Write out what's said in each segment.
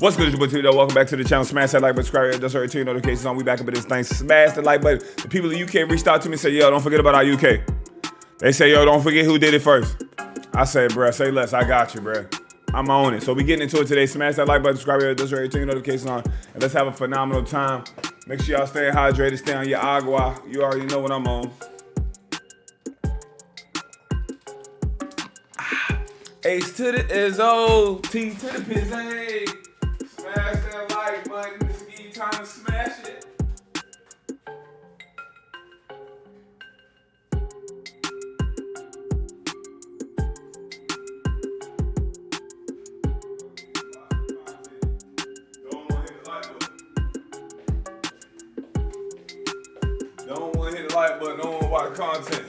What's good, it's your boy Tpindell. Welcome back to the channel. Smash that like button, subscribe, just already turn notifications on. We back up at this thing. Smash the like button. The people in the UK reached out to me and said, yo, don't forget about our UK. They say, yo, don't forget who did it first. I say, bruh, say less. I got you, bruh. I'm on it. So we getting into it today. Smash that like button, subscribe, just already turn notifications on. And let's have a phenomenal time. Make sure y'all stay hydrated, stay on your agua. You already know what I'm on. H to the Izzo, T to the Pindell. Smash that like button. This give you time to smash it. Don't want to hit the like button. Don't want to watch content.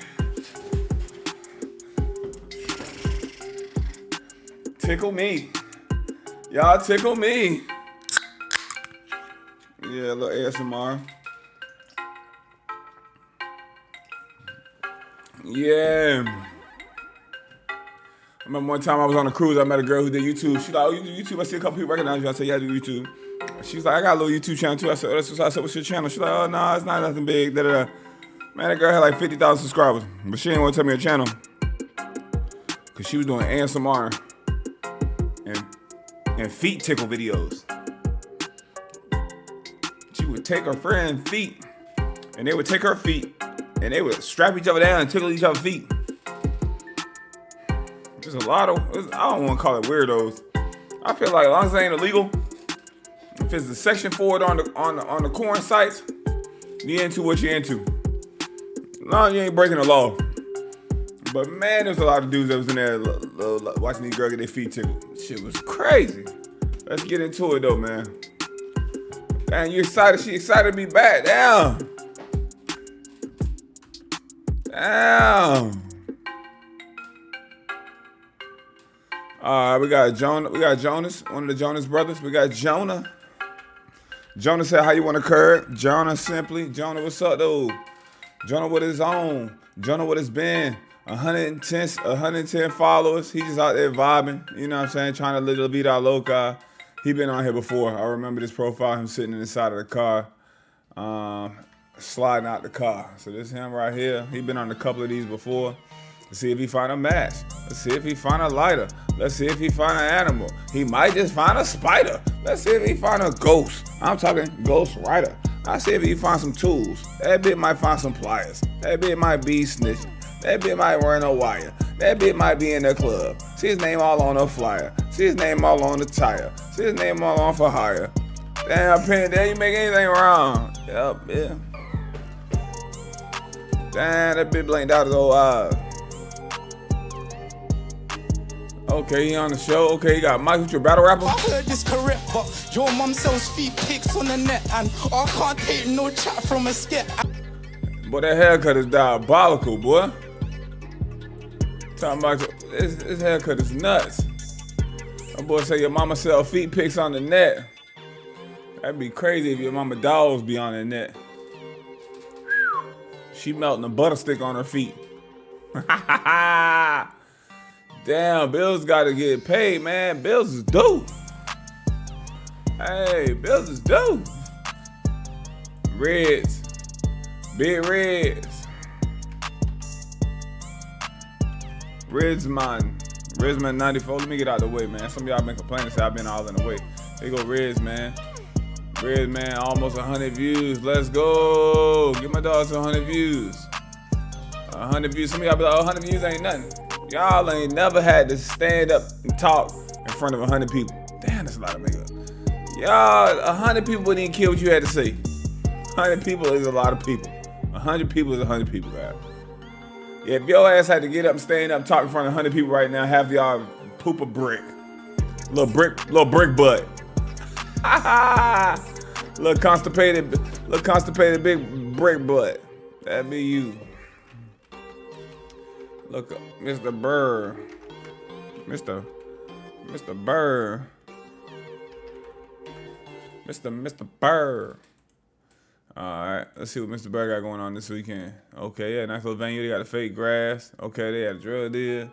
Tickle me. Y'all tickle me. Yeah, a little ASMR. Yeah. I remember one time I was on a cruise. I met a girl who did YouTube. She's like, oh, you do YouTube? I see a couple people recognize you. I said, yeah, I do YouTube. She's like, I got a little YouTube channel too. I said, oh, that's what's up. I said, what's your channel? She's like, oh, no, it's not nothing big. Da-da-da. Man, that girl had like 50,000 subscribers. But she didn't want to tell me her channel. Because she was doing ASMR and feet tickle videos. She would take her friend's feet, and they would take her feet, and they would strap each other down and tickle each other's feet. There's a lot of, I don't want to call it weirdos. I feel like as long as it ain't illegal, if it's the section for it on the corn sites, you into what you're into. No, you ain't breaking the law. But man, there's a lot of dudes that was in there watching these girls get their feet tickled. Shit was crazy. Let's get into it though, man. Damn, you excited? She excited to be back. Damn. Damn. All right, we got Jonah. We got Jonas, one of the Jonas brothers. We got Jonah. Jonah said, how you want to curb? Jonah simply. Jonah, what's up, though? Jonah with his own. Jonah with his band. 110 followers. He just out there vibing. You know what I'm saying? Trying to live la vida loca. He been on here before. I remember this profile, him sitting in the side of the car, sliding out the car. So this is him right here. He been on a couple of these before. Let's see if he find a match. Let's see if he find a lighter. Let's see if he find an animal. He might just find a spider. Let's see if he find a ghost. I'm talking ghost rider. Let's see if he find some tools. That bit might find some pliers. That bit might be snitching. That bit might wearing a wire. That bit might be in the club. See his name all on a flyer. See his name all on the tire. See his name all on for hire. Damn, Pindell, you make anything wrong. Yep, yeah. Damn, that bit blinked out his old eyes. Okay, he on the show. Okay, he got Mike with your battle rapper. I heard this correct, but your mum sells feet pics on the net, and I can't take no chat from a skit. Boy, that haircut is diabolical, boy. Talking about this haircut is nuts. My boy say your mama sell feet pics on the net. That'd be crazy if your mama dolls be on the net. She melting a butter stick on her feet. Damn, bills gotta get paid, man. Bills is due. Hey, bills is due. Reds. Big Reds. Redsman 94. Let me get out the way, man. Some of y'all been complaining, say I've been all in the way. There you go, Reds, man. Reds, man, almost 100 views. Let's go. Get my dogs to 100 views. 100 views. Some of y'all be like, oh, 100 views ain't nothing. Y'all ain't never had to stand up and talk in front of 100 people. Damn, that's a lot of makeup. Y'all, 100 people wouldn't even care what you had to say. 100 people is a lot of people. 100 people is 100 people, guys. Yeah, if your ass had to get up and stand up and talk in front of 100 people right now, have y'all poop a brick. Little brick butt. little constipated big brick butt. That'd be you. Look up, Mr. Burr. Mr. Burr. Mr. Burr. Alright, let's see what Mr. Burr got going on this weekend. Okay, yeah, nice little venue. They got a fake grass. Okay, they had a drill deal.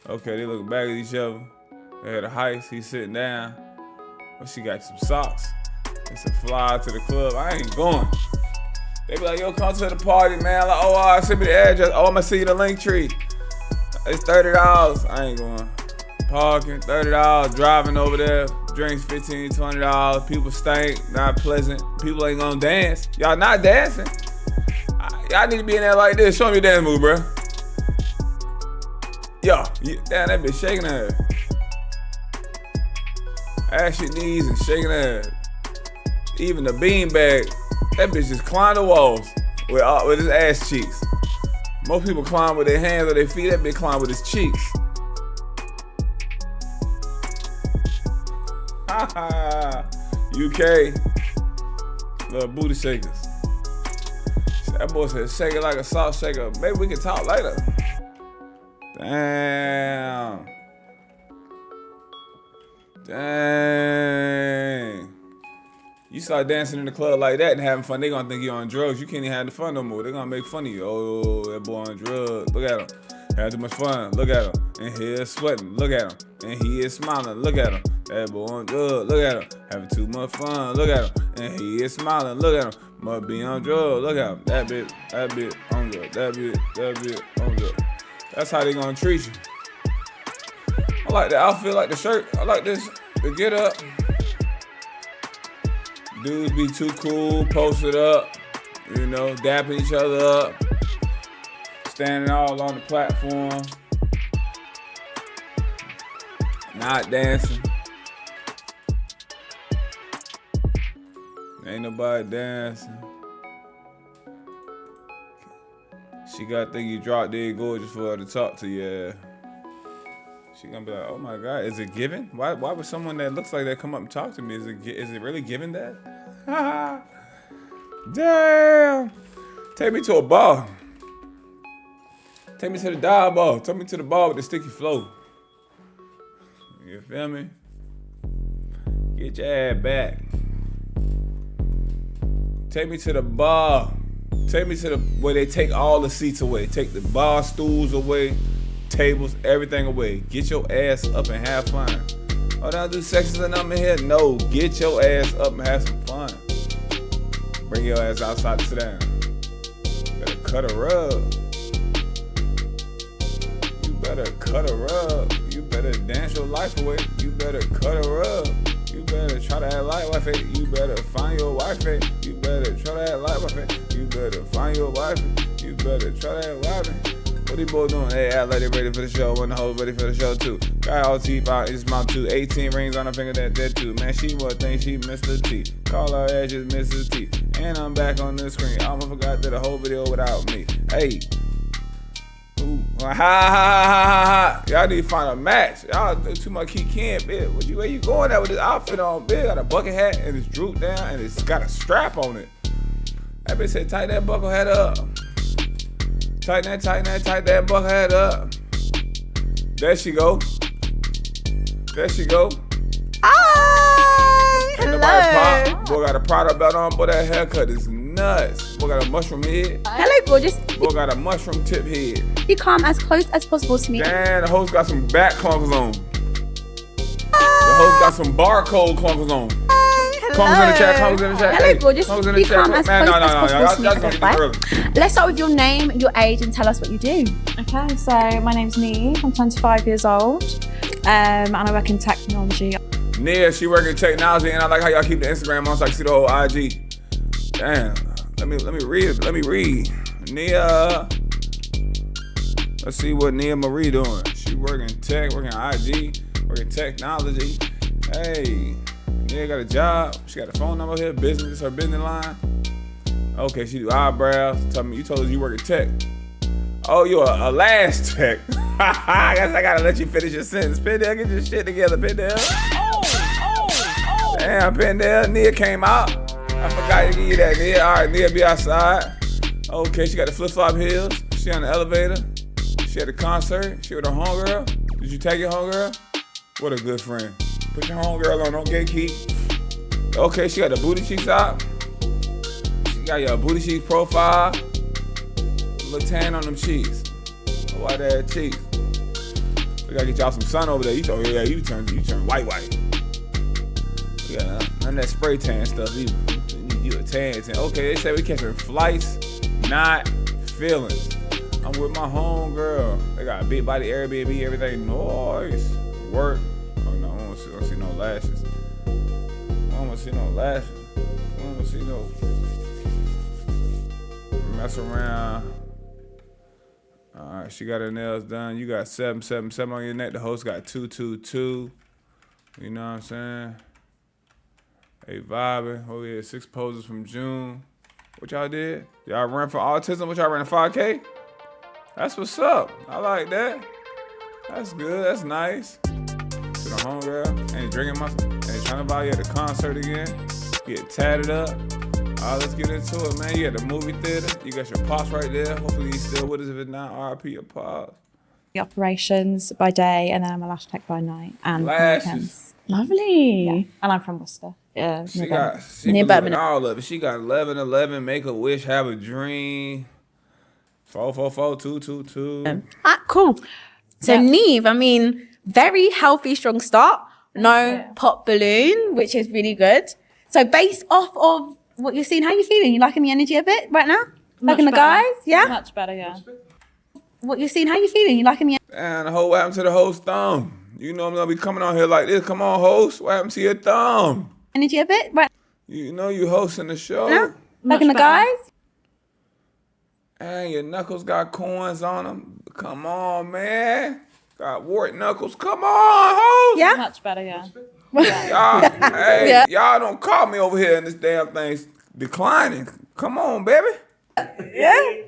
Okay, they look back at each other. They had a heist. He's sitting down. But she got some socks. It's a fly to the club. I ain't going. They be like, yo, come to the party, man. Like, oh, send me the address. Oh, I'm gonna see you the link tree. It's $30. I ain't going. Parking, $30. Driving over there. Drinks, $15, $20. People stink, not pleasant. People ain't gonna dance. Y'all not dancing. Y'all need to be in there like this. Show me your dance move, bro. Yo, damn, that bitch shaking her head. Ass your knees and shaking her head. Even the beanbag, that bitch just climbed the walls with his ass cheeks. Most people climb with their hands or their feet. That bitch climb with his cheeks. UK, little booty shakers. That boy said, shake it like a salt shaker. Maybe we can talk later. Damn. You start dancing in the club like that and having fun, they gonna think you're on drugs. You can't even have the fun no more. They gonna make fun of you. Oh, that boy on drugs. Look at him. Had too much fun. Look at him. And he is sweating. Look at him. And he is smiling. Look at him. That boy on drugs. Look at him. Having too much fun. Look at him. And he is smiling. Look at him. Must be on drugs. Look at him. That bitch on drugs. That bitch on drugs. That's how they gonna treat you. I like the outfit, I like the shirt. I like this. The get up. Dudes be too cool, posted up, you know, dapping each other up, standing all on the platform, not dancing. Ain't nobody dancing. She gotta think you drop dead gorgeous for her to talk to you. Yeah. She gonna be like, oh my God, is it given? Why would someone that looks like that come up and talk to me? Is it really given that? Damn. Take me to a bar. Take me to the dive bar. Take me to the bar with the sticky flow. You feel me? Get your ass back. Take me to the bar. Take me to where they take all the seats away. Take the bar stools away. Tables, everything away. Get your ass up and have fun. Oh, don't do sections and I'm in here. No, get your ass up and have some fun. Bring your ass outside to sit down. Better cut a rug. You better cut a rug. You better dance your life away. You better cut a rug. You better try to act like wife. You better find your wife. You better try to act like wife. You better find your wife. You better try to act wife. What these boys doing? They act like they ready for the show. When the hoes ready for the show too. Got all teeth out in his mouth too. 18 rings on her finger, that too. Man, she would think she Mr. T. Call her ass just Mrs. T. And I'm back on the screen. I almost forgot that the whole video without me. Hey. Ooh. Ha ha ha ha. Y'all need to find a match. Y'all do too much key can't, bitch. Where you going at with this outfit on, bitch? Got a bucket hat and it's drooped down and it's got a strap on it. That bitch said tighten that bucket hat up. Tighten that bucket hat up. There she go. There she go. Hi, hello. Boy got a product belt on. Boy, that haircut is nuts. Boy got a mushroom head. Hello, gorgeous. Boy got a mushroom tip head. You come as close as possible to me. Damn, the host got some back clunkers on. The host got some barcode clunkers on. Comments in the chat, comments in the chat. Hello, gorgeous. Comments in the You chat. come as Man, close as no, possible y'all to gonna me. get this early. Let's start with your name, your age, and tell us what you do. Okay, so my name's Nee. I'm 25 years old, and I work in technology. Nia, she working technology, and I like how y'all keep the Instagram on so I can see the whole IG. Damn. Let me read. Let me read. Nia. Let's see what Nia Marie doing. She working tech, working IG, working technology. Hey. Nia got a job. She got a phone number here. Business, her business line. Okay, she do eyebrows. You told us you work at tech. Oh, you a last tech. I guess I gotta let you finish your sentence. Pindell, get your shit together, Pindell. Damn, Pindell. Nia came out. I forgot to give you that, Nia. All right, Nia be outside. Okay, she got the flip-flop heels. She on the elevator. She at the concert. She with her homegirl. Did you take your homegirl? What a good friend. Put your homegirl on, don't gatekeep. Okay, she got the booty cheeks out. She got your booty cheeks profile. Look tan on them cheeks. White ass cheeks. We gotta get y'all some sun over there. You turn white. We got none of that spray tan stuff either. You a tan. Okay, they say we catching flights, not feelings. I'm with my home girl. They got a big body Airbnb, everything noise. Work. Oh no, I don't see no lashes. I don't see no lashes. I don't see no mess around. Alright, she got her nails done. You got 777 on your neck. The host got 222. You know what I'm saying? They vibing. Oh yeah, 6 poses from June. What y'all did? Y'all run for autism? What y'all ran a 5K? That's what's up. I like that. That's good. That's nice. To the homegirl. Ain't drinking my. Ain't trying to buy you at the concert again. Get tatted up. All right, let's get into it, man. You at the movie theater. You got your pops right there. Hopefully he's still with us. If it's not, RIP your pops. The operations by day, and then I'm a lash tech by night and Lashes. weekends. Lovely. Yeah. And I'm from Worcester. She near got Near Birmingham. all of it. She got 1111, make a wish, have a dream. 444-222. Cool. So Yeah. Neve, I mean, very healthy, strong start. No pop balloon, which is really good. So based off of what you're seeing, how you feeling? You liking the energy a bit right now? Liking the better. guys? Yeah? Much better, yeah. What you're seeing, how you feeling? You liking the And what happened to the host thumb? You know I'm gonna be coming on here like this. Come on, host. What happened to your thumb? energy a bit right You know you hosting the show. now? Liking the better. guys? And your knuckles got coins on them. Come on, man. Got wart knuckles. Come on, host. Yeah? Much better, yeah. Y'all, hey, Yeah. y'all don't call me over here and this damn thing's declining. Come on, baby.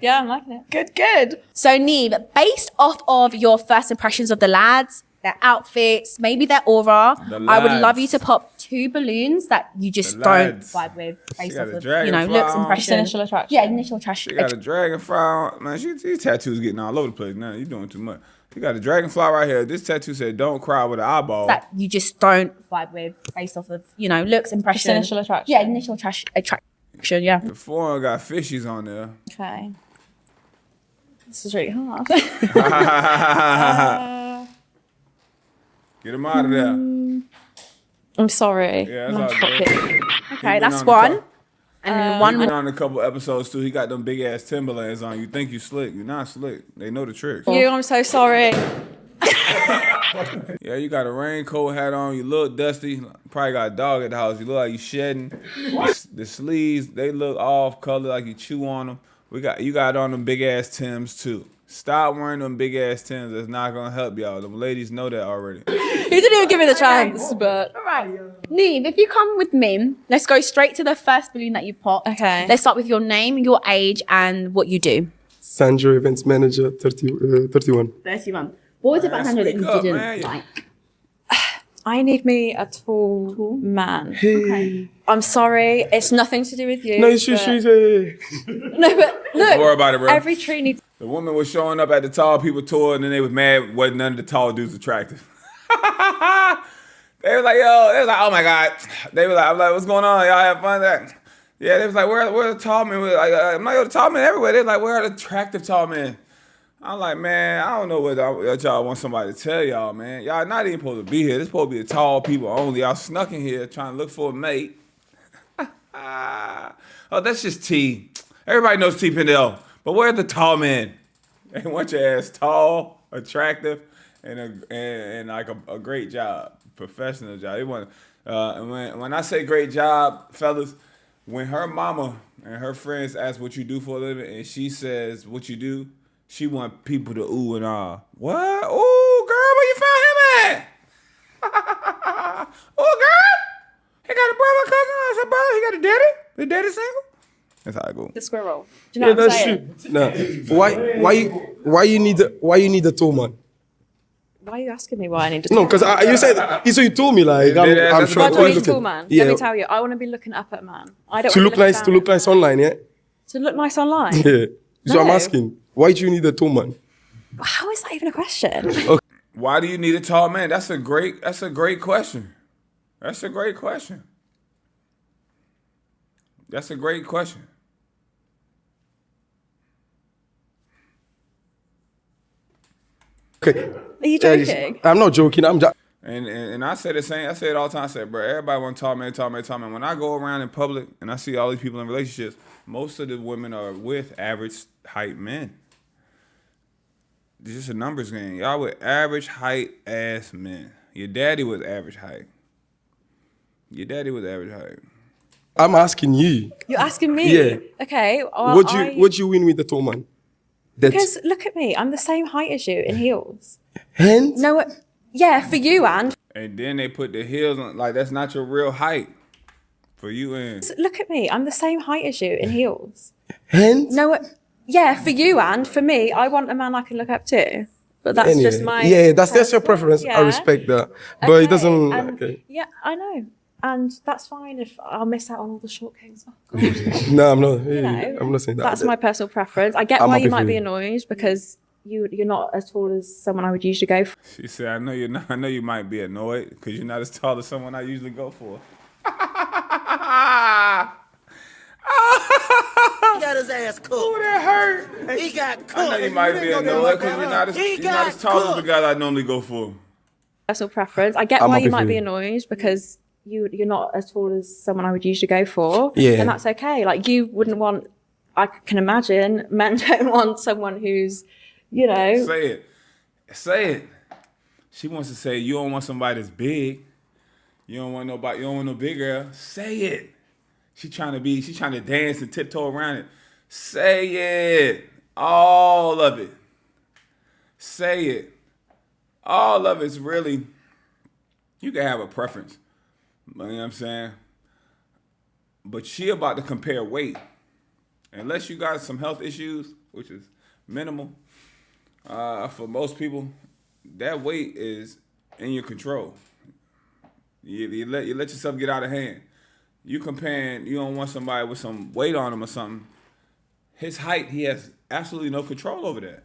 Yeah, I'm liking it. Good, good. So Neve, based off of your first impressions of the lads, their outfits, maybe their aura, The I would love lads. you to pop 2 balloons that you just The don't lads. vibe with based got off a of, dragonfly looks, on. impression. Initial attraction. Yeah, initial attraction. She got a dragonfly on. Man, these tattoos getting all over the place now. You doing too much. She got a dragonfly right here. This tattoo said, "Don't cry with an eyeball." That you just don't vibe with based off of, looks, impression. initial attraction. Yeah, initial attraction, yeah. The forearm got fishies on there. Okay. This is really hard. Get him out of there. I'm sorry. Yeah, I'm that's all shocked. good. Okay, been that's on the one. top. And then He one been more. on a couple episodes too. He got them big ass Timberlands on. You think you slick? You're not slick. They know the tricks. I'm so sorry. Yeah, you got a raincoat hat on. You look dusty. Probably got a dog at the house. You look like you shedding. The sleeves, they look off color, like you chew on them. You got on them big ass Tims too. Stop wearing them big ass Tims. That's not gonna help y'all. Them ladies know that already. You didn't even give me the chance, but All right. Neve, if you come with me, let's go straight to the first balloon that you pop. Okay. Let's start with your name, your age, and what you do. Sandro, events manager, 31. 31. What was it about Sandra that you speak up, didn't man. like? I need me a tall man. Hey. I'm sorry, it's nothing to do with you. No, it's but- true. Hey. No, but look, Don't worry about it, bro. every tree needs. The woman was showing up at the tall people tour, and then they was mad wasn't none of the tall dudes attractive. They was like, yo, they was like, oh my God. They was like, I'm like, what's going on? Y'all have fun? Yeah, they was like, where are the tall men? Like, I'm like, yo, the tall men everywhere. They was like, where are the attractive tall men? I'm like, man, I don't know what y'all want somebody to tell y'all, man. Y'all not even supposed to be here. This supposed to be the tall people only. Y'all snuck in here trying to look for a mate. Oh, that's just T. Everybody knows TPindell. But where are the tall men? They want your ass tall, attractive, and like a great job, professional job. They want, and when I say great job, fellas, when her mama and her friends ask what you do for a living, and she says what you do, she want people to ooh and ah. What? Ooh, girl, where you found him at? Ooh, girl, he got a brother, cousin, or some brother. He got a daddy. The daddy single. That's how I go. The squirrel. Do you know Yeah, what I'm that's saying? true. Nah. Why you need a tall man? Why are you asking me why I need to? No, because you said so. You told me like I'm That's sure. what Why do I need a looking. tall man? Yeah. Let me tell you, I want to be looking up at man. I don't To wanna look be nice. down To look at nice man. online. Yeah. To look nice online. Yeah. So I'm No. asking, why do you need a tall man? How is that even a question? Why do you need a tall man? That's a great question. That's a great question. That's a great question. Okay. Are you joking? I'm not joking. I'm just. And I say the same. I say it all the time. I say, bro, everybody want tall man. When I go around in public and I see all these people in relationships, most of the women are with average height men. It's just a numbers game. Y'all with average height ass men. Your daddy was average height. I'm asking you. You're asking me? Yeah. Okay. Well, Would you win with the tall man? Because look at me. I'm the same height as you in heels. Hands? No, yeah, for you, and And then they put the heels on, like that's not your real height. For you and look at me. I'm the same height as you in heels. Hands? No, yeah, for you and for me, I want a man I can look up to. But that's Anyway, just my yeah, that's your preference. I respect that, but it doesn't. Okay. Yeah, I know, and that's fine if I'll miss out on all the short kings. Oh, No, I'm not. know, I'm not saying that. that's my personal preference. I get I'm why happy you for might be you. annoyed because you're not as tall as someone I would usually go for. she said, I know you're not. I know you might be annoyed because you're not as tall as someone I usually go for. He got his ass cooked. Ooh, that hurt. He got cooked. I know you might be annoyed because you're not as tall as the guy I normally go for. Personal preference. I get I'm why happy you for might be you. annoyed because you're not as tall as someone I would usually go for. Yeah. And that's okay. Like you wouldn't want. I can imagine men don't want someone who's, you know. Say it. She wants to say you don't want somebody that's big. You don't want no big girl. Say it. She's trying to dance and tiptoe around it. Say it. All of it. Say it. All of it's really, you can have a preference. You know what I'm saying? But she about to compare weight. Unless you got some health issues, which is minimal, for most people, that weight is in your control. You let yourself get out of hand. You comparing, you don't want somebody with some weight on him or something. His height, he has absolutely no control over that.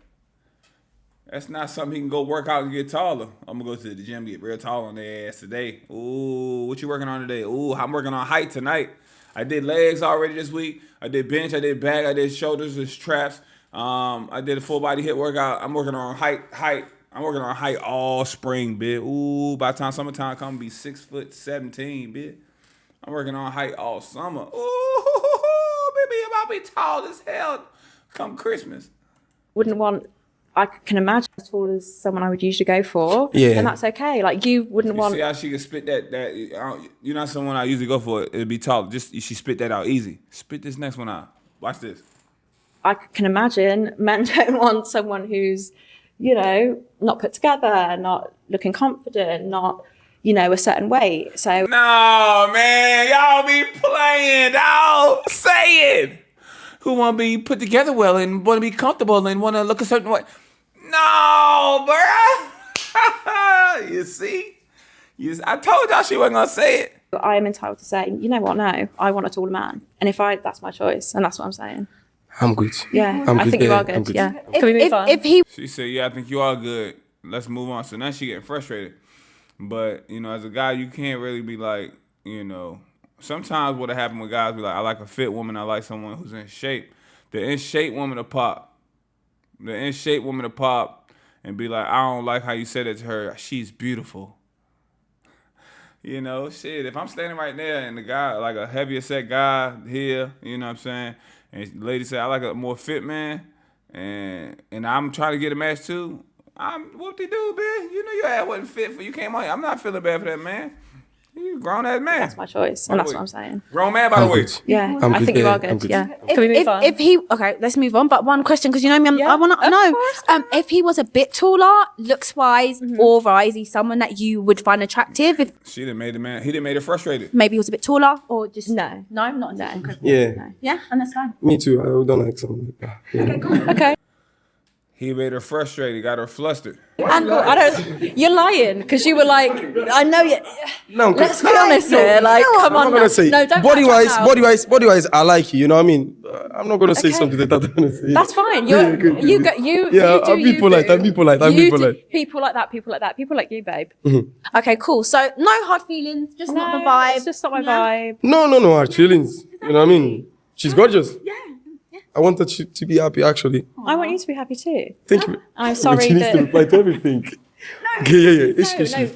That's not something he can go work out and get taller. I'm gonna go to the gym, get real tall on their ass today. Ooh, what you working on today? Ooh, I'm working on height tonight. I did legs already this week. I did bench, I did back, I did shoulders and traps. I did a full body hit workout. I'm working on height. I'm working on height all spring, bitch. Ooh, by the time summertime come, be 6'17", bitch. I'm working on height all summer. Ooh, baby, I'm about to be tall as hell come Christmas. Wouldn't want. I can imagine as tall as someone I would usually go for. Yeah. And that's okay. Like you wouldn't want. See how she can spit that you're not someone I usually go for. It'd be tall. Just she spit that out easy. Spit this next one out. Watch this. I can imagine men don't want someone who's, you know, not put together, not looking confident, not, you know, a certain weight. So No, man, y'all be playing, dog. Say it. Who want to be put together well and want to be comfortable and want to look a certain way? No, bruh. You see? I told y'all she wasn't going to say it. I am entitled to say, you know what, no, I want a taller man. And that's my choice. And that's what I'm saying. I'm good. Yeah, I'm I good. think you Yeah, are I'm good. good. Yeah. Can we move on? If he She said, yeah, I think you are good. Let's move on. So now she getting frustrated. But, you know, as a guy, you can't really be like, you know, sometimes what'll happen with guys be like, I like a fit woman. I like someone who's in shape. The in shape woman to pop. The in shape woman to pop and be like, I don't like how you said it to her. She's beautiful. You know, shit, if I'm standing right there and the guy, like a heavier set guy here, you know what I'm saying? And the lady said, I like a more fit man. And I'm trying to get a match too. I'm whoop-de-doo, bitch. You know your ass wasn't fit for you came on. I'm not feeling bad for that man. You a grown ass man. That's my choice. And that's what I'm saying. Grown man, by the way. Yeah, I'm I good, think you yeah, are I'm good. good. Yeah. Can we move on? if he okay, let's move on. But one question, because you know me, Yeah, I want to of know course. if he was a bit taller, looks wise, or is he someone that you would find attractive? If She done made the man. He done made her frustrated. maybe he was a bit taller, or just No. not no. Yeah, Yeah, and that's fine. me too. I don't like something like that. Yeah. Okay. He made her frustrated, got her flustered. And you're lying because you were like, I know you. No, Let's be honest here. Like, come on. I'm not gonna say No, don't body back out. wise. I like you. You know what I mean? I'm not gonna say something that I don't want to say. That's fine. Yeah, You good. do I'm you, polite. boo. I'm polite. I'm You do- polite. People like that. People like you, babe. Okay, cool. So no hard feelings, just not the No, vibe. It's just not my Yeah. vibe. No, hard feelings. You know what I mean? She's gorgeous. Yeah. I want her to be happy. Actually, I want you to be happy too. thank you. I'm sorry She needs that. to reply to everything. Okay, yeah. No.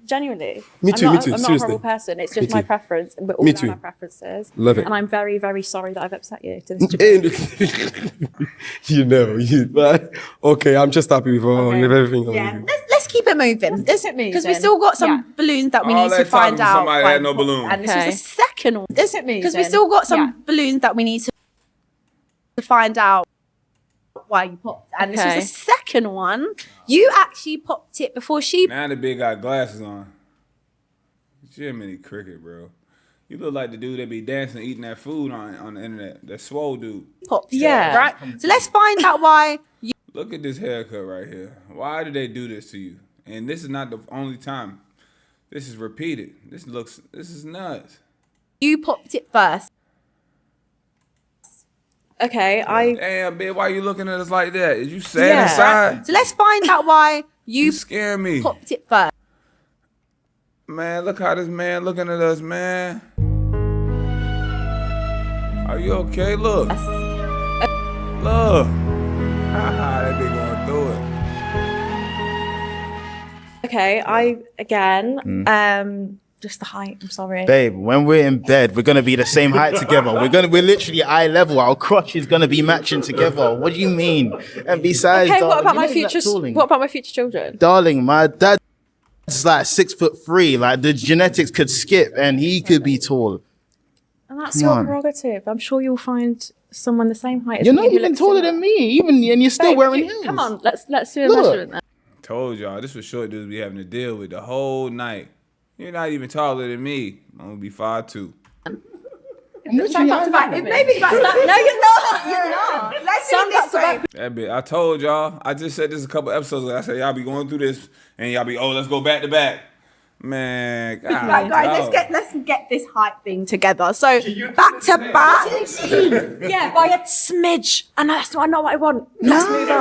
Genuinely. Me too, I'm me not, too, I'm not a seriously. horrible person. It's Me just my too. preference. We're all Me down too. our preferences. Love it. And I'm very, very sorry that I've upset you to this degree. You know, but okay, I'm just happy with everything. Yeah, let's keep it moving. Let's keep it moving. Because we still got some balloons that we All need to that talking find to out. somebody that had no why- balloon. And this was Okay. the second one. Let's keep it moving. Because we still got some balloons that we need to find out why you popped. And this was Okay. the second one. You actually popped it before she Now the big got glasses on. Jiminy Cricket, bro. You look like the dude that be dancing, eating that food on the internet. That swole dude. popped Yeah. it, right? So let's find out why you Look at this haircut right here. Why did they do this to you? And this is not the only time. This is repeated. This is nuts. popped it first. Okay, Damn, bitch, why you looking at us like that? Is you sad Yeah. inside? So let's find out why You you scare me. popped it first. Man, look how this man looking at us, man. Are you okay? Look. Look. That big gonna do it. Okay, again, just the height. I'm sorry. Babe, when we're in bed, we're gonna be the same height together. We're literally eye level. Our crotch is gonna be matching together. What do you mean? And besides, Okay, darling, what about you my know future? that tooling. What about my future children? Darling, my dad's like 6'3". Like the genetics could skip, and he could be tall. And that's Come your on. prerogative. I'm sure you'll find someone the same height as You're me not who even looks taller similar. than me, and you're still Babe, wearing heels. Come on, let's do a Look. measurement then. Told y'all, this was short dudes be having to deal with the whole night. You're not even taller than me. I'm gonna be 5'2". I'm literally eye level. Maybe back that. No, you're not. You're not. Let's Some do it this way. That bit, I told y'all. I just said this a couple episodes ago. I said y'all be going through this, and y'all be, let's go back to back. Man, God, Right, guys, dog. let's get this hype thing together. So back to back. Yeah, by a smidge, and that's not what I want. Let's move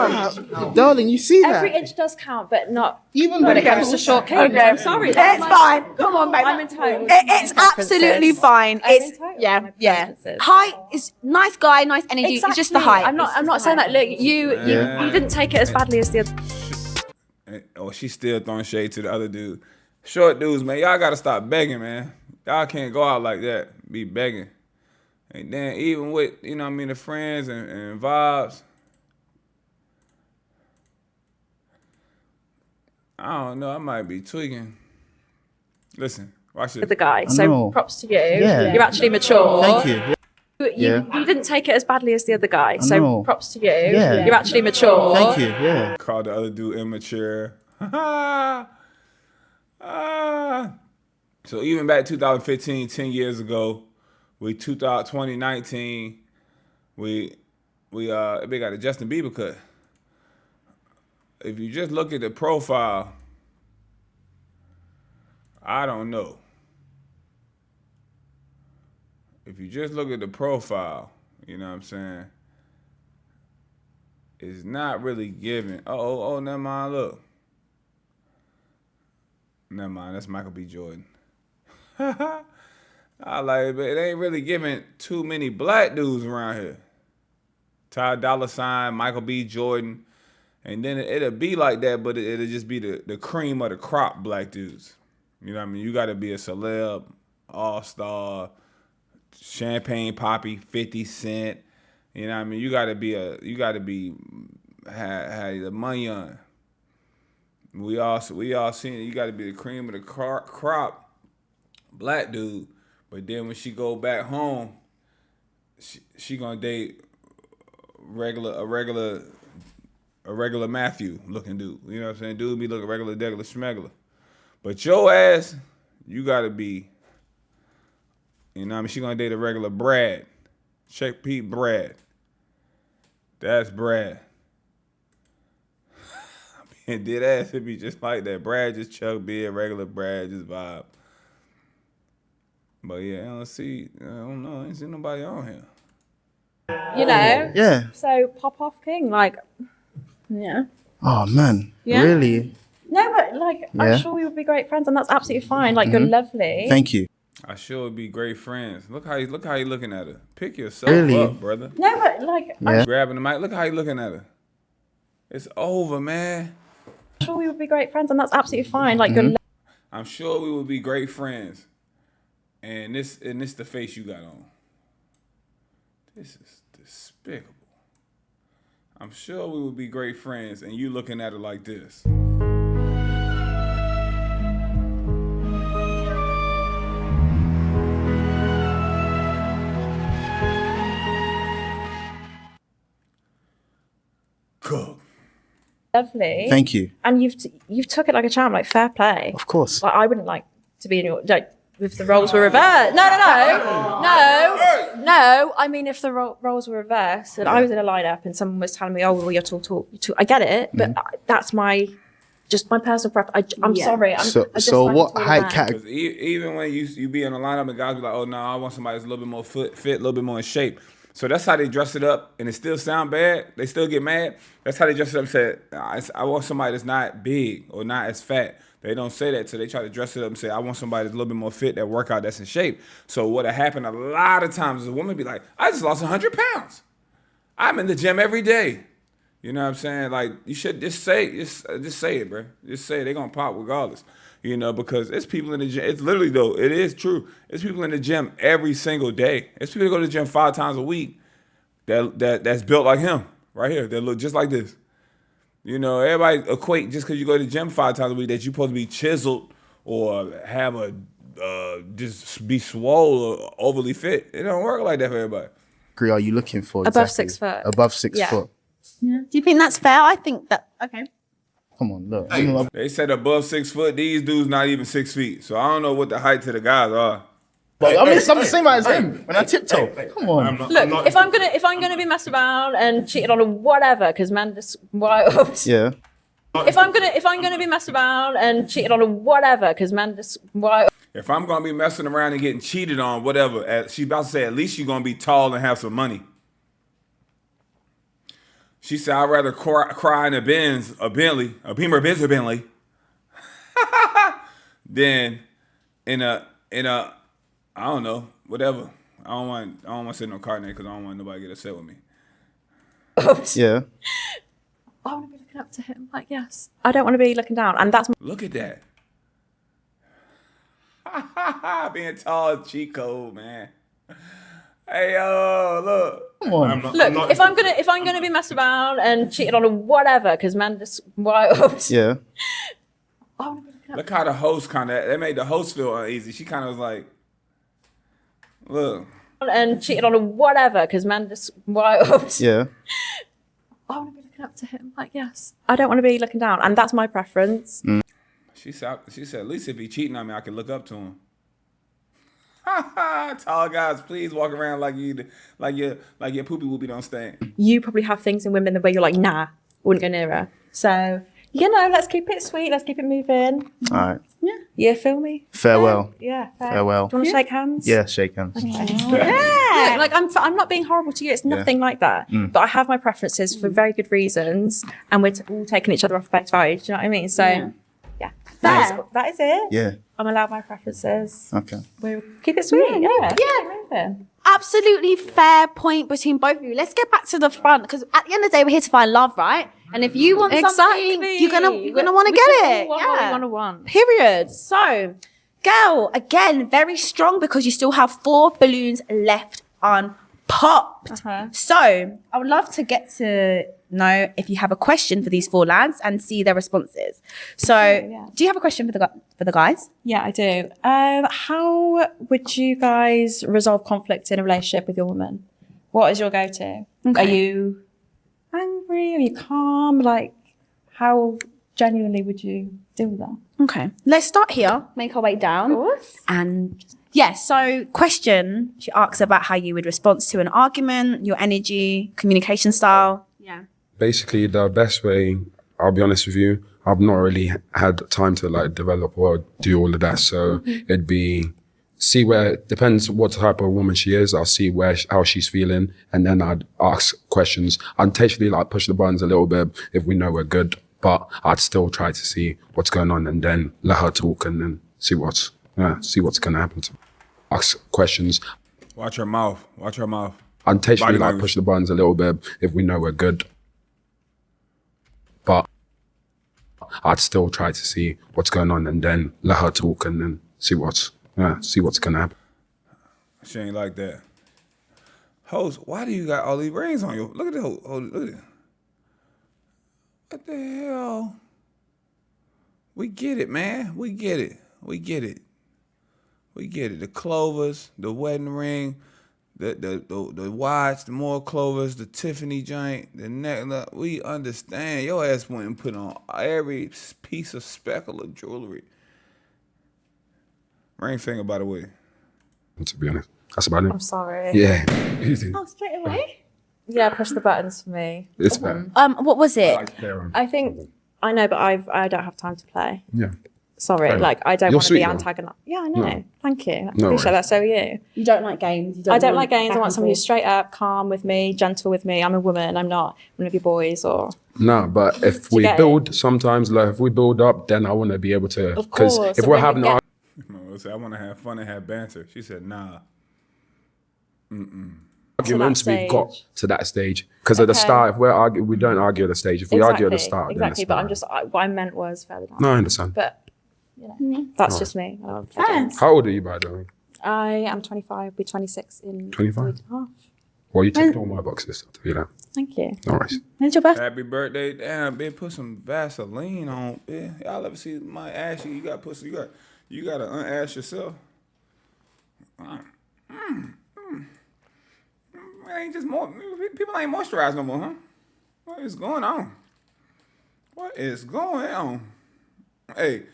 on. Darling, you see Every that? inch does count, but not Even when it when comes to short cables. I'm sorry. It's that's my- fine. Come on, baby. I'm entitled. It's to my absolutely preferences. fine. I'm It's entitled to yeah, my yeah. preferences. Height is nice guy, nice energy. Exactly. It's just the height. I'm not saying that. Look, you didn't take it as badly as the other. Oh, she's still throwing shade to the other dude. Short dudes, man, y'all gotta stop begging, man. Y'all can't go out like that, be begging. And then even with, you know what I mean, the friends and vibes. I don't know, I might be tweaking. Listen, watch this. The guy. know. So props to you. Yeah. You're actually mature. Thank you. You didn't take it as badly as the other guy. So know. props to you. Yeah. You're actually mature. Thank you. Yeah. Called the other dude immature. So even back 2015, 10 years ago, 2019, we got a Justin Bieber cut. If you just look at the profile, I don't know. If you just look at the profile, you know what I'm saying? It's not really giving. Oh, never mind, look. Never mind, that's Michael B. Jordan. I like it, but it ain't really giving too many black dudes around here. Ty Dolla $ign, Michael B. Jordan. And then it'll be like that, but it'll just be the cream of the crop black dudes. You know what I mean? You gotta be a celeb, all-star, Champagne Poppy, 50 Cent. You know what I mean? You gotta have the money on. We all seen it. You gotta be the cream of the crop black dude. But then when she go back home, she gonna date a regular Matthew looking dude. You know what I'm saying? Dude be looking regular, degular, schmegular. But your ass, you gotta be, you know what I mean? She gonna date a regular Brad. Check Pete Brad. That's Brad. And dead ass, it be just like that. Brad just Chuck beer, regular Brad, just vibe. But yeah, I don't know. I ain't seen nobody on here. You know? Yeah. So pop off king, like, yeah. Oh man. Yeah. Really? No, but like, Yeah. I'm sure we would be great friends, and that's absolutely fine. Like, you're lovely. Thank you. I sure would be great friends. Look how you looking at her. Pick yourself Really? up, brother. No, but like, Yeah. Grabbing the mic. Look how you looking at her. It's over, man. I'm sure we would be great friends, and that's absolutely fine. Like, you're I'm sure we would be great friends. And this the face you got on. This is despicable. I'm sure we would be great friends, and you looking at it like this. Cook. Lovely. Thank you. And you've took it like a champ, like fair play. Of course. Like I wouldn't like to be in your like if the roles were reversed. No. I mean, if the roles were reversed and I was in a lineup and someone was telling me, "Oh, well, you're tall," I get it, but that's my personal preference. I'm sorry. So what height category? Even when you be in a lineup and guys be like, "Oh no, I want somebody that's a little bit more fit, a little bit more in shape." So that's how they dress it up, and it still sound bad. They still get mad. That's how they dress it up and say, "I want somebody that's not big or not as fat." They don't say that, so they try to dress it up and say, "I want somebody that's a little bit more fit, that work out, that's in shape." So what happened a lot of times is a woman be like, "I just lost 100 pounds. I'm in the gym every day." You know what I'm saying? Like, you should just say it, bro. Just say it. They're going to pop regardless. You know, because it's people in the gym. It's literally, though, it is true. It's people in the gym every single day. It's people that go to the gym 5 times a week that's built like him right here. That look just like this. You know, everybody equate just because you go to the gym 5 times a week that you're supposed to be chiseled or have just be swole or overly fit. It don't work like that for everybody. Degree are you looking for? Above exactly? 6 foot. Above 6 foot. Yeah. Do you think that's fair? I think that, okay. Come on, look. They said above 6 foot. These dudes not even 6 feet. So I don't know what the height to the guys are. But I'm the same height as him when I tiptoe. Come on. Look, if I'm gonna be messed around and cheated on or whatever, because man, just wild. Yeah. If I'm gonna be messed around and cheated on or whatever, because man, just wild. If I'm gonna be messing around and getting cheated on, whatever, she about to say at least you're gonna be tall and have some money. She said, "I'd rather cry in a Beamer Benz or Bentley, than in a I don't know, whatever. I don't want to say no car name because I don't want nobody to get upset with me." Yeah. I want to be looking up to him. Like, yes, I don't want to be looking down, and that's Look at that. Being tall is cheat code, man. Hey yo, look. Come on. look. If I'm gonna be messed around and cheated on or whatever, because man, just wild. Yeah. I want to be looking up. Look how the host they made the host feel uneasy. She kind of was like, look. And cheated on or whatever, because man, just wild. Yeah. I want to be looking up to him. Like, yes, I don't want to be looking down, and that's my preference. She said, at least if he cheating on me, I can look up to him. Tall guys, please walk around like your poopy whoopie don't stink. You probably have things in women the way you're like, nah, wouldn't go near her. So, let's keep it sweet. Let's keep it moving. All right. Yeah. You feel me? Farewell. Yeah. Farewell. Do you want to shake hands? Yeah, shake hands. Yeah. Like I'm not being horrible to you. It's nothing like that. But I have my preferences for very good reasons, and we're all taking each other off face value. Do you know what I mean? So, yeah. That is it. Yeah. I'm allowed my preferences. Okay. We'll keep it sweet. Yeah. Absolutely fair point between both of you. Let's get back to the front, because at the end of the day, we're here to find love, right? And if you want something, you're gonna want to get it. Yeah. Want. Period. So, girl, again, very strong because you still have 4 balloons left unpopped. So, I would love to get to know if you have a question for these 4 lads and see their responses. So, do you have a question for the guys? Yeah, I do. How would you guys resolve conflict in a relationship with your woman? What is your go-to? Okay. Are you angry? Are you calm? Like, how genuinely would you deal with that? Okay. Let's start here, make our way down. Of course. And so question, she asks about how you would respond to an argument, your energy, communication style. Yeah. Basically, the best way, I'll be honest with you, I've not really had time to like develop or do all of that. So it'd be depends what type of woman she is. I'll see how she's feeling, and then I'd ask questions. I'd intentionally like push the buttons a little bit if we know we're good, but I'd still try to see what's going on and then let her talk and then see what's going to happen to me. Ask questions. Watch her mouth. I'd intentionally like push the buttons a little bit if we know we're good, but but I'd still try to see what's going on and then let her talk and then see what's gonna happen. She ain't like that. Host, why do you got all these rings on you? Look at the look at it. What the hell? We get it, man. We get it. We get it. We get it. The clovers, the wedding ring, the watch, the more clovers, the Tiffany joint, the necklace. We understand. Your ass went and put on every piece of speckle of jewelry. Ring finger, by the way. To be honest, that's about it. I'm sorry. Yeah, easy. Oh, straight away. Yeah, push the buttons for me. It's better. What was it? I think I know, but I don't have time to play. Yeah. Sorry, Fair like I don't You're want to be sweet, though. antagonized. Yeah, I know. No. Thank you. I No appreciate worries. that. So are you. You don't like games. I don't like games. I want somebody who's straight up, calm with me, gentle with me. I'm a woman. I'm not one of your boys or. No, but if we get build sometimes, like if we build up, then I want to be able to. Of Because course, if so we're when we having get- I want to have fun and have banter. She said, nah. arguments, that we've got stage. to that stage. Because at the Okay. start, if we're arguing, we don't argue at the stage. If we argue at the start, then exactly. it's But not. I'm just what I meant was further down. No, I understand. But you know, that's just me. I don't play games. How old are you, by the way? I am 25. Be 26 in 25? 3.5. Well, you ticked all my boxes, to be that. Thank you. No worries. When's your birthday? Happy birthday. Damn, bitch, put some Vaseline on. Bitch. Y'all ever see my ass? You got to put some, you got to unash yourself. Ain't just more, people ain't moisturized no more, huh? What is going on? What is going on? Hey.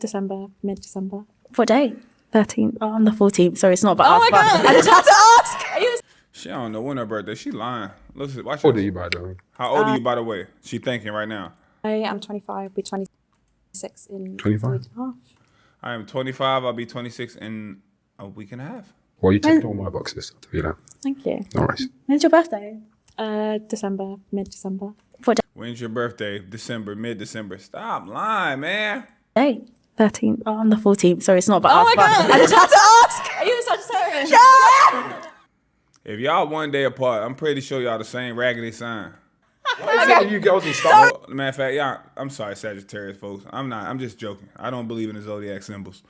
December, mid-December. What day? 13th. Oh, on the 14th. Sorry, it's not about Oh us, my but God. I just had to ask. Are you She don't know when her birthday. She lying. Listen, watch How old are this. you, by the way? How old are you, by the way? She thinking right now. I am 25. Be 26 in 25? 3.5. I am 25. I'll be 26 in a week and a half. Well, you ticked all my boxes, to be that. Thank you. No worries. When's your birthday? December, mid-December. What When's your birthday? December, mid-December. Stop lying, man. day? 13th. Oh, on the 14th. Sorry, it's not about us, my but God. I just had to ask. Are you a Sagittarius? If y'all one day apart, I'm pretty sure y'all the same raggedy sign. You girls and stuff. Matter of fact, y'all, I'm sorry, Sagittarius folks. I'm just joking. I don't believe in the zodiac symbols,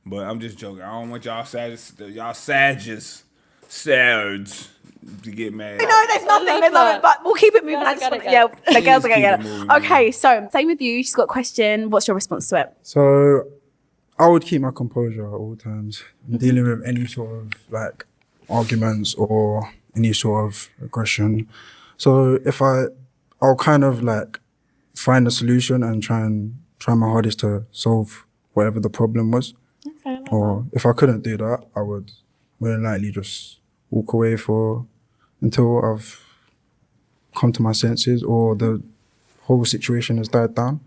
but I'm just joking. I don't want y'all Sages to get mad. No, there's nothing. There's nothing. But we'll keep it moving. Girls I just are want, gonna yeah, get the girls are Please gonna get keep it it. moving, Okay, so same with you. She's got a question. What's your response to it? So I would keep my composure at all times. Dealing with any sort of like arguments or any sort of aggression. So I'll kind of like find a solution and try my hardest to solve whatever the problem was. Okay. Or if I couldn't do that, I would more than likely just walk away until I've come to my senses or the whole situation has died down.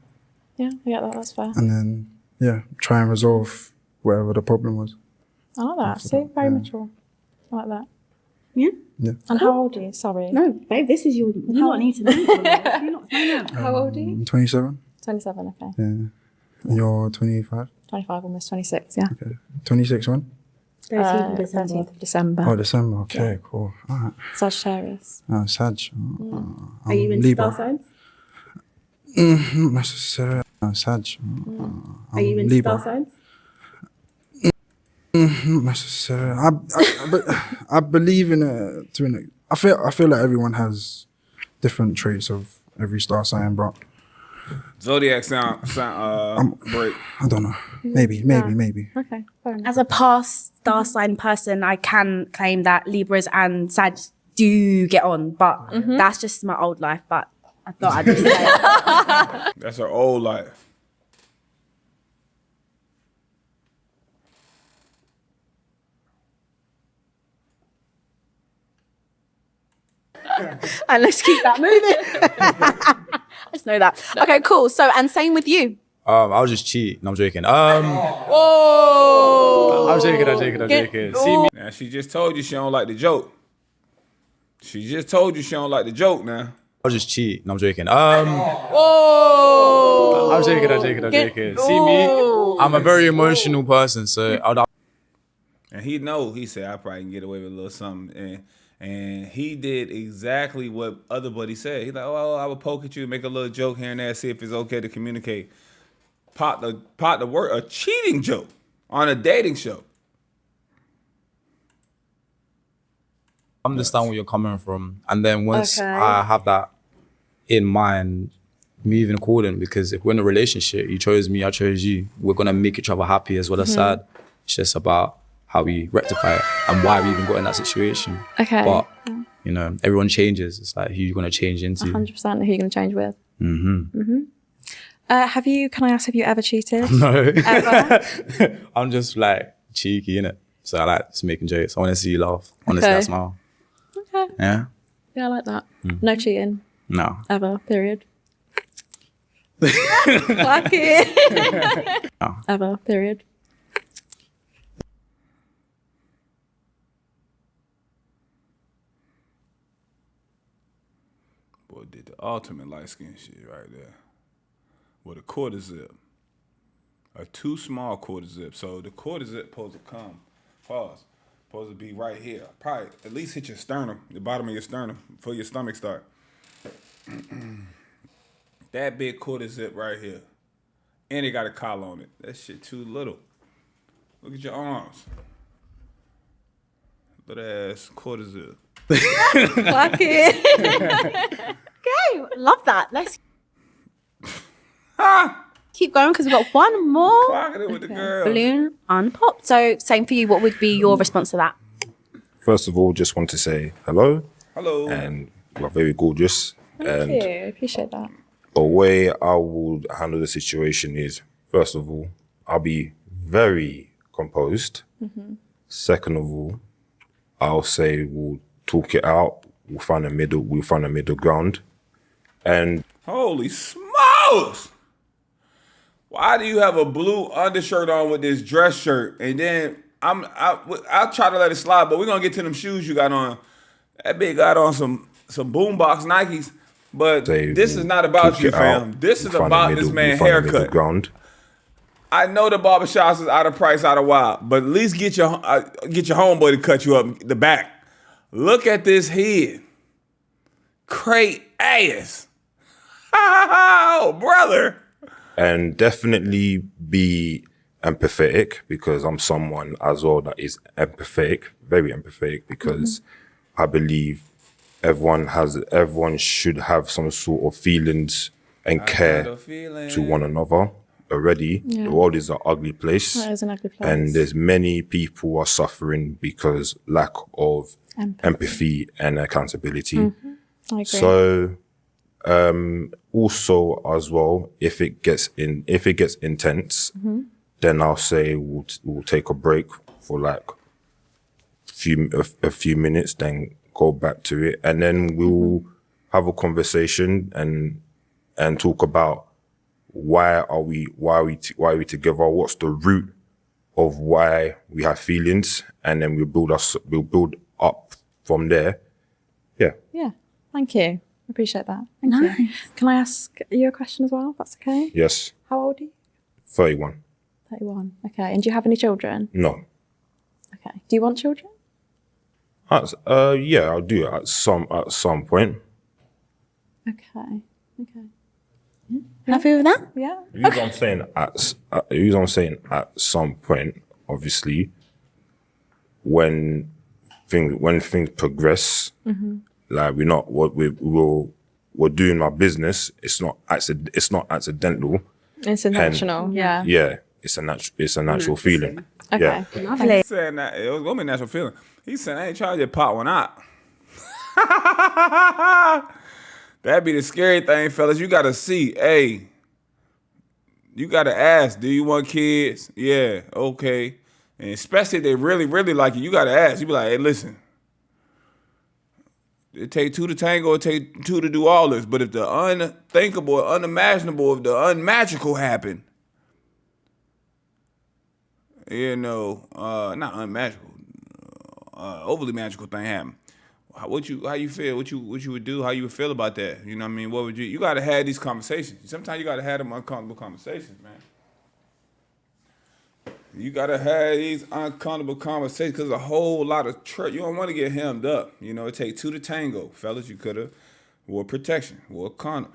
Yeah, I get that. That's fair. And then, yeah, try and resolve whatever the problem was. I like that. See, very mature. I like that. Yeah. Yeah. And how old are you? Sorry. No, babe, this is your. You don't need to know. You not know now. How old are you? I'm 27. 27. Okay. Yeah. And you're 25. 25, almost 26. Yeah. Okay. 26 when? 13th of December. Oh, December. Okay, cool. All right. Sagittarius. Sag. Are you into star signs? Not necessarily. Sag. Are you into star signs? Not necessarily. I believe in it to an. I feel like everyone has different traits of every star sign, but Zodiac sound break. I don't know. Maybe. Okay. Fair enough. As a past star sign person, I can claim that Libras and Sag do get on, but that's just my old life. But I thought I'd just say it. That's her old life. And let's keep that moving. I just know that. Okay, cool. So, and same with you. I'll just cheat. No, I'm joking. Oh. I'm joking. See me. Now, she just told you she don't like the joke. She just told you she don't like the joke now. I'll just cheat. No, I'm joking. Oh. I'm joking. See me. I'm a very emotional person, so And he said, I probably can get away with a little something. And he did exactly what other buddies said. He's like, oh, I would poke at you, make a little joke here and there, see if it's okay to communicate. Pot the word, a cheating joke on a dating show. Understand where you're coming from. And then once I have that in mind, moving according, because if we're in a relationship, you chose me, I chose you, we're going to make each other happy as well as sad. It's just about how we rectify it and why we even got in that situation. Okay. But, you know, everyone changes. It's like who you're going to change into. 100% who you're going to change with. Can I ask, have you ever cheated? No. Ever? I'm just like cheeky, innit? So I like just making jokes. I want to see you laugh. I want to see that smile. Okay. Yeah? Yeah, I like that. No cheating. No. Ever. Period. Clock it. No. Ever. Period. Boy, did the ultimate light skin shit right there. With a quarter zip. A too small quarter zip. So the quarter zip supposed to come. Pause. Supposed to be right here. Probably at least hit your sternum, the bottom of your sternum, before your stomach start. That big quarter zip right here. And it got a collar on it. That shit too little. Look at your arms. Little ass quarter zip. Fuck it. Okay, love that. Let's keep going because we've got one more Clocking it with the girls. balloon unpopped. So same for you. What would be your response to that? First of all, just want to say hello. Hello. And you are very gorgeous. Thank you. I appreciate that. The way I would handle the situation is, first of all, I'll be very composed. Second of all, I'll say we'll talk it out. We'll find a middle ground. And holy smokes! Why do you have a blue undershirt on with this dress shirt? And then I'll try to let it slide, but we're gonna get to them shoes you got on. That bitch got on some boombox Nikes. But this is not about you, fam. This is about this man's haircut. I know the barbershops is out of price, out of wild, but at least get your homeboy to cut you up the back. Look at this head. Great ass. Oh, brother. And definitely be empathetic, because I'm someone as well that is empathetic, very empathetic, because I believe everyone should have some sort of feelings and care to one another already. Yeah. The world is an ugly place. It is an ugly place. And there's many people are suffering because lack of empathy and accountability. I agree. So also as well, if it gets intense, then I'll say we'll take a break for like a few minutes, then go back to it, and then we'll have a conversation and talk about why are we together? What's the root of why we have feelings, and then we'll build up from there. Yeah. Yeah. Thank you. I appreciate that. Thank you. Can I ask you a question as well, if that's okay? Yes. How old are you? 31. 31. Okay. And do you have any children? No. Okay. Do you want children? Yeah, I'll do it at some point. Okay. Happy with that? Yeah. The reason I'm saying at some point, obviously, when things progress, like we're doing our business. It's not accidental. It's intentional. Yeah. Yeah, it's a natural feeling. Okay. Yeah. Lovely. He said that it was gonna be a natural feeling. He said, I ain't trying to just pop one out. That'd be the scary thing, fellas. You gotta see, hey, you gotta ask, do you want kids? Yeah, okay. And especially if they really, really like you gotta ask. You be like, hey, listen, it take two to tango, it take two to do all this. But if the unthinkable, unimaginable, if the unmagical happen, not unmagical, overly magical thing happen. How you feel? What you would do? How you would feel about that? You know what I mean? What would you gotta have these conversations. Sometimes you gotta have them uncomfortable conversations, man. You gotta have these uncomfortable conversations because a whole lot of you don't want to get hemmed up. You know, it takes two to tango, fellas. You could have wore protection, wore condom.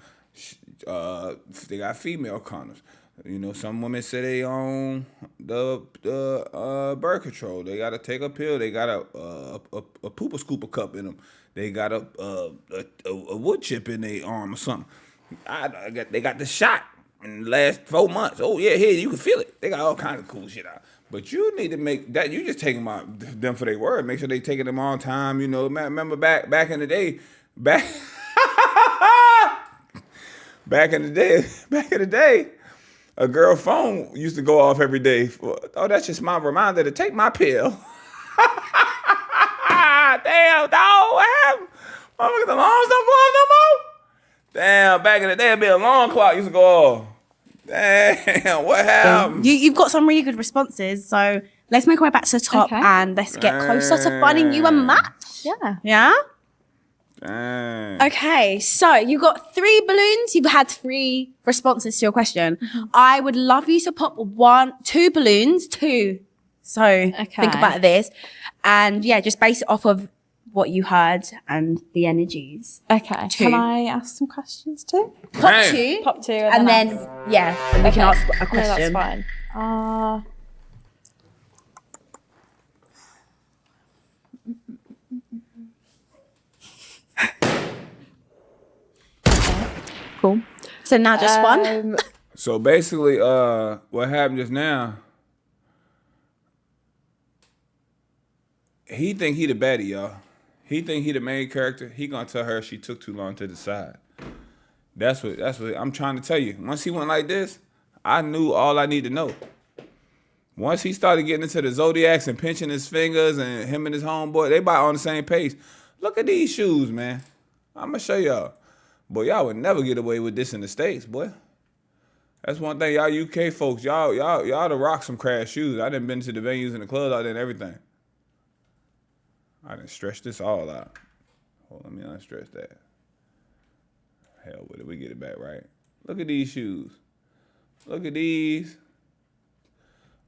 They got female condoms. You know, some women say they own the birth control. They gotta take a pill. They got a pooper scooper cup in them. They got a wood chip in their arm or something. They got the shot in the last 4 months. Oh yeah, here you can feel it. They got all kinds of cool shit out. But you need to make that. You just taking them for their word. Make sure they taking them on time. You know, remember back in the day, back in the day, a girl phone used to go off every day. Oh, that's just my reminder to take my pill. Damn, dog, what happened? Motherfucker, the alarms don't go off no more? Damn, back in the day, it'd be an alarm clock used to go off. Damn, what happened? You've got some really good responses, so let's make our way back to the top and let's get closer to finding you a match. Yeah. Yeah? Dang. Okay, so you got 3 balloons. You've had 3 responses to your question. I would love you to pop 2 balloons, 2. So think about this. And yeah, just base it off of what you heard and the energies. Okay. 2. Can I ask some questions too? Pop 2. Pop 2. And then we can ask a question. No, that's fine. Cool. So now just one. So basically, what happened just now? He think he the baddie, y'all. He think he the main character. He gonna tell her she took too long to decide. That's what I'm trying to tell you. Once he went like this, I knew all I need to know. Once he started getting into the zodiacs and pinching his fingers, and him and his homeboy, they about on the same page. Look at these shoes, man. I'm gonna show y'all. Boy, y'all would never get away with this in the States, boy. That's one thing, y'all UK folks, y'all to rock some crash shoes. I done been to the venues and the clubs out there and everything. I done stretched this all out. Hold on, let me unstretch that. Hell with it, we get it back right. Look at these shoes. Look at these.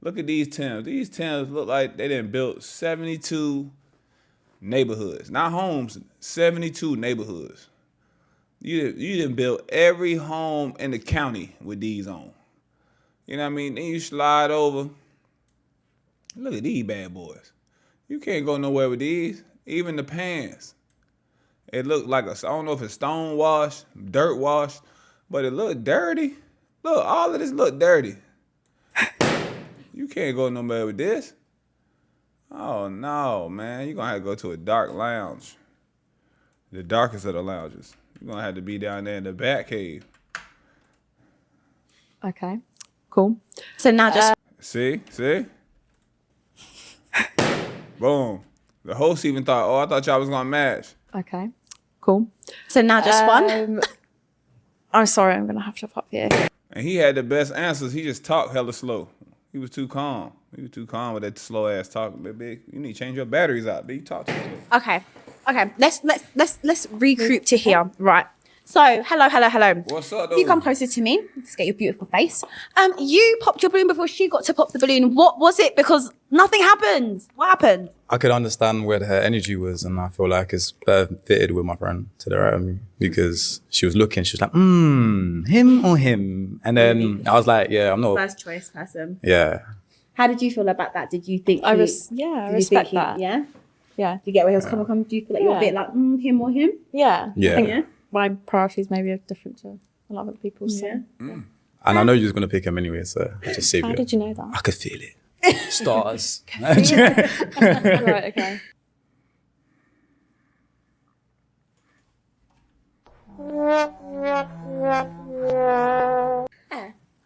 Look at these Timbs. These Timbs look like they done built 72 neighborhoods. Not homes, 72 neighborhoods. You done built every home in the county with these on. You know what I mean? Then you slide over. Look at these bad boys. You can't go nowhere with these. Even the pants. It looked like I don't know if it's stone wash, dirt wash, but it looked dirty. Look, all of this look dirty. You can't go nowhere with this. Oh no, man. You're gonna have to go to a dark lounge. The darkest of the lounges. You're gonna have to be down there in the bat cave. Okay. Cool. So now just See? Boom. The host even thought, I thought y'all was gonna match. Okay. Cool. So now just one. I'm sorry, I'm gonna have to pop here. And he had the best answers. He just talked hella slow. He was too calm. He was too calm with that slow ass talk. Big, you need to change your batteries out. Big, talk too slow. Okay. Let's regroup to here. Right. So hello. What's up, though? You come closer to me. Let's get your beautiful face. You popped your balloon before she got to pop the balloon. What was it? Because nothing happened. What happened? I could understand where her energy was, and I feel like it's fitted with my friend to the right of me, because she was looking, she was like, him or him? And then I was like, yeah, I'm not. First choice person. Yeah. How did you feel about that? Did you think I respect that. Yeah? Yeah. Do you get where he was coming from? Do you feel like you're a bit like, him or him? Yeah. Yeah. I think my priorities maybe are different to a lot of other people's. So. And I know you was going to pick him anyway, so I just saved How you. did you know that? I could feel it. Stars. Right, okay.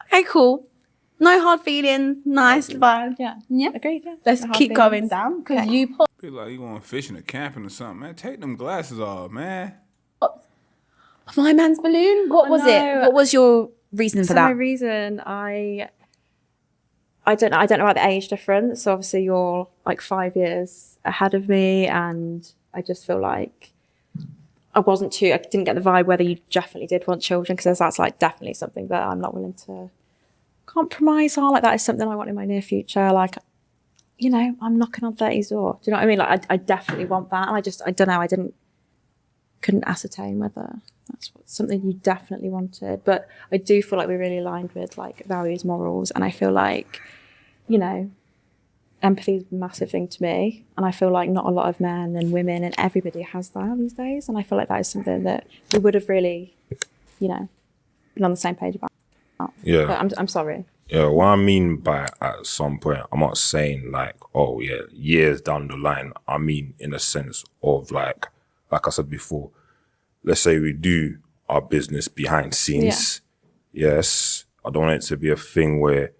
Okay, cool. No hard feelings. Nice vibe. Yeah. Agreed. Yeah. Let's No hard keep going feelings. down because you put Feel like you going fishing or camping or something, man. Take them glasses off, man. my man's balloon. What was it? know. What was your reason for So that? my reason, I don't know about the age difference. So obviously you're like 5 years ahead of me, and I just feel like I didn't get the vibe whether you definitely did want children, because that's like definitely something that I'm not willing to compromise or like that is something I want in my near future. Like, you know, I'm knocking on 30's door. Do you know what I mean? Like, I definitely want that. And I don't know, couldn't ascertain whether that's something you definitely wanted. But I do feel like we're really aligned with like values, morals. And I feel like, you know, empathy is a massive thing to me. And I feel like not a lot of men and women and everybody has that these days. And I feel like that is something that we would have really, you know, been on the same page about. Yeah. But I'm sorry. Yeah, what I mean by at some point, I'm not saying like, oh yeah, years down the line. I mean in a sense of like I said before, let's say we do our business behind scenes. Yeah. Yes, I don't want it to be a thing where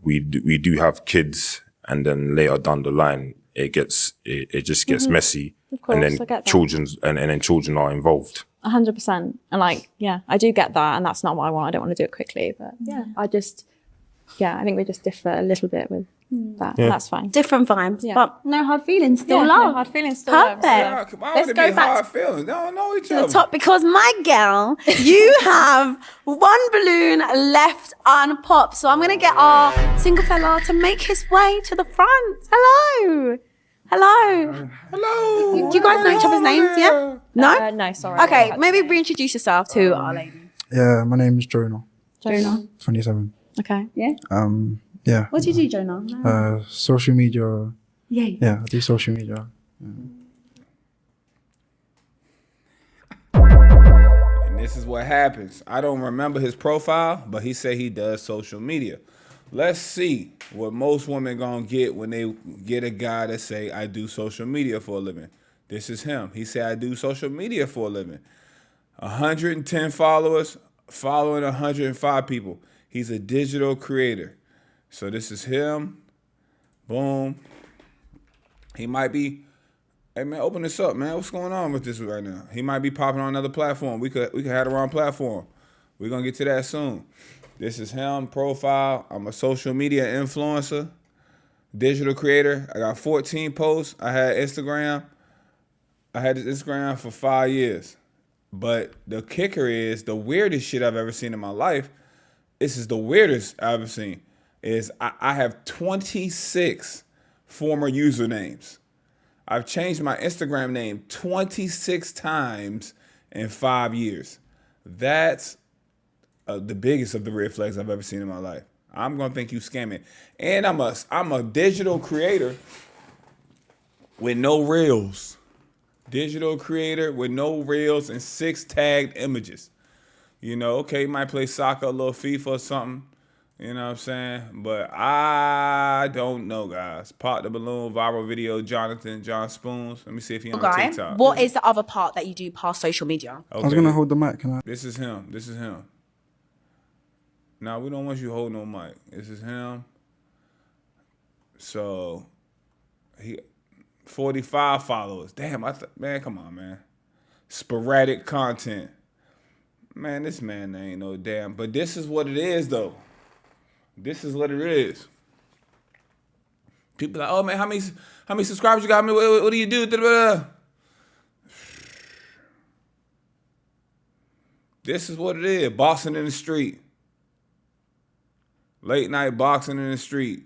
we do have kids and then later down the line it just gets messy. Of course, and I then get that. children are involved. 100%. And like, yeah, I do get that. And that's not what I want. I don't want to do it quickly. But yeah, I think we just differ a little bit with that. Yeah. And that's fine. Different vibes, Yeah. but no hard feelings. Still Yeah, love. no hard feelings, still love, Perfect. still Why Let's would it go be back hard feelings? They don't know each to the other. top because my girl, you have one balloon left unpopped. So I'm gonna get our single fella to make his way to the front. Hello. Hello. Do you guys know each other's names? Yeah. No. No, sorry. Okay, maybe reintroduce yourself to our lady. Yeah, my name is Jonah. Jonah. 27. Okay. Yeah. Yeah. What do you do, Jonah? Social media. Yeah. Yeah, I do social media. And this is what happens. I don't remember his profile, but he said he does social media. Let's see what most women gonna get when they get a guy that say, I do social media for a living. This is him. He said, I do social media for a living. 110 followers, following 105 people. He's a digital creator. So this is him. Boom. He might be, hey man, open this up, man. What's going on with this right now? He might be popping on another platform. We could have the wrong platform. We're gonna get to that soon. This is him, profile. I'm a social media influencer, digital creator. I got 14 posts. I had this Instagram for 5 years. But the kicker is, the weirdest shit I've ever seen in my life, this is the weirdest I've ever seen, is I have 26 former usernames. I've changed my Instagram name 26 times in 5 years. That's the biggest of the red flags I've ever seen in my life. I'm gonna think you scamming. And I'm a digital creator with no reels. Digital creator with no reels and 6 tagged images. You know, okay, you might play soccer, a little FIFA or something. You know what I'm saying? But I don't know, guys. Pop the balloon, viral video, John Spoons. Let me see if he's on Okay. TikTok. What is the other part that you do past social media? Okay. I was gonna hold the mic. Can I? This is him. Nah, we don't want you holding no mic. This is him. So, he 45 followers. Damn, man, come on, man. Sporadic content. Man, this man ain't no damn. But this is what it is, though. This is what it is. People like, oh man, how many subscribers you got? What do you do? Da-da-da-da. This is what it is. Boxing in the street. Late night boxing in the street.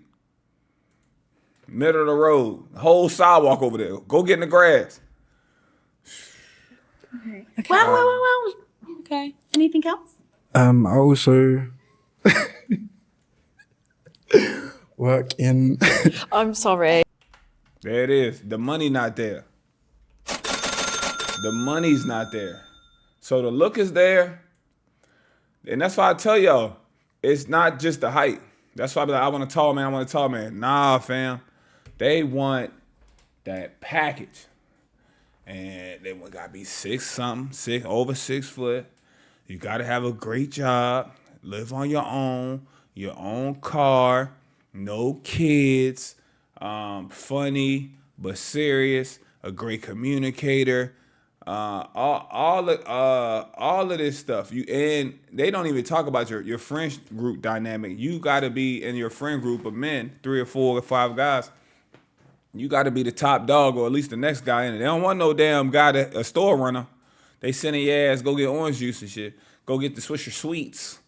Middle of the road. Whole sidewalk over there. Go get in the grass. Okay. Well. Okay. Anything else? I also work in. I'm sorry. There it is. The money not there. The money's not there. So the look is there. And that's why I tell y'all, it's not just the height. That's why I be like, I want a tall man. Nah, fam. They want that package. And they gotta be 6'something", over 6 foot. You gotta have a great job, live on your own car, no kids, funny but serious, a great communicator, all of this stuff. And they don't even talk about your friend group dynamic. You gotta be in your friend group of men, 3 or 4 or 5 guys. You got to be the top dog, or at least the next guy in it. They don't want no damn guy a store runner. They sending your ass go get orange juice and shit. Go get the Swisher Sweets.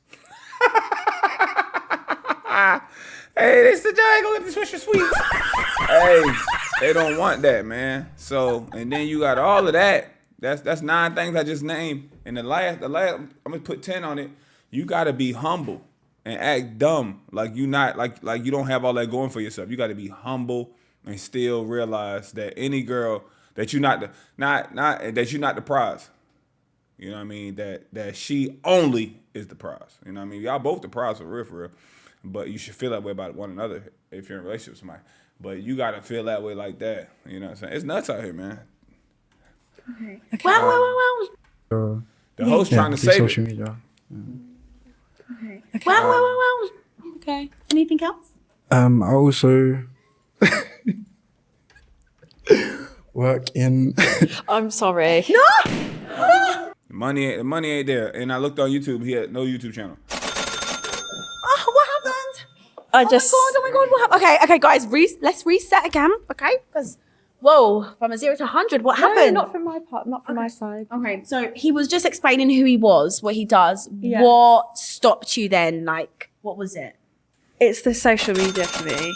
Hey, they said y'all ain't gonna get the Swisher Sweets. Hey, they don't want that, man. So, and then you got all of that. That's 9 things I just named. And the last, I'm gonna put 10 on it. You gotta be humble and act dumb, like you not like you don't have all that going for yourself. You gotta be humble and still realize that any girl that you're not the prize. You know what I mean? That she only is the prize. You know what I mean? Y'all both the prize for real. But you should feel that way about one another if you're in a relationship with somebody. But you gotta feel that way like that. You know what I'm saying? It's nuts out here, man. Okay. Wow. The host trying to save social it. media. Okay. Wow. Okay. Anything else? I also work in. I'm sorry. No. The money ain't there. And I looked on YouTube. He had no YouTube channel. Oh, what happened? Oh my god, what happened? Okay, guys, let's reset again, okay? Because, whoa, from a 0 to 100, what happened? No, not from my part, not from my side. Okay, so he was just explaining who he was, what he does. Yeah. What stopped you then? Like, what was it? It's the social media for me.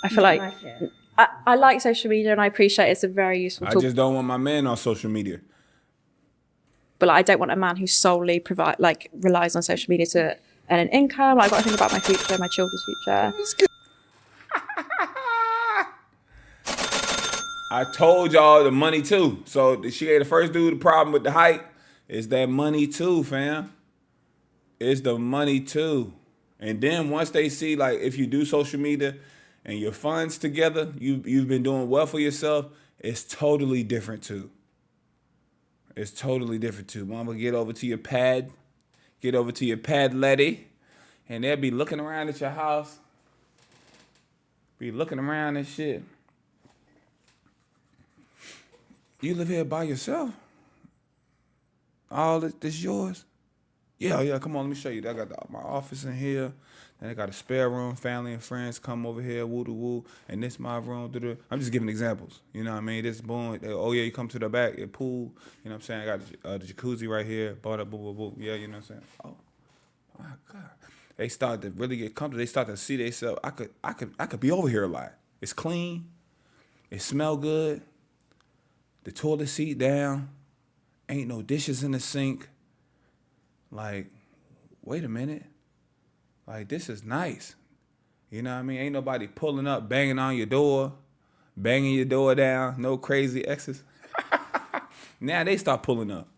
I feel like it? I like social media and I appreciate it's a very useful I tool. just don't want my man on social media. But like, I don't want a man who solely relies on social media to earn an income. Like, I've got to think about my future, my children's future. I told y'all the money too. So she ain't the first dude. The problem with the height is that money too, fam. It's the money too. And then once they see, like, if you do social media and your funds together, you've been doing well for yourself, it's totally different too. It's totally different too. Mama, get over to your pad. Get over to your pad lady. And they'll be looking around at your house. Be looking around and shit. You live here by yourself? All this yours? Yeah, come on, let me show you. I got my office in here. Then I got a spare room, family and friends come over here, woo-doo-woo. And this my room, doo-doo. I'm just giving examples. You know what I mean? This boom, oh yeah, you come to the back, your pool. You know what I'm saying? I got the jacuzzi right here, bought up, boo. Yeah, you know what I'm saying? Oh, my God. They start to really get comfortable. They start to see themselves. I could be over here a lot. It's clean. It smell good. The toilet seat down. Ain't no dishes in the sink. Like, wait a minute. Like, this is nice. You know what I mean? Ain't nobody pulling up, banging on your door, banging your door down. No crazy exes. Now they start pulling up.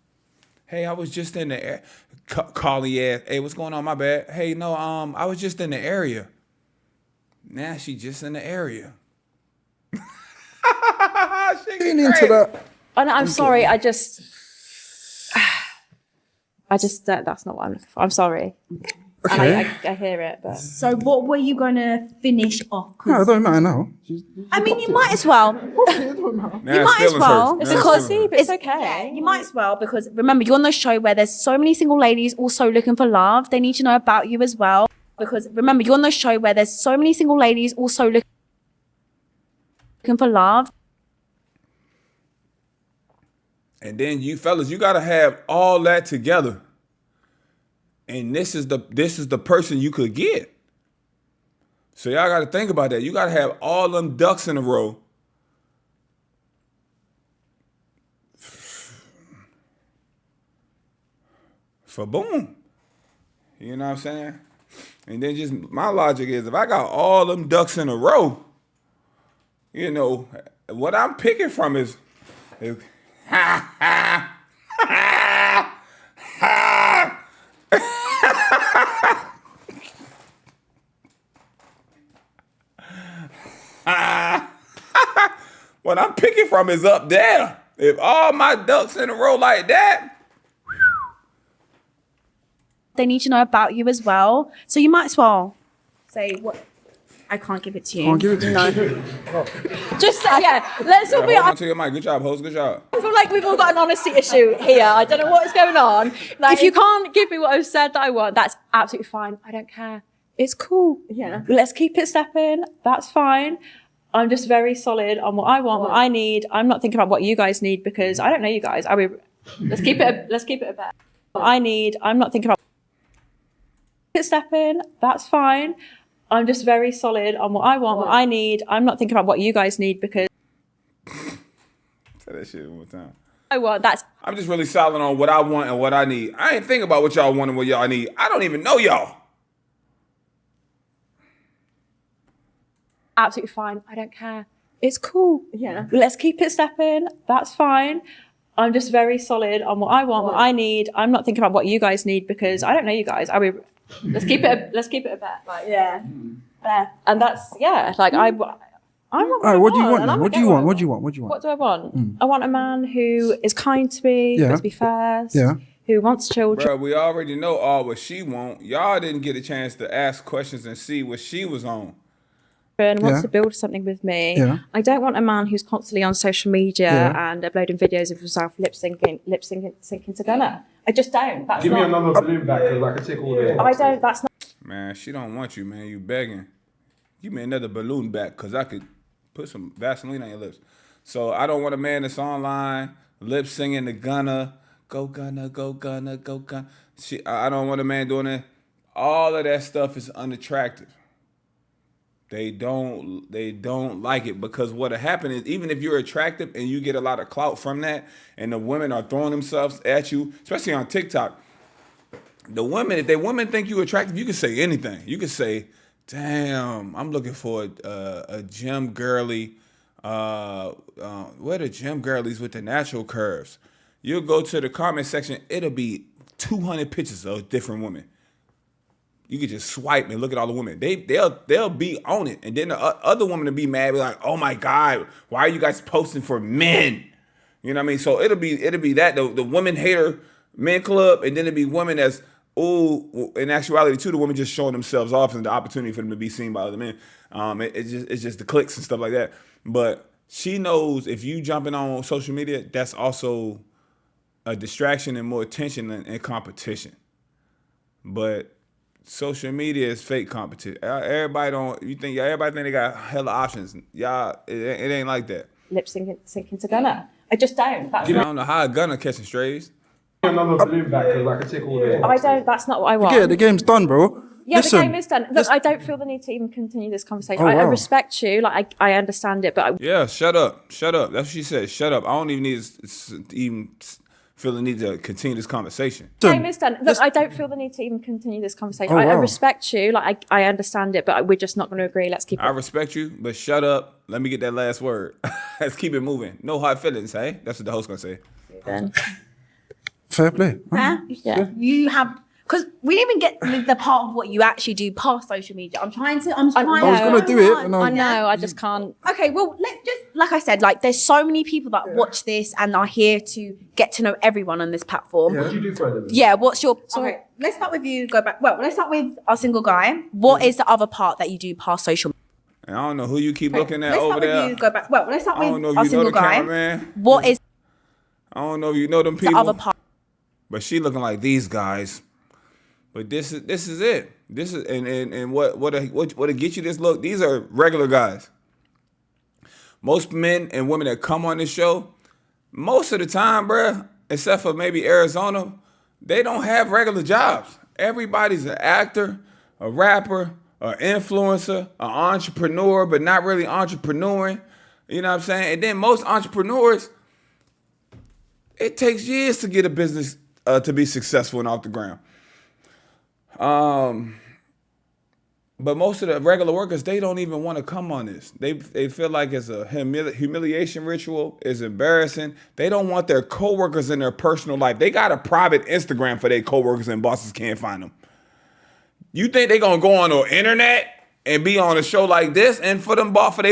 Hey, I was just in the air. Calling your ass. Hey, what's going on? My bad. Hey, no, I was just in the area. Now she just in the area. Getting into that. I'm sorry. That's not what I'm looking for. I'm sorry. Okay. I hear it, but So what were you going to finish off? No, it don't matter now. I mean, you might as well. Now You might as well. because it's okay. You might as well, because remember, you're on the show where there's so many single ladies also looking for love. They need to know about you as well. Because remember, you're on the show where there's so many single ladies also looking for love. And then you fellas, you gotta have all that together. And this is the person you could get. So y'all gotta think about that. You gotta have all them ducks in a row. For boom. You know what I'm saying? And then just my logic is, if I got all them ducks in a row, you know, what I'm picking from is ha ha ha ha. What I'm picking from is up there. If all my ducks in a row like that, They need to know about you as well. So you might as well say, what? I can't give it to you. Can't give it to you. No. Just say, let's all be hold on honest. to your mic. Good job, host. Good job. I feel like we've all got an honesty issue here. I don't know what is going on. Like, if you can't give me what I've said that I want, that's absolutely fine. I don't care. It's cool. Yeah. Let's keep it stepping. That's fine. I'm just very solid on what I want, what I need. I'm not thinking about what you guys need because I don't know you guys. Let's keep it a bet. What I need. I'm not thinking about it stepping. That's fine. I'm just very solid on what I want, what I need. I'm not thinking about what you guys need because Say that shit one more time. I'm just really solid on what I want and what I need. I ain't thinking about what y'all want and what y'all need. I don't even know y'all. absolutely fine. I don't care. It's cool. Yeah. Let's keep it stepping. That's fine. I'm just very solid on what I want, what I need. I'm not thinking about what you guys need because I don't know you guys. Let's keep it a bet. Like, yeah. Fair. And that's, yeah, like I want what do you want then? What do you want? What do you want? What do you want? What do I want? I want a man who is kind to me, who puts me first, who wants children. Bro, we already know all what she want. Y'all didn't get a chance to ask questions and see what she was on. And wants to build something with me. Yeah. I don't want a man who's constantly on social media and uploading videos of himself lip syncing to Gunner. I just don't. That's Give me another balloon back because I can take all the. I don't. That's not. Man, she don't want you, man. You begging. Give me another balloon back because I could put some Vaseline on your lips. So I don't want a man that's online lip singing to Gunner. Go Gunner, go Gunner, go Gunner. I don't want a man doing it. All of that stuff is unattractive. They don't like it because what'll happen is even if you're attractive and you get a lot of clout from that and the women are throwing themselves at you, especially on TikTok, if the women think you attractive, you can say anything. You can say, damn, I'm looking for a gym girly. What are gym girlies with the natural curves? You'll go to the comment section, it'll be 200 pictures of different women. You could just swipe and look at all the women. They'll be on it, and then the other woman will be mad, be like, "Oh my God, why are you guys posting for men?" You know what I mean? So it'll be that the women hater men club, and then it'll be women that's in actuality too, the women just showing themselves off and the opportunity for them to be seen by other men. It's just the clicks and stuff like that. But she knows if you jumping on social media, that's also a distraction and more attention and competition. But social media is fake competition. Everybody think they got hella options. Y'all, it ain't like that. Lip syncing to Gunner. I just don't. I don't know how a Gunner catching strays. Another balloon back because I can take all the. I don't. That's not what I want. Yeah, the game's done, bro. Yeah, Listen, the game is done. Look, I don't feel the need to even continue this conversation. I respect you. Like, I understand it, but yeah, shut up. That's what she said. Shut up. I don't even need to even feel the need to continue this conversation. The game is done. Look, I don't feel the need to even continue this conversation. I respect you. Like, I understand it, but we're just not going to agree. Let's keep it. I respect you, but shut up. Let me get that last word. Let's keep it moving. No hard feelings, hey? That's what the host going to say. Then. Fair play. Yeah. You have, because we didn't even get the part of what you actually do past social media. I'm trying to. I was going to do it. And I know, I just can't. Okay, well, let's just, like I said, like there's so many people that watch this and are here to get to know everyone on this platform. What do you do for a living? Yeah, what's your, okay, let's start with you, let's start with our single guy. What is the other part that you do past social media? And I don't know who you keep looking at over there. Let's start with our single guy. What is I don't know if you know them people. the other part? But she looking like these guys. But this is it. This is and what'll get you this look? These are regular guys. Most men and women that come on this show, most of the time, bruh, except for maybe Arizona, they don't have regular jobs. Everybody's an actor, a rapper, an influencer, an entrepreneur, but not really entrepreneuring. You know what I'm saying? And then most entrepreneurs, it takes years to get a business to be successful and off the ground. But most of the regular workers, they don't even want to come on this. They feel like it's a humiliation ritual. It's embarrassing. They don't want their coworkers in their personal life. They got a private Instagram for their coworkers and bosses can't find them. You think they gonna go on the internet and be on a show like this and for their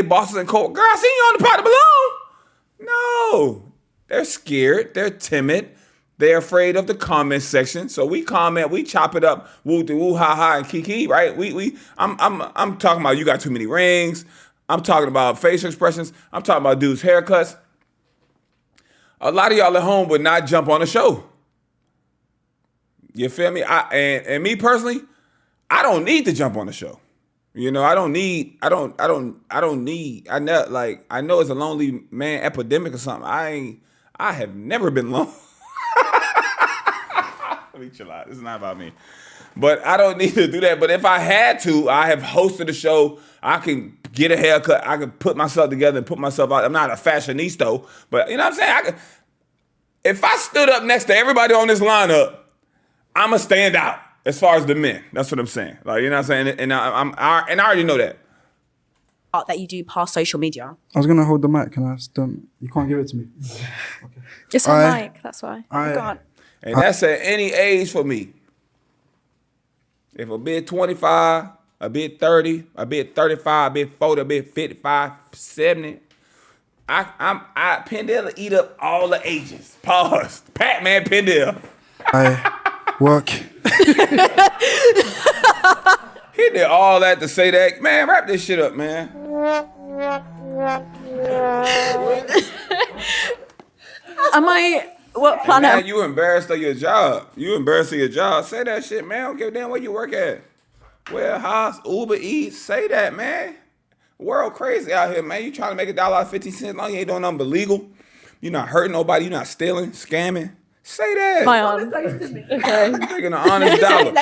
bosses and coworkers? Girl, I seen you on the pot of balloon. No, they're scared. They're timid. They're afraid of the comment section. So we comment, we chop it up, woo de woo ha ha and kiki, right? I'm talking about you got too many rings. I'm talking about facial expressions. I'm talking about dudes' haircuts. A lot of y'all at home would not jump on the show. You feel me? And me personally, I don't need to jump on the show. You know, I know it's a lonely man epidemic or something. I have never been lonely. Let me chill out. This is not about me. But I don't need to do that. But if I had to, I have hosted a show. I can get a haircut. I can put myself together and put myself out. I'm not a fashionista, but you know what I'm saying? If I stood up next to everybody on this lineup, I'm going to stand out as far as the men. That's what I'm saying. Like, you know what I'm saying? And I already know that. That you do past social media. I was gonna hold the mic. Can I don't? You can't give it to me. Okay. It's on mic. That's why. I can't. And that's at any age for me. If a bit 25, a bit 30, a bit 35, a bit 40, a bit 55, 70, Pindell eat up all the ages. Pause. Pac-Man Pindell. I work. He did all that to say that. Man, wrap this shit up, man. What planet? Man, you embarrassed of your job. You embarrassed of your job. Say that shit, man. I don't give a damn where you work at. Warehouse, Uber Eats. Say that, man. World crazy out here, man. You trying to make $1.50 long. You ain't doing nothing but legal. You're not hurting nobody. You're not stealing, scamming. Say that. My arm. Okay. Taking an honest dollar.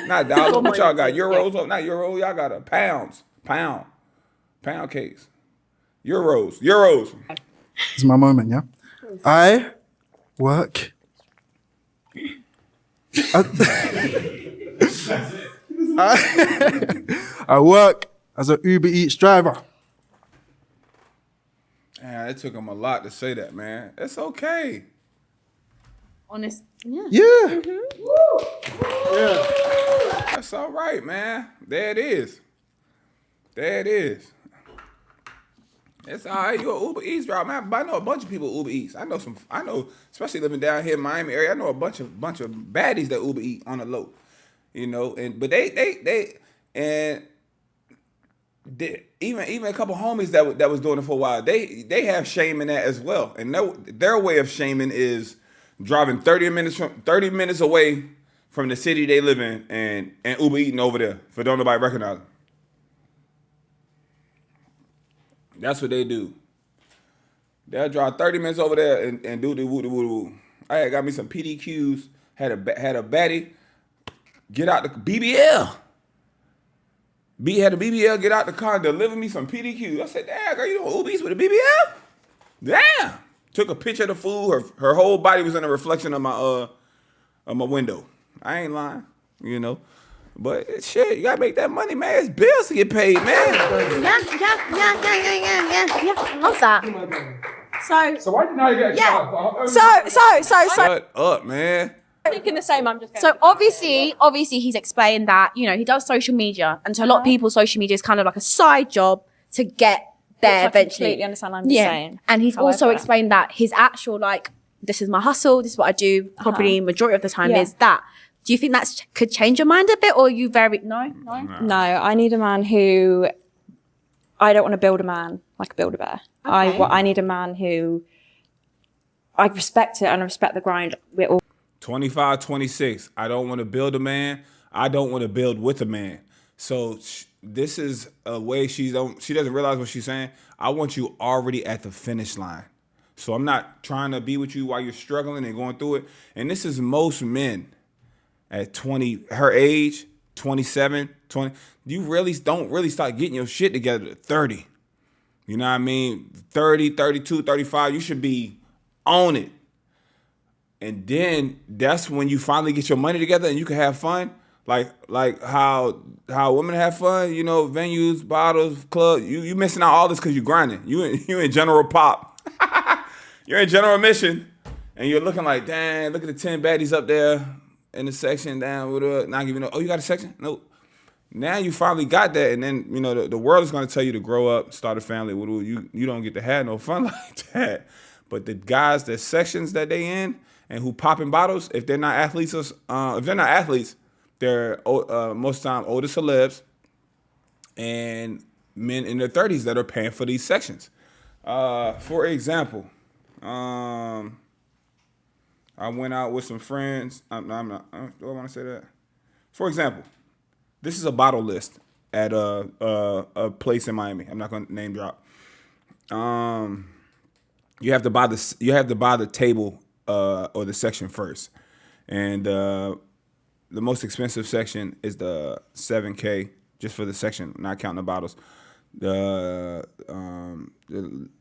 Not dollar. What y'all got? Euros? Oh, not euro. Y'all got a pounds. Pound cakes. Euros. It's my moment, yeah? I work. I work as an Uber Eats driver. Man, it took him a lot to say that, man. It's okay. Honest. Yeah. Mm-hmm. Yeah. That's all right, man. There it is. It's all right. You're an Uber Eats driver, man. But I know a bunch of people Uber Eats. I know, especially living down here in Miami area. I know a bunch of baddies that Uber Eat on the low. You know, but they even a couple homies that was doing it for a while. They have shame in that as well, and their way of shaming is driving 30 minutes away from the city they live in and Uber eating over there for don't nobody recognize them. That's what they do. They'll drive 30 minutes over there and do the woo. I got me some PDQs. Had a baddie get out the BBL. Had a BBL get out the car and deliver me some PDQs. I said, damn, girl, you doing Uber Eats with a BBL? Damn. Took a picture of the food. Her whole body was in a reflection of my window. I ain't lying, you know. But shit, you gotta make that money, man. It's bills to get paid, man. Yeah. Love that. So why didn't I get a Yeah. child? Shut up, man. I'm thinking the same. I'm just going. So obviously he's explained that, you know, he does social media, and to a lot of people, social media is kind of like a side job to get there I eventually. completely understand. I'm just saying. And he's also However. explained that his actual, like, this is my hustle, this is what I do, probably majority of the time is that. Do you think that could change your mind a bit, or are you very no? No, I need a man who. I don't want to build a man like a Build-A-Bear. Okay. I need a man who. I respect it and I respect the grind. We're all 25, 26. I don't want to build a man. I don't want to build with a man. So this is a way she doesn't realize what she's saying. I want you already at the finish line. So I'm not trying to be with you while you're struggling and going through it. And this is most men at 20, her age, 27, 20. You really don't really start getting your shit together at 30. You know what I mean? 30, 32, 35, you should be on it. And then that's when you finally get your money together and you can have fun. Like how women have fun, you know, venues, bottles, clubs. You missing out all this because you're grinding. You in general pop. You're in general mission. And you're looking like, dang, look at the 10 baddies up there in the section down with not giving you got a section? Nope. Now you finally got that, and then, you know, the world is going to tell you to grow up, start a family. You don't get to have no fun like that. But the guys, the sections that they in and who popping bottles, if they're not athletes, they're most of the time older celebs and men in their 30s that are paying for these sections. For example, I went out with some friends. I'm not. Do I want to say that? For example, this is a bottle list at a place in Miami. I'm not going to name drop. You have to buy the table or the section first, and the most expensive section is the 7K, just for the section, not counting the bottles. The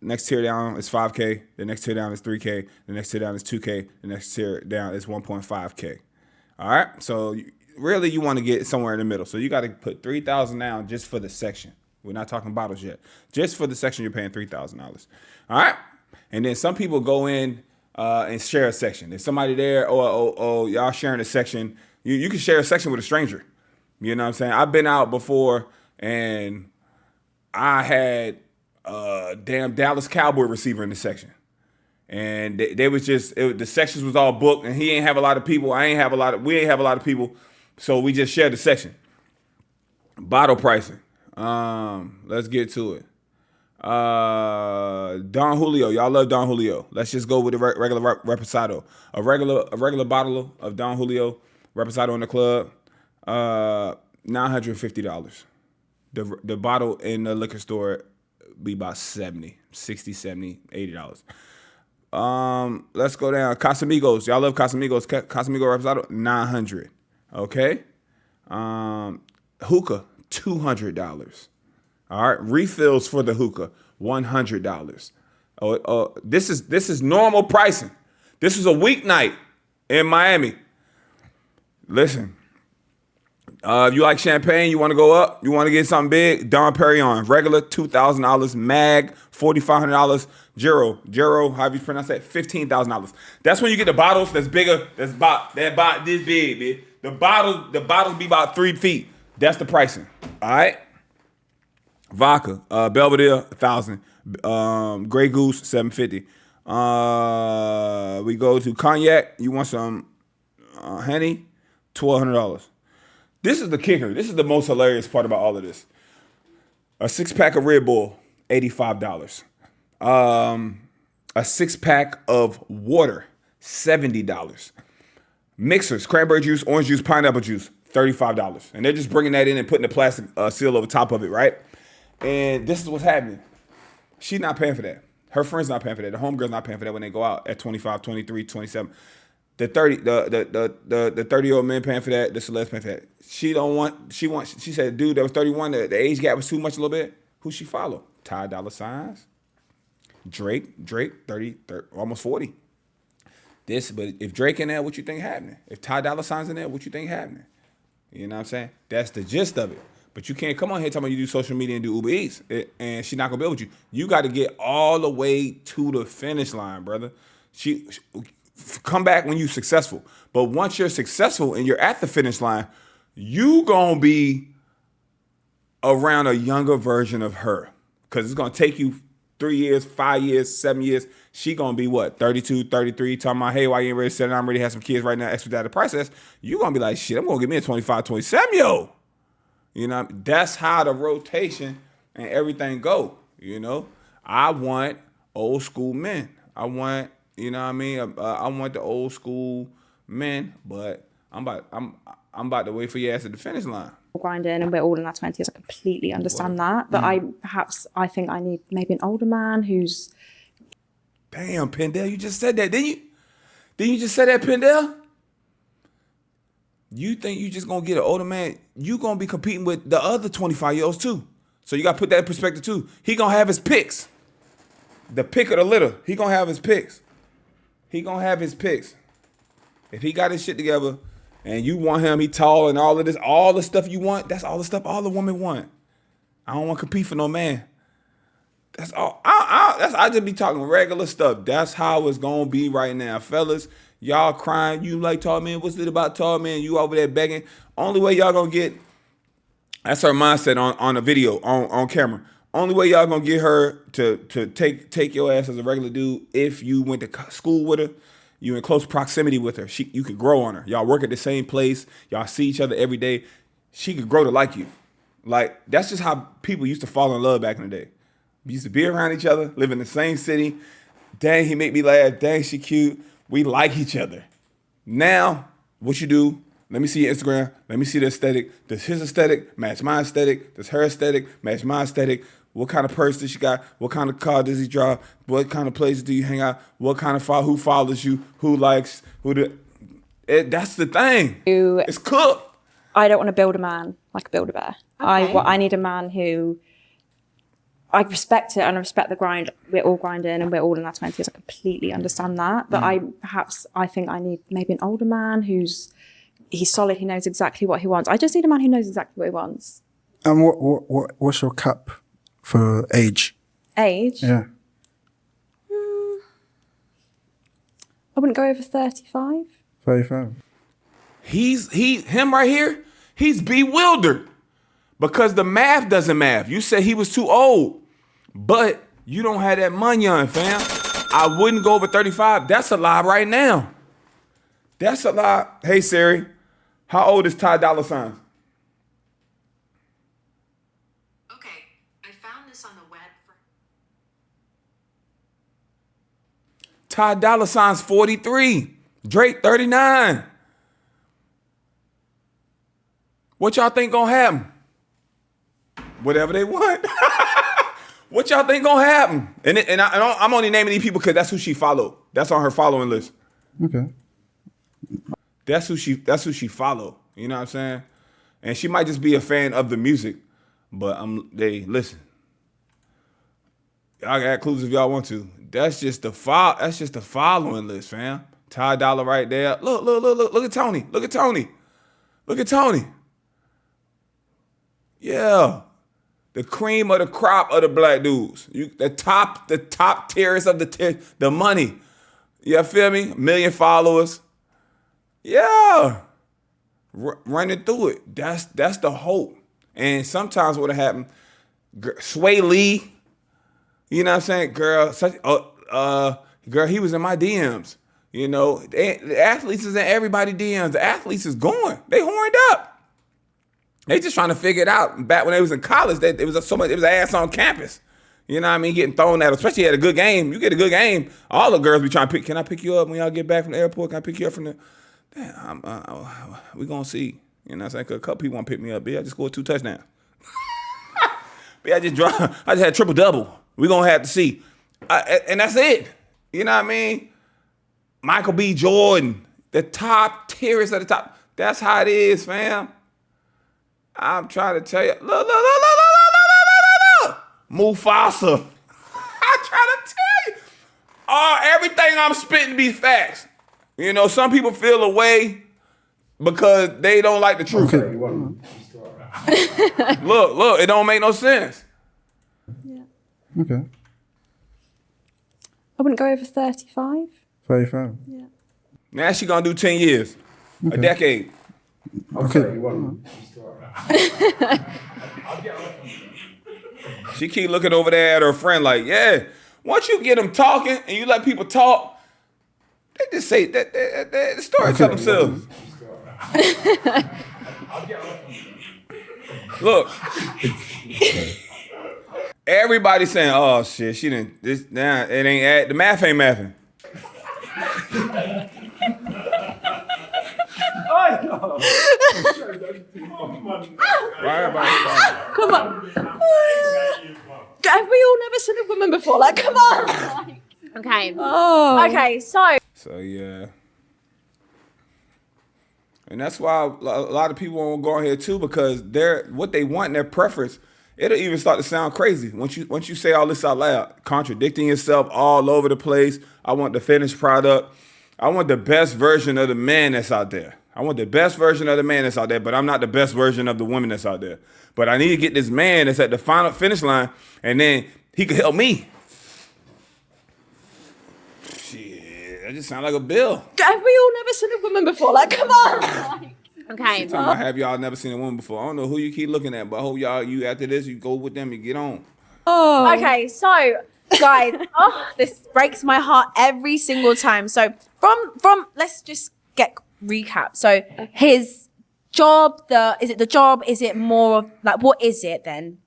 next tier down is 5K. The next tier down is 3K. The next tier down is 2K. The next tier down is 1.5K. All right. So really, you want to get somewhere in the middle. So you got to put $3,000 down just for the section. We're not talking bottles yet. Just for the section, you're paying $3,000. All right. And then some people go in and share a section. If somebody there, y'all sharing a section, you can share a section with a stranger. You know what I'm saying? I've been out before and I had a damn Dallas Cowboy receiver in the section. And they was just, the sections was all booked and he ain't have a lot of people. We ain't have a lot of people. So we just shared the section. Bottle pricing. Let's get to it. Don Julio. Y'all love Don Julio. Let's just go with the regular Reposado. A regular bottle of Don Julio Reposado in the club, $950. The bottle in the liquor store be about $60, $70, $80. Let's go down. Casamigos. Y'all love Casamigos. Casamigo Reposado, $900. Okay. Hookah, $200. All right. Refills for the hookah, $100. This is normal pricing. This is a weeknight in Miami. Listen. If you like champagne, you want to go up, you want to get something big, Dom Perignon, regular $2,000, Mag $4,500, Jero, however you pronounce that, $15,000. That's when you get the bottles that's bigger, that's about this big, bitch. The bottles be about 3 feet. That's the pricing. All right. Vodka, Belvedere, $1,000. Grey Goose, $750. We go to cognac. You want some Henny, $1,200. This is the kicker. This is the most hilarious part about all of this. A 6-pack of Red Bull, $85. A 6-pack of water, $70. Mixers, cranberry juice, orange juice, pineapple juice, $35. And they're just bringing that in and putting the plastic seal over top of it, right? And this is what's happening. She's not paying for that. Her friend's not paying for that. The homegirl's not paying for that when they go out at 25, 23, 27. The 30-year-old men paying for that. The celebs paying for that. She said, dude, that was 31. The age gap was too much a little bit. Who she follow? Ty Dolla $igns. Drake, 30, almost 40. But if Drake in there, what you think happening? If Ty Dolla $ign's in there, what you think happening? You know what I'm saying? That's the gist of it. But you can't come on here talking about you do social media and do Uber Eats, and she's not gonna be with you. You got to get all the way to the finish line, brother. Come back when you're successful. But once you're successful and you're at the finish line, you gonna be around a younger version of her. Because it's gonna take you 3 years, 5 years, 7 years. She gonna be what, 32, 33, talking about, hey, why you ain't ready to settle down? I'm ready to have some kids right now, expedite the process. You gonna be like, shit, I'm gonna get me a 25, 27, yo. You know, that's how the rotation and everything go. You know, I want old school men. I want, you know what I mean? I want the old school men, but I'm about to wait for your ass at the finish line. Grinding and we're all in our 20s. I completely understand that. But I think I need maybe an older man who's... Damn, Pindell, you just said that, didn't you? Didn't you just say that, Pindell? You think you just gonna get an older man? You gonna be competing with the other 25-year-olds too. So you gotta put that in perspective too. He gonna have his picks. The pick of the litter. He gonna have his picks. He gonna have his picks. If he got his shit together and you want him, he tall and all of this, all the stuff you want, that's all the stuff all the women want. I don't want to compete for no man. That's all. I just be talking regular stuff. That's how it's gonna be right now, fellas. Y'all crying, you like tall men. What's it about tall men? You over there begging. Only way y'all gonna get, that's her mindset on a video, on camera. Only way y'all gonna get her to take your ass as a regular dude if you went to school with her, you in close proximity with her. You could grow on her. Y'all work at the same place. Y'all see each other every day. She could grow to like you. Like, that's just how people used to fall in love back in the day. We used to be around each other, live in the same city. Dang, he make me laugh. Dang, she cute. We like each other. Now, what you do, let me see your Instagram. Let me see the aesthetic. Does his aesthetic match my aesthetic? Does her aesthetic match my aesthetic? What kind of purse does she got? What kind of car does he drive? What kind of places do you hang out? What kind of who follows you? Who likes? That's the thing. It's cooked. I don't want to build a man like a Build-A-Bear. I need a man who I respect it and I respect the grind. We're all grinding and we're all in our 20s. I completely understand that. But I think I need maybe an older man he's solid. He knows exactly what he wants. I just need a man who knows exactly what he wants. And what's your cap for age? Age? Yeah. I wouldn't go over 35. 35. Him right here, he's bewildered because the math doesn't math. You said he was too old, but you don't have that money on, fam. I wouldn't go over 35. That's a lie right now. That's a lie. Hey, Siri, how old is Ty Dolla $ign? Okay, I found this on the web for... Ty Dolla $ign's 43. Drake 39. What y'all think gonna happen? Whatever they want. What y'all think gonna happen? And I'm only naming these people because that's who she followed. That's on her following list. Okay. That's who she followed. You know what I'm saying? And she might just be a fan of the music, but listen. Y'all got clues if y'all want to. That's just the following list, fam. Ty Dolla right there. Look at Tony. Look at Tony. Look at Tony. Yeah. The cream of the crop of the black dudes. The top tiers of the money. You feel me? 1 million followers. Yeah. Running through it. That's the hope. And sometimes what'll happen, Sway Lee, you know what I'm saying? Girl, he was in my DMs. You know, the athletes is in everybody's DMs. The athletes is going. They horned up. They just trying to figure it out. Back when they was in college, it was ass on campus. You know what I mean? Getting thrown at, especially at a good game. You get a good game, all the girls be trying to pick. Can I pick you up when y'all get back from the airport? Can I pick you up from the? Damn, we gonna see. You know what I'm saying? 'Cause a couple people want to pick me up. I just scored 2 touchdowns. I just had triple double. We gonna have to see, and that's it. You know what I mean? Michael B. Jordan, the top tiers of the top. That's how it is, fam. I'm trying to tell you. Look. Mufasa. I'm trying to tell you. Everything I'm spitting be facts. You know, some people feel away because they don't like the truth. Okay. Look, it don't make no sense. Yeah. Okay. I wouldn't go over 35. 35. Yeah. Now she gonna do 10 years. Okay. A decade. Okay. She keep looking over there at her friend like, yeah. Once you get them talking and you let people talk, they just say that the story tell themselves. Look. Everybody saying, oh shit, she didn't it ain't the math ain't mathing. Why everybody stop? Come on. Have we all never seen a woman before? Like, come on. Okay. Oh. Okay, so Yeah. And that's why a lot of people won't go on here too, because what they want in their preference, it'll even start to sound crazy. Once you say all this out loud, contradicting yourself all over the place. I want the finished product. I want the best version of the man that's out there. I want the best version of the man that's out there, but I'm not the best version of the woman that's out there. But I need to get this man that's at the final finish line, and then he can help me. Shit, that just sound like a bill. Have we all never seen a woman before? Like, come on. okay. Have y'all never seen a woman before? I don't know who you keep looking at, but I hope you after this, you go with them and get on. Oh. Okay, so guys, this breaks my heart every single time. So from let's just get recap. So his job, is it the job? Is it more of like, what is it then?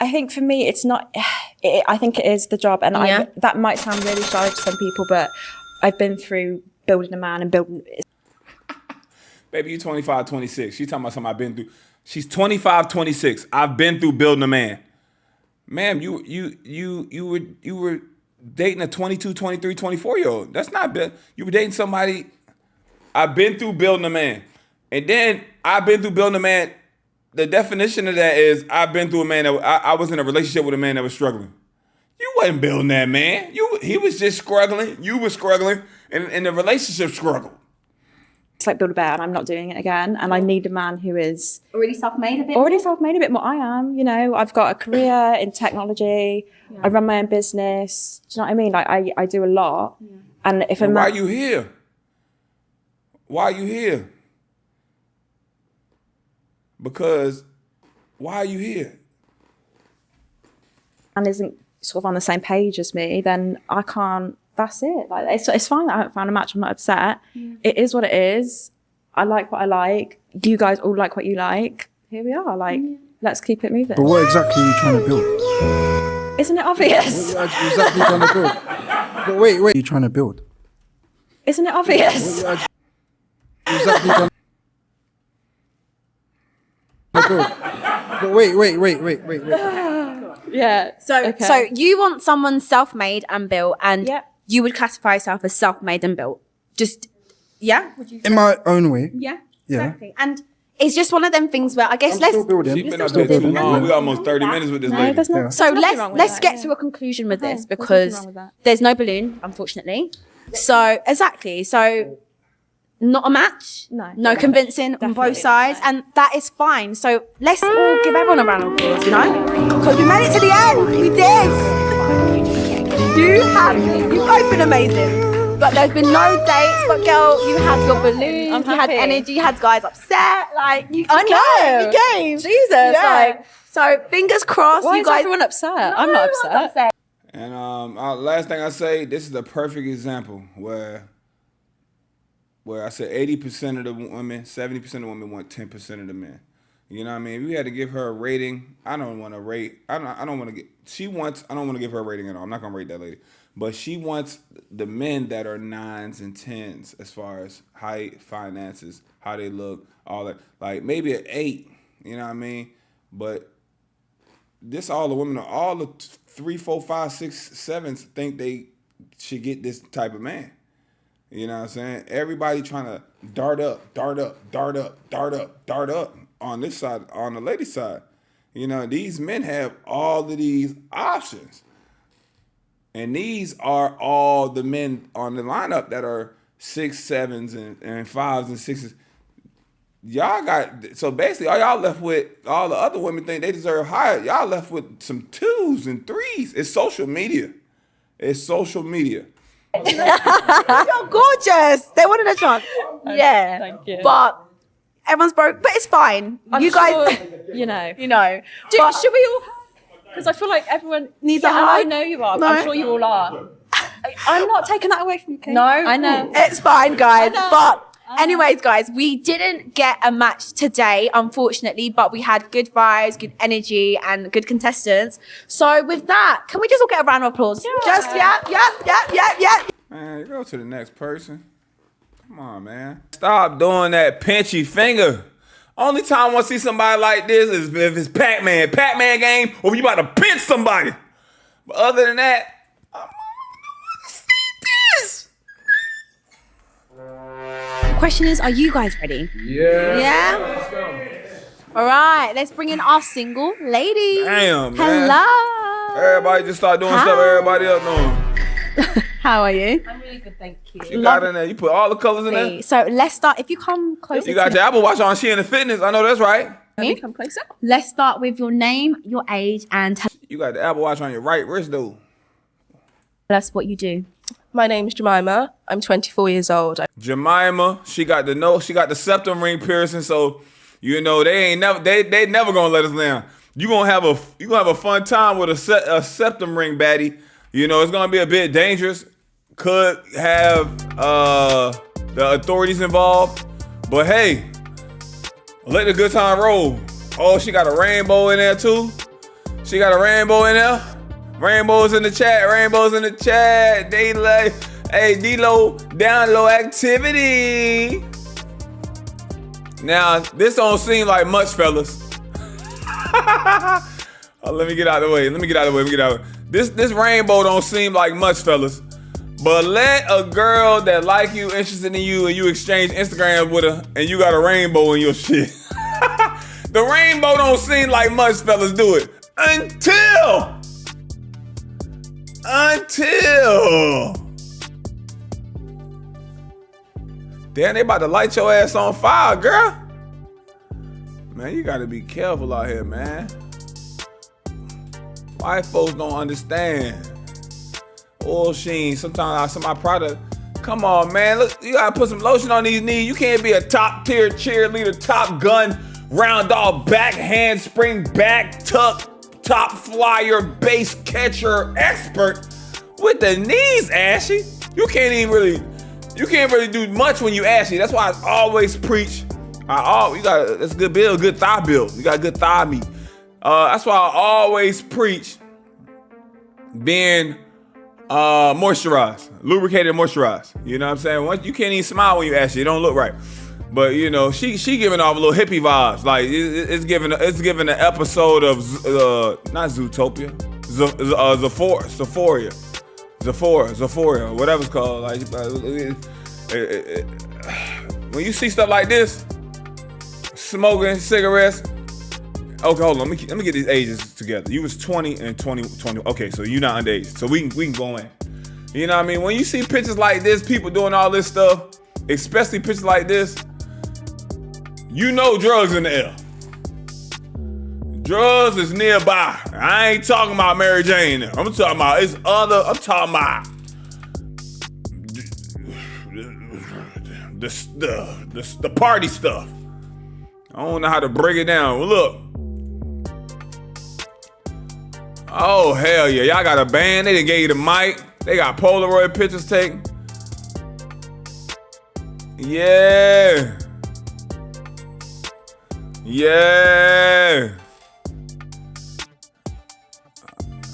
I think for me, it's not, I think it is the job. And that might sound really shy to some people, but I've been through building a man and building. Baby, you 25, 26. She's talking about something I've been through. She's 25, 26. I've been through building a man. Ma'am, you were dating a 22, 23, 24-year-old. That's not bad. You were dating somebody. I've been through building a man. And then I've been through building a man. The definition of that is I've been through a man that I was in a relationship with a man that was struggling. You wasn't building that man. He was just struggling. You were struggling, and the relationship struggled. It's like build a bear, and I'm not doing it again. And I need a man who is Already self-made a bit? already self-made a bit more. I am, you know. I've got a career in technology. Yeah. I run my own business. Do you know what I mean? Like I do a lot. Yeah. And if a man, why are you here? Why are you here? Because why are you here? And isn't sort of on the same page as me, then I can't. That's it. Like it's fine that I haven't found a match. I'm not upset. Yeah. It is what it is. I like what I like. You guys all like what you like. Here we are. Like, let's keep it moving. But what exactly are you trying to build? Isn't it obvious? What are you exactly trying to build? But wait, what are you trying to build? Isn't it obvious? What are you exactly trying to build? But wait. Yeah. So you want someone self-made and built, and you would classify yourself as self-made and built. Just, yeah? Would you in my own way. Yeah, exactly. And it's just one of them things where I guess still building. She's been up there too long. We got almost 30 minutes with this lady. So let's get to a conclusion with this, because there's no balloon, unfortunately. So exactly. So not a match. No convincing on both sides, and that is fine. So let's all give everyone a round of applause, you know, because we made it to the end. We did. You've both been amazing. But there's been no dates. But girl, you had your balloons, you had energy, you had guys upset. Like you came. Jesus. Yeah. Like, so fingers crossed. Why you is guys. everyone upset? I'm not upset. And last thing I say, this is a perfect example where I said 80% of the women, 70% of the women want 10% of the men. You know what I mean? If we had to give her a rating, I don't want to rate. I don't want to get. She wants. I don't want to give her a rating at all. I'm not gonna rate that lady. But she wants the men that are 9s and 10s as far as height, finances, how they look, all that. Like maybe an 8. You know what I mean? But this all the women, all the 3, 4, 5, 6, 7s think they should get this type of man. You know what I'm saying? Everybody trying to dart up on this side, on the lady side. You know, these men have all of these options. And these are all the men on the lineup that are 6, 7s, and 5s and 6s. Y'all got, so basically all y'all left with, all the other women think they deserve higher. Y'all left with some 2s and 3s. It's social media. You're gorgeous. They wanted a chance. Yeah. Thank you. But everyone's broke. But it's fine. I'm guys, sure, you know. But Should we all? Because I feel like everyone needs a hug. I know you are. No. I'm sure you all are. I'm not taking that away from you, Kate. No, I know. It's fine, guys. But anyways, guys, we didn't get a match today, unfortunately, but we had good vibes, good energy, and good contestants. So with that, can we just all get a round of applause? Yeah. Yeah. Man, you go to the next person. Come on, man. Stop doing that pinchy finger. Only time I want to see somebody like this is if it's Pac-Man game, or if you about to pinch somebody. But other than that, I want to see this. Question is, are you guys ready? Yeah? Let's go. All right, let's bring in our single lady. Damn, man. Hello. Everybody just start doing stuff everybody else doing. How are you? I'm really good, thank you. You got in there. You put all the colors in there. So let's start. If you come closer, You got your Apple Watch on. She in the fitness. I know that's right. me. Come closer. Let's start with your name, your age, and tell You got the Apple Watch on your right wrist, though. us what you do. My name's Jemima. I'm 24 years old. Jemima, she got the septum ring piercing, so you know they never gonna let us down. You gonna have a fun time with a septum ring baddie. You know it's gonna be a bit dangerous. Could have the authorities involved, but hey, let the good time roll. Oh, she got a rainbow in there too. She got a rainbow in there. Rainbows in the chat. They like, hey, D-Lo, down low activity. Now, this don't seem like much, fellas. Let me get out of the way. This rainbow don't seem like much, fellas. But let a girl that like you, interested in you, and you exchange Instagrams with her, and you got a rainbow in your shit. The rainbow don't seem like much, fellas do it. Until. Damn, they about to light your ass on fire, girl. Man, you gotta be careful out here, man. White folks don't understand. Oil sheen, sometimes some of my product. Come on, man. Look, you gotta put some lotion on these knees. You can't be a top tier cheerleader, top gun, round off back, handspring, back tuck, top flyer, base catcher, expert with the knees ashy. You can't really do much when you ashy. That's why I you got that's good build, good thigh build. You got good thigh meat. That's why I always preach being moisturized, lubricated and moisturized. You know what I'm saying? You can't even smile when you ashy. It don't look right. But you know, she giving off a little hippie vibes. Like it's giving an episode of not Zootopia, Zephora, whatever it's called. Like when you see stuff like this, smoking cigarettes. Okay, hold on. Let me get these ages together. You was 20 and 20. Okay, so you not underage. So we can go in. You know what I mean? When you see pictures like this, people doing all this stuff, especially pictures like this, you know drugs in the air. Drugs is nearby. I ain't talking about Mary Jane. I'm talking about the party stuff. I don't know how to break it down. Well, look. Oh, hell yeah. Y'all got a band. They done gave you the mic. They got Polaroid pictures taken. Yeah.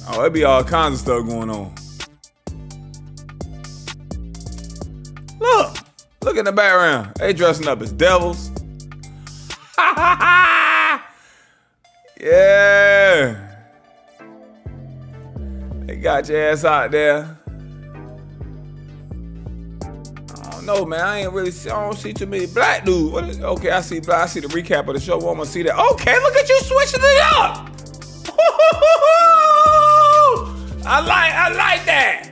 Oh, it be all kinds of stuff going on. Look in the background. They dressing up as devils. Yeah. They got your ass out there. I don't know, man. I don't see too many black dudes. Okay, I see the recap of the show. I'm gonna see that. Okay, look at you switching it up. I like that.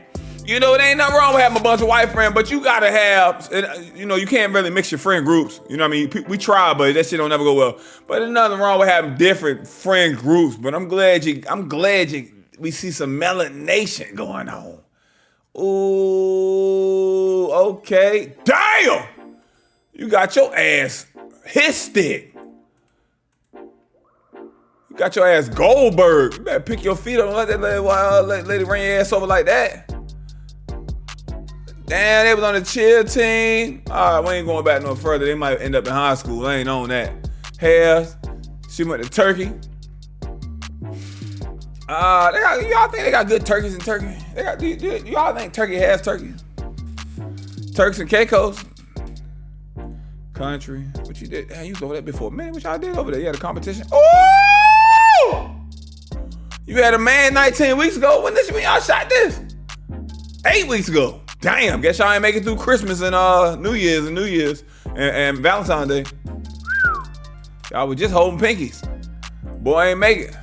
You know, it ain't nothing wrong with having a bunch of white friends, but you gotta have, you know, you can't really mix your friend groups. You know what I mean? We try, but that shit don't never go well. But there's nothing wrong with having different friend groups. But I'm glad we see some melanation going on. Ooh, okay. Damn! You got your ass hissed it. You got your ass Goldberg. You better pick your feet up and let that lady run your ass over like that. Damn, they was on the cheer team. All right, we ain't going back no further. They might end up in high school. I ain't on that. Hair, she went to Turkey. Y'all think they got good turkeys in Turkey? Y'all think Turkey has turkey? Turks and Caicos. Country. What you did? You was over there before. Man, what y'all did over there? You had a competition? Ooh! You had a man 19 weeks ago. When y'all shot this? 8 weeks ago. Damn, guess y'all ain't make it through Christmas and New Year's and Valentine's Day. Y'all was just holding pinkies. Boy, ain't make it.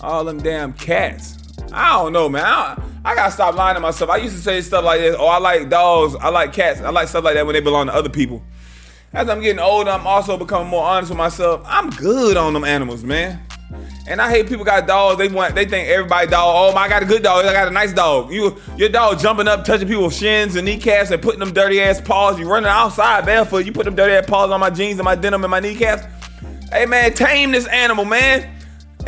All them damn cats. I don't know, man. I gotta stop lying to myself. I used to say stuff like this. Oh, I like dogs. I like cats. I like stuff like that when they belong to other people. As I'm getting older, I'm also becoming more honest with myself. I'm good on them animals, man. And I hate people got dogs. They think everybody dog. Oh, I got a good dog. I got a nice dog. Your dog jumping up, touching people's shins and kneecaps and putting them dirty ass paws. You running outside barefoot. You put them dirty ass paws on my jeans and my denim and my kneecaps. Hey man, tame this animal, man.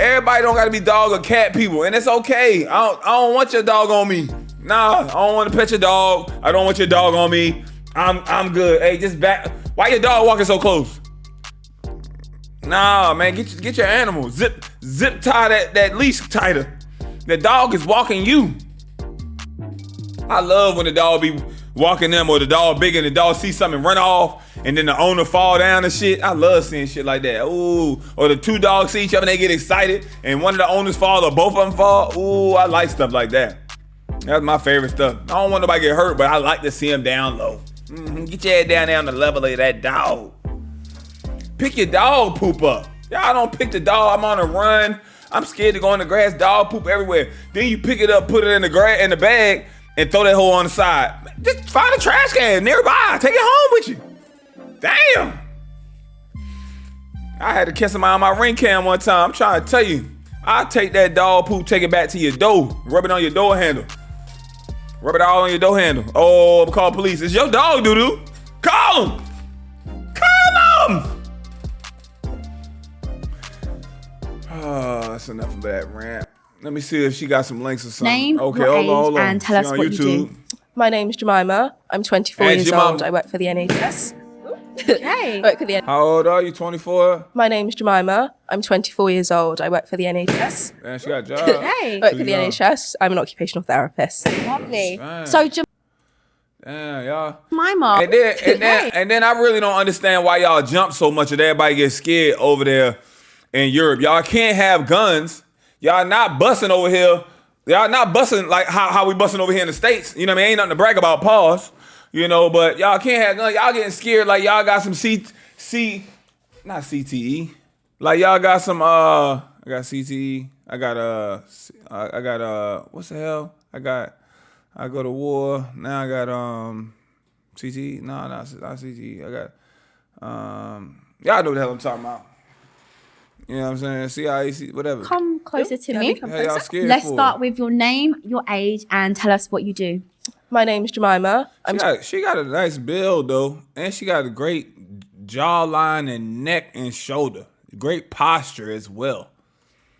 Everybody don't gotta be dog or cat people, and it's okay. I don't want your dog on me. Nah, I don't want to pet your dog. I don't want your dog on me. I'm good. Hey, just back. Why your dog walking so close? Nah, man, get your animal. Zip tie that leash tighter. The dog is walking you. I love when the dog be walking them or the dog big and the dog see something run off and then the owner fall down and shit. I love seeing shit like that. Ooh, or the two dogs see each other and they get excited and one of the owners fall or both of them fall. Ooh, I like stuff like that. That's my favorite stuff. I don't want nobody to get hurt, but I like to see him down low. Get your head down there on the level of that dog. Pick your dog poop up. Y'all don't pick the dog. I'm on a run. I'm scared to go in the grass. Dog poop everywhere. Then you pick it up, put it in the bag, and throw that hole on the side. Just find a trash can nearby. Take it home with you. Damn. I had to kiss somebody on my ring cam one time. I'm trying to tell you. I'll take that dog poop, take it back to your door. Rub it on your door handle. Rub it all on your door handle. Oh, I'm call police. It's your dog, doo-doo. Call him. Call him. Oh, that's enough of that rant. Let me see if she got some links or something. Name, okay, your hold on. and tell us on what YouTube. you do. My name's Jemima. I'm 24 Hey, years Jemima. old. I work for the NHS. Okay. I work for the How old are you? 24? My name's Jemima. I'm 24 years old. I work for the NHS. Man, she got a job. Hey. I work for the NHS. I'm an occupational therapist. Lovely. Damn. So Damn, y'all. Jemima. And then I really don't understand why y'all jump so much and everybody gets scared over there in Europe. Y'all can't have guns. Y'all not busting over here. Y'all not busting like how we busting over here in the States. You know what I mean? Ain't nothing to brag about, pause. You know, but y'all can't have guns. Y'all getting scared like y'all got some not CTE. Like y'all got some I got CTE. I got what's the hell? I go to war. Now I got CTE. No, not CTE. I got y'all know what the hell I'm talking about. You know what I'm saying? CIEC, whatever. Come closer to me. Y'all scared Let's for? start with your name, your age, and tell us what you do. My name's Jemima. She got a nice build though, and she got a great jawline and neck and shoulder. Great posture as well.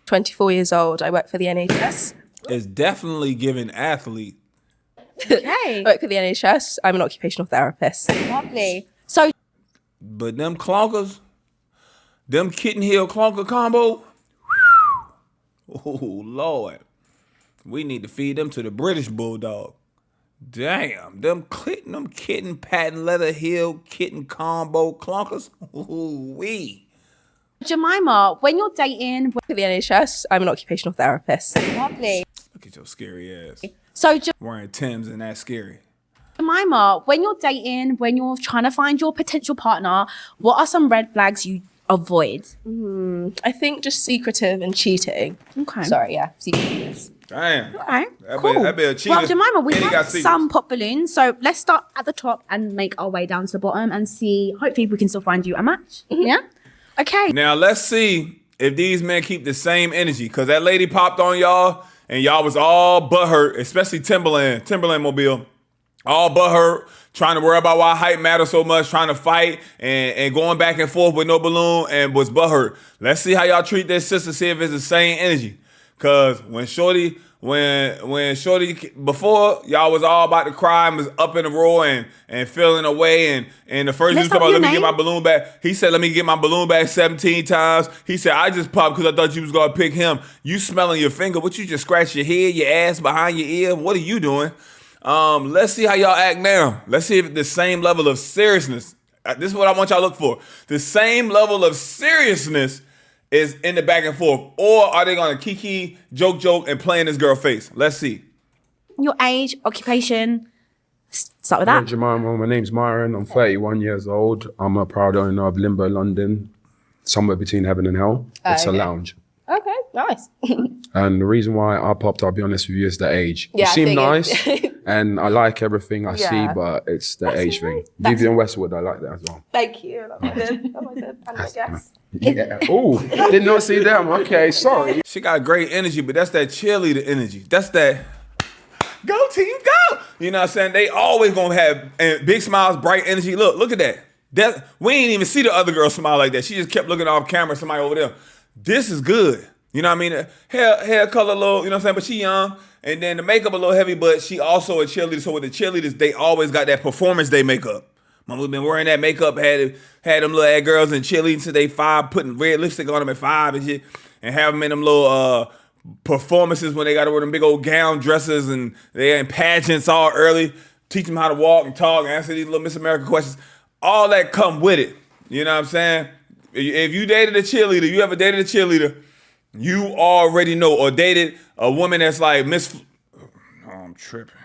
24 years old. I work for the NHS. It's definitely giving athlete. Okay. I work for the NHS. I'm an occupational therapist. Lovely. So, But them clonkers, them kitten heel clonker combo, oh Lord. We need to feed them to the British Bulldog. Damn, them kitten patent leather heel kitten combo clonkers. Ooh wee. Jemima, when you're dating, For the NHS. I'm an occupational therapist. lovely. Look at your scary ass. So, Wearing Timbs and that scary. Jemima, when you're dating, when you're trying to find your potential partner, what are some red flags you avoid? I think just secretive and cheating. Okay. Sorry, yeah. Secretive. Damn. All right. That Cool. be a cheater. Well, Jemima, we And he got have secrets. some pop balloons, so let's start at the top and make our way down to the bottom and see. Hopefully, we can still find you a match. Yeah. Okay. Now let's see if these men keep the same energy. Cause that lady popped on y'all and y'all was all butthurt, especially Timberland Mobile. All butthurt, trying to worry about why height matters so much, trying to fight and going back and forth with no balloon and was butthurt. Let's see how y'all treat this sister, see if it's the same energy. Cause when Shorty, before y'all was all about to cry and was up in the roar and feeling away and the first Let's dude talking about have let me your get my name. balloon back. He said let me get my balloon back 17 times. He said I just popped because I thought you was gonna pick him. You smelling your finger? What you just scratch your head, your ass, behind your ear? What are you doing? Let's see how y'all act now. Let's see if the same level of seriousness. This is what I want y'all to look for. The same level of seriousness is in the back and forth, or are they gonna kiki, joke, and play in this girl face? Let's see. Your age, occupation. Start with Hi, that. Jemima. My name's Myron. I'm 31 years old. I'm a proud owner of Limbo London, somewhere between heaven and hell. It's a Okay. lounge. Okay, nice. And the reason why I popped, I'll be honest with you, is the age. Yeah, You I seem figured. nice, and I like everything I see, Yeah. but it's the age thing. Vivian Westwood, I like that as well. Thank you. That's my good. That's my good. And my guess. Yeah. Oh, did not see them. Okay, sorry. She got great energy, but that's that cheerleader energy. That's that go team go. You know what I'm saying? They always gonna have and big smiles, bright energy. Look at that. That we ain't even see the other girl smile like that. She just kept looking off camera, somebody over there. This is good. You know what I mean? Hair color a little, you know what I'm saying? But she young. And then the makeup a little heavy, but she also a cheerleader. So with the cheerleaders, they always got that performance day makeup. Mama been wearing that makeup, had them little ad girls in cheerleading since they 5, putting red lipstick on them at 5 and shit, and have them in them little performances when they got to wear them big old gown dresses and they in pageants all early, teach them how to walk and talk, answer these little Miss America questions. All that come with it. You know what I'm saying? If you dated a cheerleader, you ever dated a cheerleader, you already know, or dated a woman that's like tripping.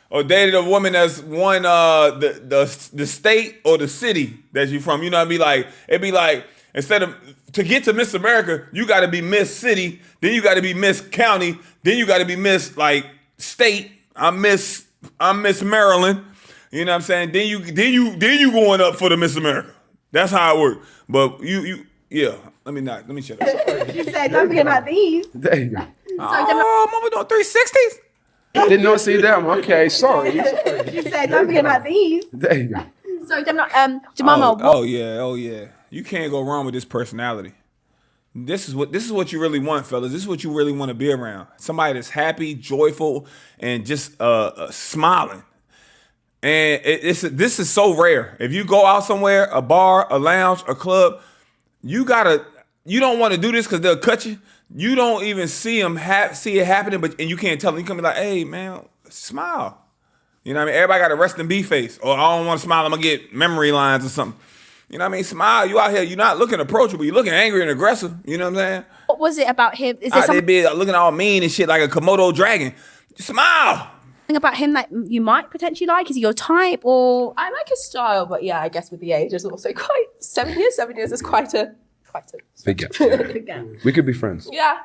Or dated a woman that's won the state or the city that you from. You know what I mean? Like, it'd be like, instead of, to get to Miss America, you got to be Miss City, then you got to be Miss County, then you got to be Miss, like, State. I'm Miss Maryland. You know what I'm saying? Then you going up for the Miss America. That's how it works. But yeah. Let me shut up. You said, don't forget about these. There you go. Oh, mama doing 360s? I did not see them. Okay, sorry. You said, don't forget about these. There you go. So, Jemima, oh yeah. You can't go wrong with this personality. This is what you really want, fellas. This is what you really want to be around. Somebody that's happy, joyful, and just smiling. And this is so rare. If you go out somewhere, a bar, a lounge, a club, you don't want to do this because they'll cut you. You don't even see them see it happening, and you can't tell them. You can be like, hey, man, smile. You know what I mean? Everybody got a rest and be face. Or I don't want to smile, I'm going to get memory lines or something. You know what I mean? Smile. You out here, you're not looking approachable. You're looking angry and aggressive. You know what I'm saying? what was it about him? Is there They something be looking all mean and shit like a Komodo dragon. Just smile. about him that you might potentially like? Is he your type or? I like his style, but yeah, I guess with the age, it's also quite 7 years. 7 years is quite a big gap. We could be friends. yeah.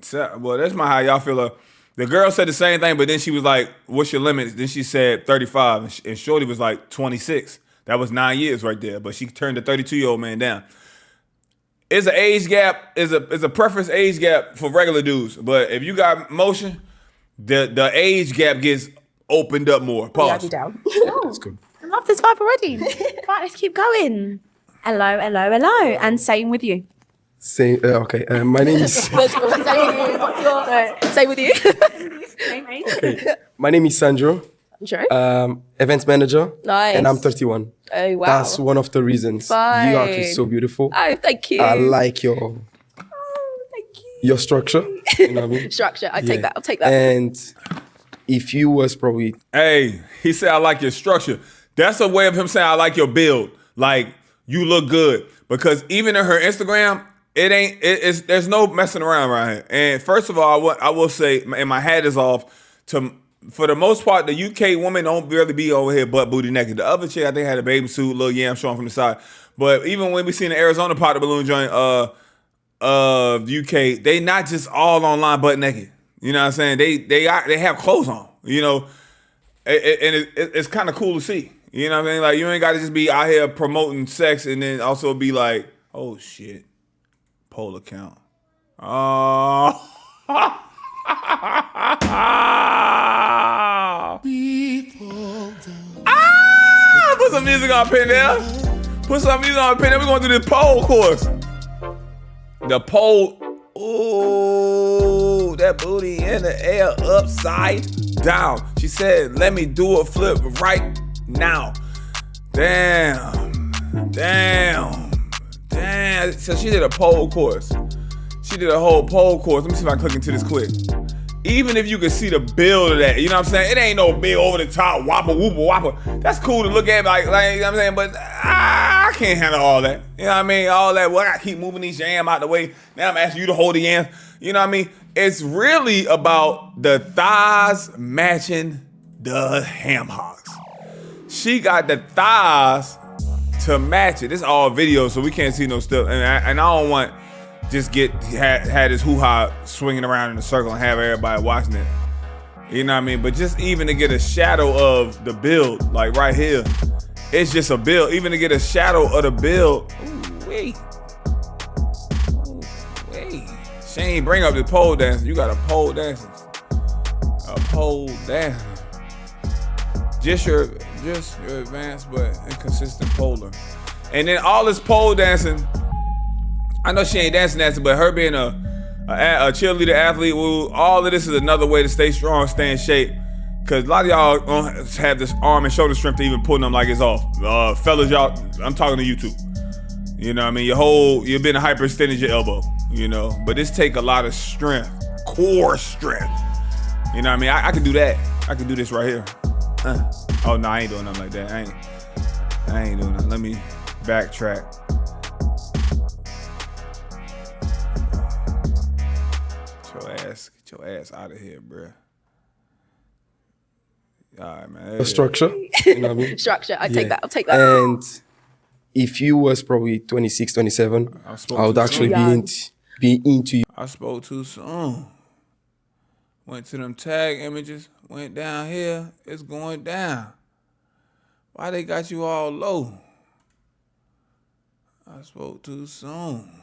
So, well, that's my how y'all feel. The girl said the same thing, but then she was like, what's your limit? Then she said 35, and Shorty was like 26. That was 9 years right there, but she turned the 32-year-old man down. It's an age gap, is a preference age gap for regular dudes, but if you got motion, the age gap gets opened up more. Pause. Yeah, down. That's good. I love this vibe already. Right, let's keep going. Hello, and same with you. Say, okay. My name is. Same with you. Okay. My name is Sandro. Sure. Events manager. Nice. And I'm 31. Oh, wow. That's one of the reasons. Fine. You are actually so beautiful. Oh, thank you. I like your structure. You know what I mean? Structure. I'll take that. And if you was probably. Hey, he said, I like your structure. That's a way of him saying, I like your build. Like, you look good. Because even in her Instagram, there's no messing around right here. And first of all, I will say, and my hat is off, for the most part, the UK women don't really be over here butt booty naked. The other chick, I think, had a bathing suit, little yam showing from the side. But even when we seen the Arizona pot of balloon joint UK, they not just all online butt naked. You know what I'm saying? They have clothes on, you know, and it's kind of cool to see. You know what I mean? Like, you ain't got to just be out here promoting sex and then also be like, oh, shit, poll account. Oh. Put some music on Pindell. Put some music on Pindell. We're going to do this pole course. The pole. Ooh, that booty in the air upside down. She said, let me do a flip right now. Damn. So she did a pole course. She did a whole pole course. Let me see if I can click into this quick. Even if you can see the build of that, you know what I'm saying? It ain't no big over the top whopper, whooper, whopper. That's cool to look at, like you know what I'm saying? But I can't handle all that. You know what I mean? All that, well, I gotta keep moving these yam out the way. Now I'm asking you to hold the yam. You know what I mean? It's really about the thighs matching the ham hocks. She got the thighs to match it. This is all video, so we can't see no stuff. And I don't want just had this hoo-ha swinging around in a circle and have everybody watching it. You know what I mean? But just even to get a shadow of the build, like right here, it's just a build. Even to get a shadow of the build. Ooh, wait. She ain't bring up the pole dancing. You got a pole dancing. A pole dancing. Just your advanced but inconsistent polar. And then all this pole dancing, I know she ain't dancing, but her being a cheerleader athlete, all of this is another way to stay strong, stay in shape. Cause a lot of y'all don't have this arm and shoulder strength to even putting them like it's off. Fellas, y'all, I'm talking to you too. You know what I mean? You've been hyperextended your elbow, you know? But this take a lot of strength, core strength. You know what I mean? I can do that. I can do this right here. Oh no, I ain't doing nothing like that. I ain't doing that. Let me backtrack. Your Get your ass out of here, bruh. All right, man. A structure. You know what I mean? Structure. I take that. I'll take that. And if you was probably 26, 27, I would actually be into you. I spoke too soon. Went to them tag images, went down here, it's going down. Why they got you all low? I spoke too soon.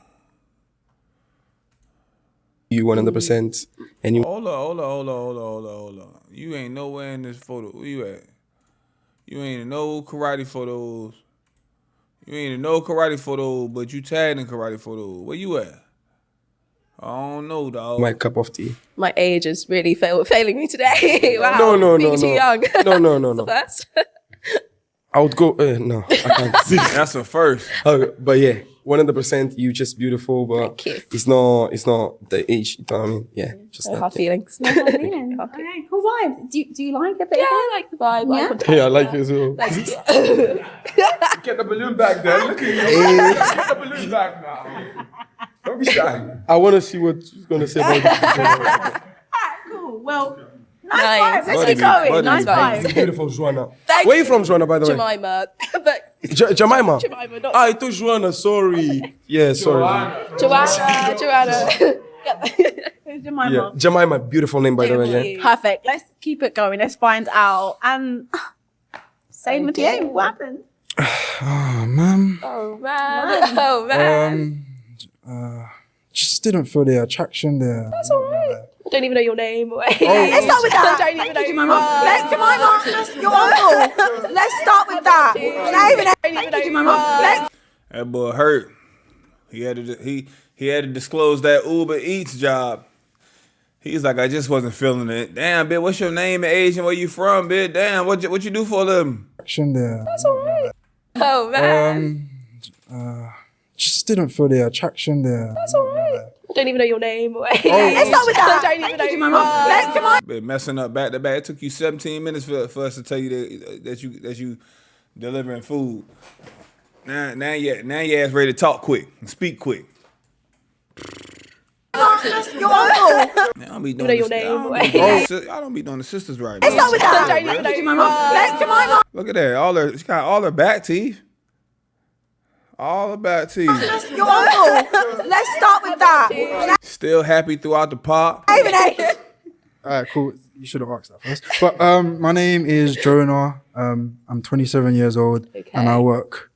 You 100%. And you Hold on. You ain't nowhere in this photo. Where you at? You ain't in no karate photos. You ain't in no karate photos, but you tagged in karate photos. Where you at? I don't know, dog. my cup of tea. My age is really failing me today. Wow. No. Being too young. No. First. I would go, no, I can't see. That's a first. But yeah, 100%, you just beautiful, but Thank you. it's not the age, you know what I mean? Yeah, just No that. hard feelings. Okay, cool vibe. Do you like it? Yeah, I like the vibe. Yeah? Yeah, I like it as well. Get the balloon back there. Look at you. Get the balloon back now. Don't be shy. I want to see what you're going to say about this. Cool. Well, Nice. nice vibe. Let's keep going. Nice Nice vibe. Beautiful Joanna. Thank Where you from, Joanna, by the way? Jemima. But Jemima? Jemima, not I thought Joanna, sorry. Yeah, sorry. Joanna. Jemima. Yeah. Jemima, beautiful name, by the way. Yeah. Perfect. Let's keep it going. Let's find out. And same with you. What happened? Oh, man. Oh, man. Oh, man. Just didn't feel the attraction there. That's all right. I don't even know your name. Let's start with that. I don't even know Jemima, your uncle. Let's start with that. That boy hurt. He had to disclose that Uber Eats job. He's like, I just wasn't feeling it. Damn, bitch, what's your name and age and where you from, bitch? Damn, what you do for them? Attraction there. That's all right. Oh, man. Just didn't feel the attraction there. That's all right. I don't even know your name. Let's start with that. I don't even know Been messing up back to back. It took you 17 minutes for us to tell you that you delivering food. Now your ass ready to talk quick and speak quick. Your uncle. I don't be doing your this. name. I don't be doing the sisters right. Let's start with that. I don't even know Jemima. Look at that. She got all her back teeth. All her back teeth. Your uncle. Let's start with that. Still happy throughout the park. All right, cool. You should have asked that first. But my name is Jonah. I'm 27 years old, and I work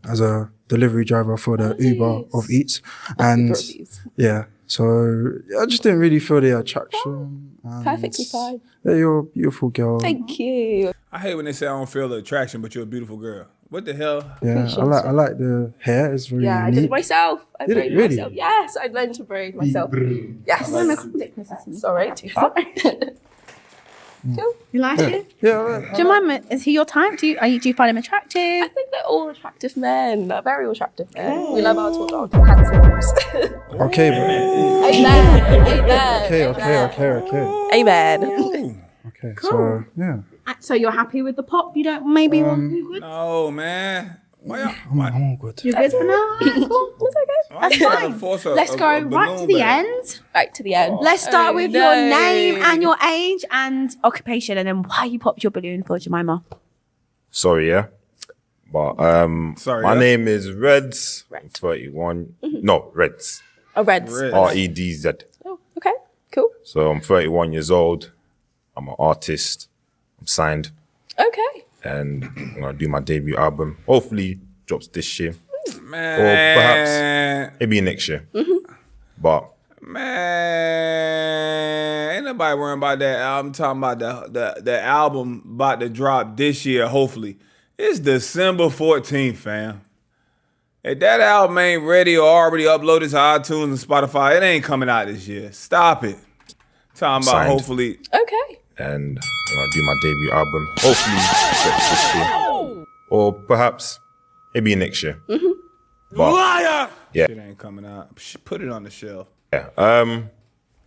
as a delivery driver for the Uber of Eats. And yeah, so I just didn't really feel the attraction. Perfectly fine. Yeah, you're a beautiful girl. Thank you. I hate when they say I don't feel the attraction, but you're a beautiful girl. What the hell? Yeah, I like the hair. It's very Yeah, I did unique. it myself. I Did it braided really? myself. Yes, I learned to braid myself. Yes. Sorry, too far. Cool. You like it? Yeah. Jemima, is he your type? Do you find him attractive? I think they're all attractive men. They're very attractive men. We love our tall, handsome. Okay, bro. Amen. Amen. Okay, so yeah. So you're happy with the pop? You don't maybe want to good? No, man. I'm all good. You're good for now? Cool. That's okay. That's fine. Let's go right to the end. Right to the end. Let's start with your name and your age and occupation, and then why you popped your balloon for Jemima. Sorry, yeah. But my name is Reds. I'm 31. No, Reds. Oh, Reds. Redz. Oh, okay. Cool. So I'm 31 years old. I'm an artist. I'm signed. Okay. And I'm going to do my debut album. Hopefully drops this year. Man. Or perhaps maybe next year. But man, ain't nobody worrying about that album. I'm talking about the album about to drop this year, hopefully. It's December 14th, fam. If that album ain't ready or already uploaded to iTunes and Spotify, it ain't coming out this year. Stop it. Talking about Signed. hopefully. Okay. And I'm going to do my debut album. Hopefully drops this year. Or perhaps maybe next year. But, Liar! Yeah. Shit ain't coming out. Put it on the shelf. Yeah.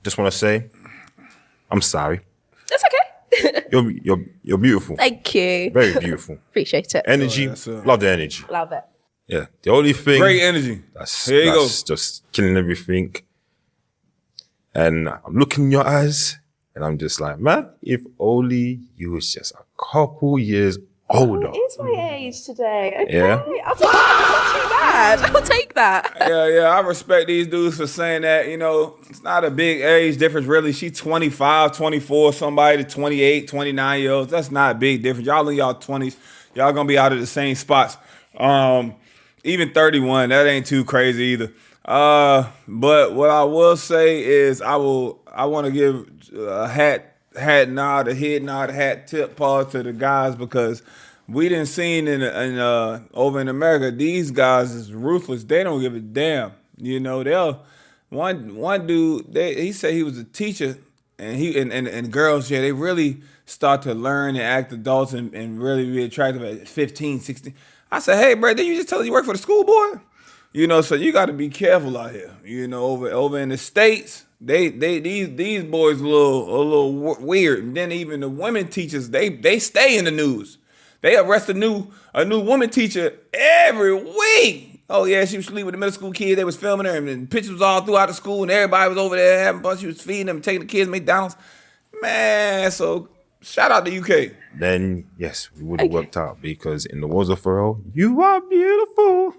Just want to say, I'm sorry. That's okay. You're beautiful. Thank you. Very beautiful. Appreciate it. Energy. Love the energy. Love it. Yeah. The only thing. Great energy. That's Here you go. just killing everything And I'm looking in your eyes and I'm just like, man, if only you was just a couple years older. It is my age today. Okay. Yeah. I'll take that. Not too bad. I'll take that. Yeah, I respect these dudes for saying that. You know, it's not a big age difference, really. She 25, 24, somebody 28, 29-year-olds. That's not a big difference. Y'all in y'all 20s. Y'all gonna be out of the same spots. Even 31, that ain't too crazy either. But what I will say is I want to give a head nod, hat tip pause to the guys, because we didn't seen over in America, these guys is ruthless. They don't give a damn. You know, one dude, he said he was a teacher, and and girls, they really start to learn and act adults and really be attractive at 15, 16. I said, hey, bro, didn't you just tell us you work for the school board? You know, so you got to be careful out here. You know, over in the States, these boys a little weird. And then even the women teachers, they stay in the news. They arrest a new woman teacher every week. Oh yeah, she was sleeping with the middle school kids. They was filming her, and pictures was all throughout the school, and everybody was over there having fun. She was feeding them, taking the kids to McDonald's. Man, so shout out to UK. Then yes, we would have worked out, because in the words of Pharrell, you are beautiful.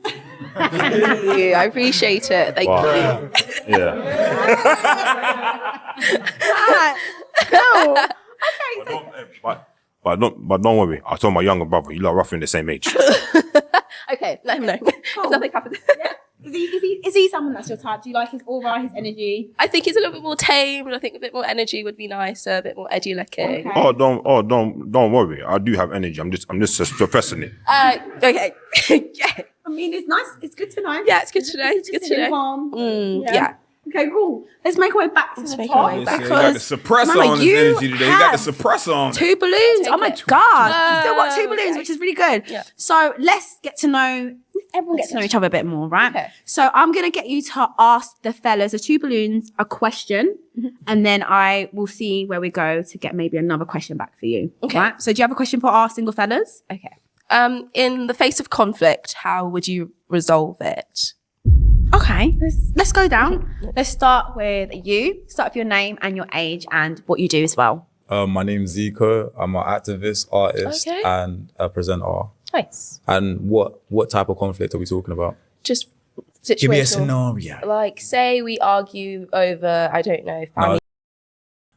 Thank you. I appreciate it. Thank you. Yeah. No. But don't worry. I told my younger brother, you lot roughly the same age. Okay, let him know. If nothing happens. Is he someone that's your type? Do you like his aura, his energy? I think he's a little bit more tame, and I think a bit more energy would be nicer, a bit more edgy looking. Okay. Don't worry. I do have energy. I'm just suppressing it. Okay. Yeah. I mean, it's nice. It's good to know. Yeah, it's good to know. It's good to know. Calm. Yeah. Okay, cool. Let's make our way back to the top. He got the suppressor on his energy today. He got the suppressor on. 2 balloons. Oh my God. You've still got 2 balloons, which is really good. Yeah. So let's get to know, everyone gets to know each other a bit more, right? Okay. So I'm going to get you to ask the fellas, the 2 balloons, a question. And then I will see where we go to get maybe another question back for you. Okay. Right? So do you have a question for our single fellas? Okay. In the face of conflict, how would you resolve it? Okay, let's go down. Let's start with you. Start with your name and your age and what you do as well. My name's Zico. I'm an activist, artist, and a presenter. Nice. And what type of conflict are we talking about? Just situational. Give me a scenario. Like, say we argue over, I don't know, family.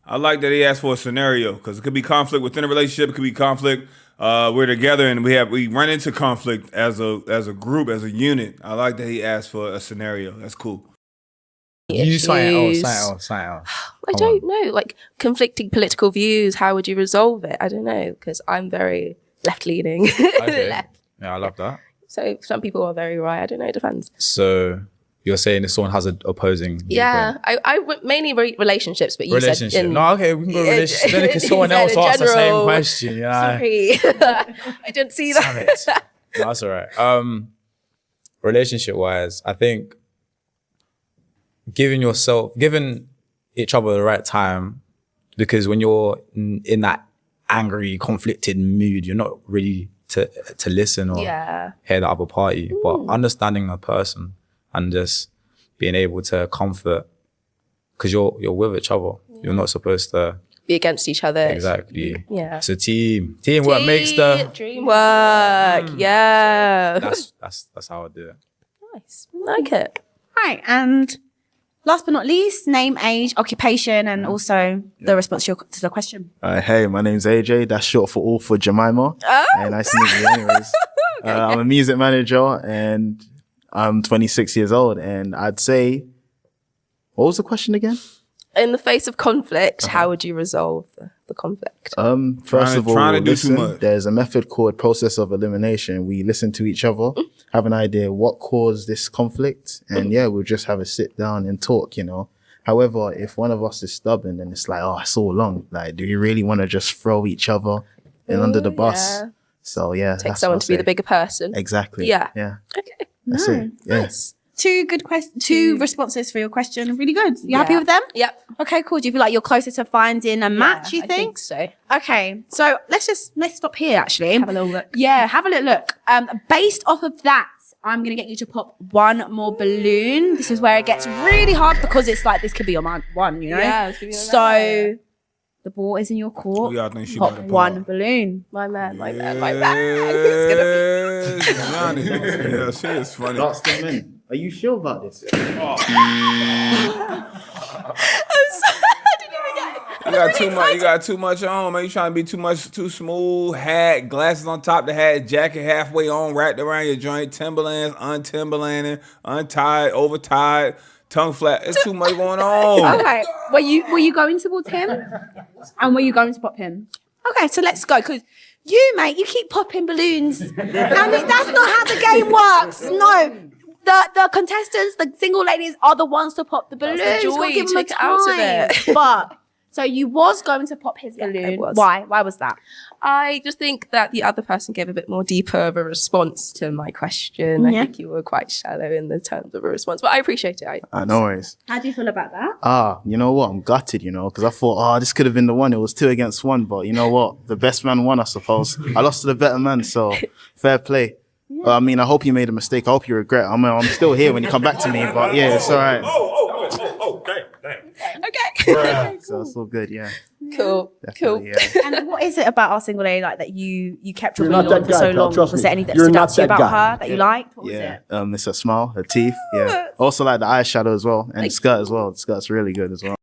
I like that he asked for a scenario, because it could be conflict within a relationship. It could be conflict. We're together and we run into conflict as a group, as a unit. I like that he asked for a scenario. That's cool. You sign out. I don't know, like conflicting political views. How would you resolve it? I don't know, because I'm very left-leaning. Okay. Left. Yeah, I love that. So some people are very right. I don't know. It depends. So you're saying if someone has an opposing Yeah, I mainly relationships, but you relationship. said No, okay, we can go relationship. Then because someone else asked the same question. Yeah. Sorry, I didn't see that. No, that's all right. Relationship wise, I think giving each other the right time, because when you're in that angry, conflicted mood, you're not ready to listen or hear the other party. But understanding a person and just being able to comfort, because you're with each other. You're not supposed to be against each other. Exactly. Yeah. It's a team. Teamwork makes the dream work. Yeah. That's how I do it. Nice. I like it. Right, and last but not least, name, age, occupation, and also the response to the question. Hey, my name's AJ. That's short for all for Jemima. Oh. Hey, nice to meet you anyways. I'm a music manager and I'm 26 years old. And I'd say, what was the question again? In the face of conflict, how would you resolve the conflict? First of all, trying to do too much. There's a method called process of elimination. We listen to each other, have an idea what caused this conflict, and we'll just have a sit down and talk, However, if one of us is stubborn, then it's like, it's all long. Like, do you really want to just throw each other in under the bus? Yeah. So Take someone to be the bigger person. Exactly. Yeah. Yeah. Okay. That's it. Yeah. Nice. two good questions, two responses for your question. Really good. You happy with them? Yep. Okay, cool. Do you feel like you're closer to finding a match, you I think? so. Okay, so let's stop here actually. Have a little look. Yeah, have a little look. Based off of that, I'm gonna get you to pop one more balloon. This is where it gets really hard because it's like this could be your one, you know? Yeah, this could be your so man. the ball is in your court. Who y'all think she Pop better pop? one balloon. My man. Who's gonna be? Johnny. Yeah, she is funny. That's the men. Are you sure about this? You got too much on, man. You trying to be too smooth. Hat, glasses on top of the hat, jacket halfway on, wrapped around your joint, Timberlands, untimberlanding, untied, overtied, tongue flat. It's too much going on. Okay, were you going towards him? And were you going to pop him? Okay, so let's go, because you, mate, you keep popping balloons. I mean, that's not how the game works. No. The contestants, the single ladies are the ones to pop the balloons. That's the joy. Gotta give them a Take it out of it. But, so you was going to pop his balloon. I was. Why? Why was that? I just think that the other person gave a bit more deeper of a response to my question. I think you were quite shallow in the terms of a response, but I appreciate it. No worries. How do you feel about that? You know what? I'm gutted, because I thought, this could have been the one. It was 2 against 1, but you know what? The best man won, I suppose. I lost to the better man, so fair play. I mean, I hope you made a mistake. I hope you regret. I'm still here when you come back to me, but yeah, it's all right. Okay. So it's all good, yeah. Cool. Definitely, Cool. yeah. And what is it about our single lady like that you kept your balloon on for so long? Was there anything that stood out to you about her that you liked? What was it? It's her smile, her teeth, yeah. Also like the eyeshadow as well, and the skirt as well. The skirt's really good as well.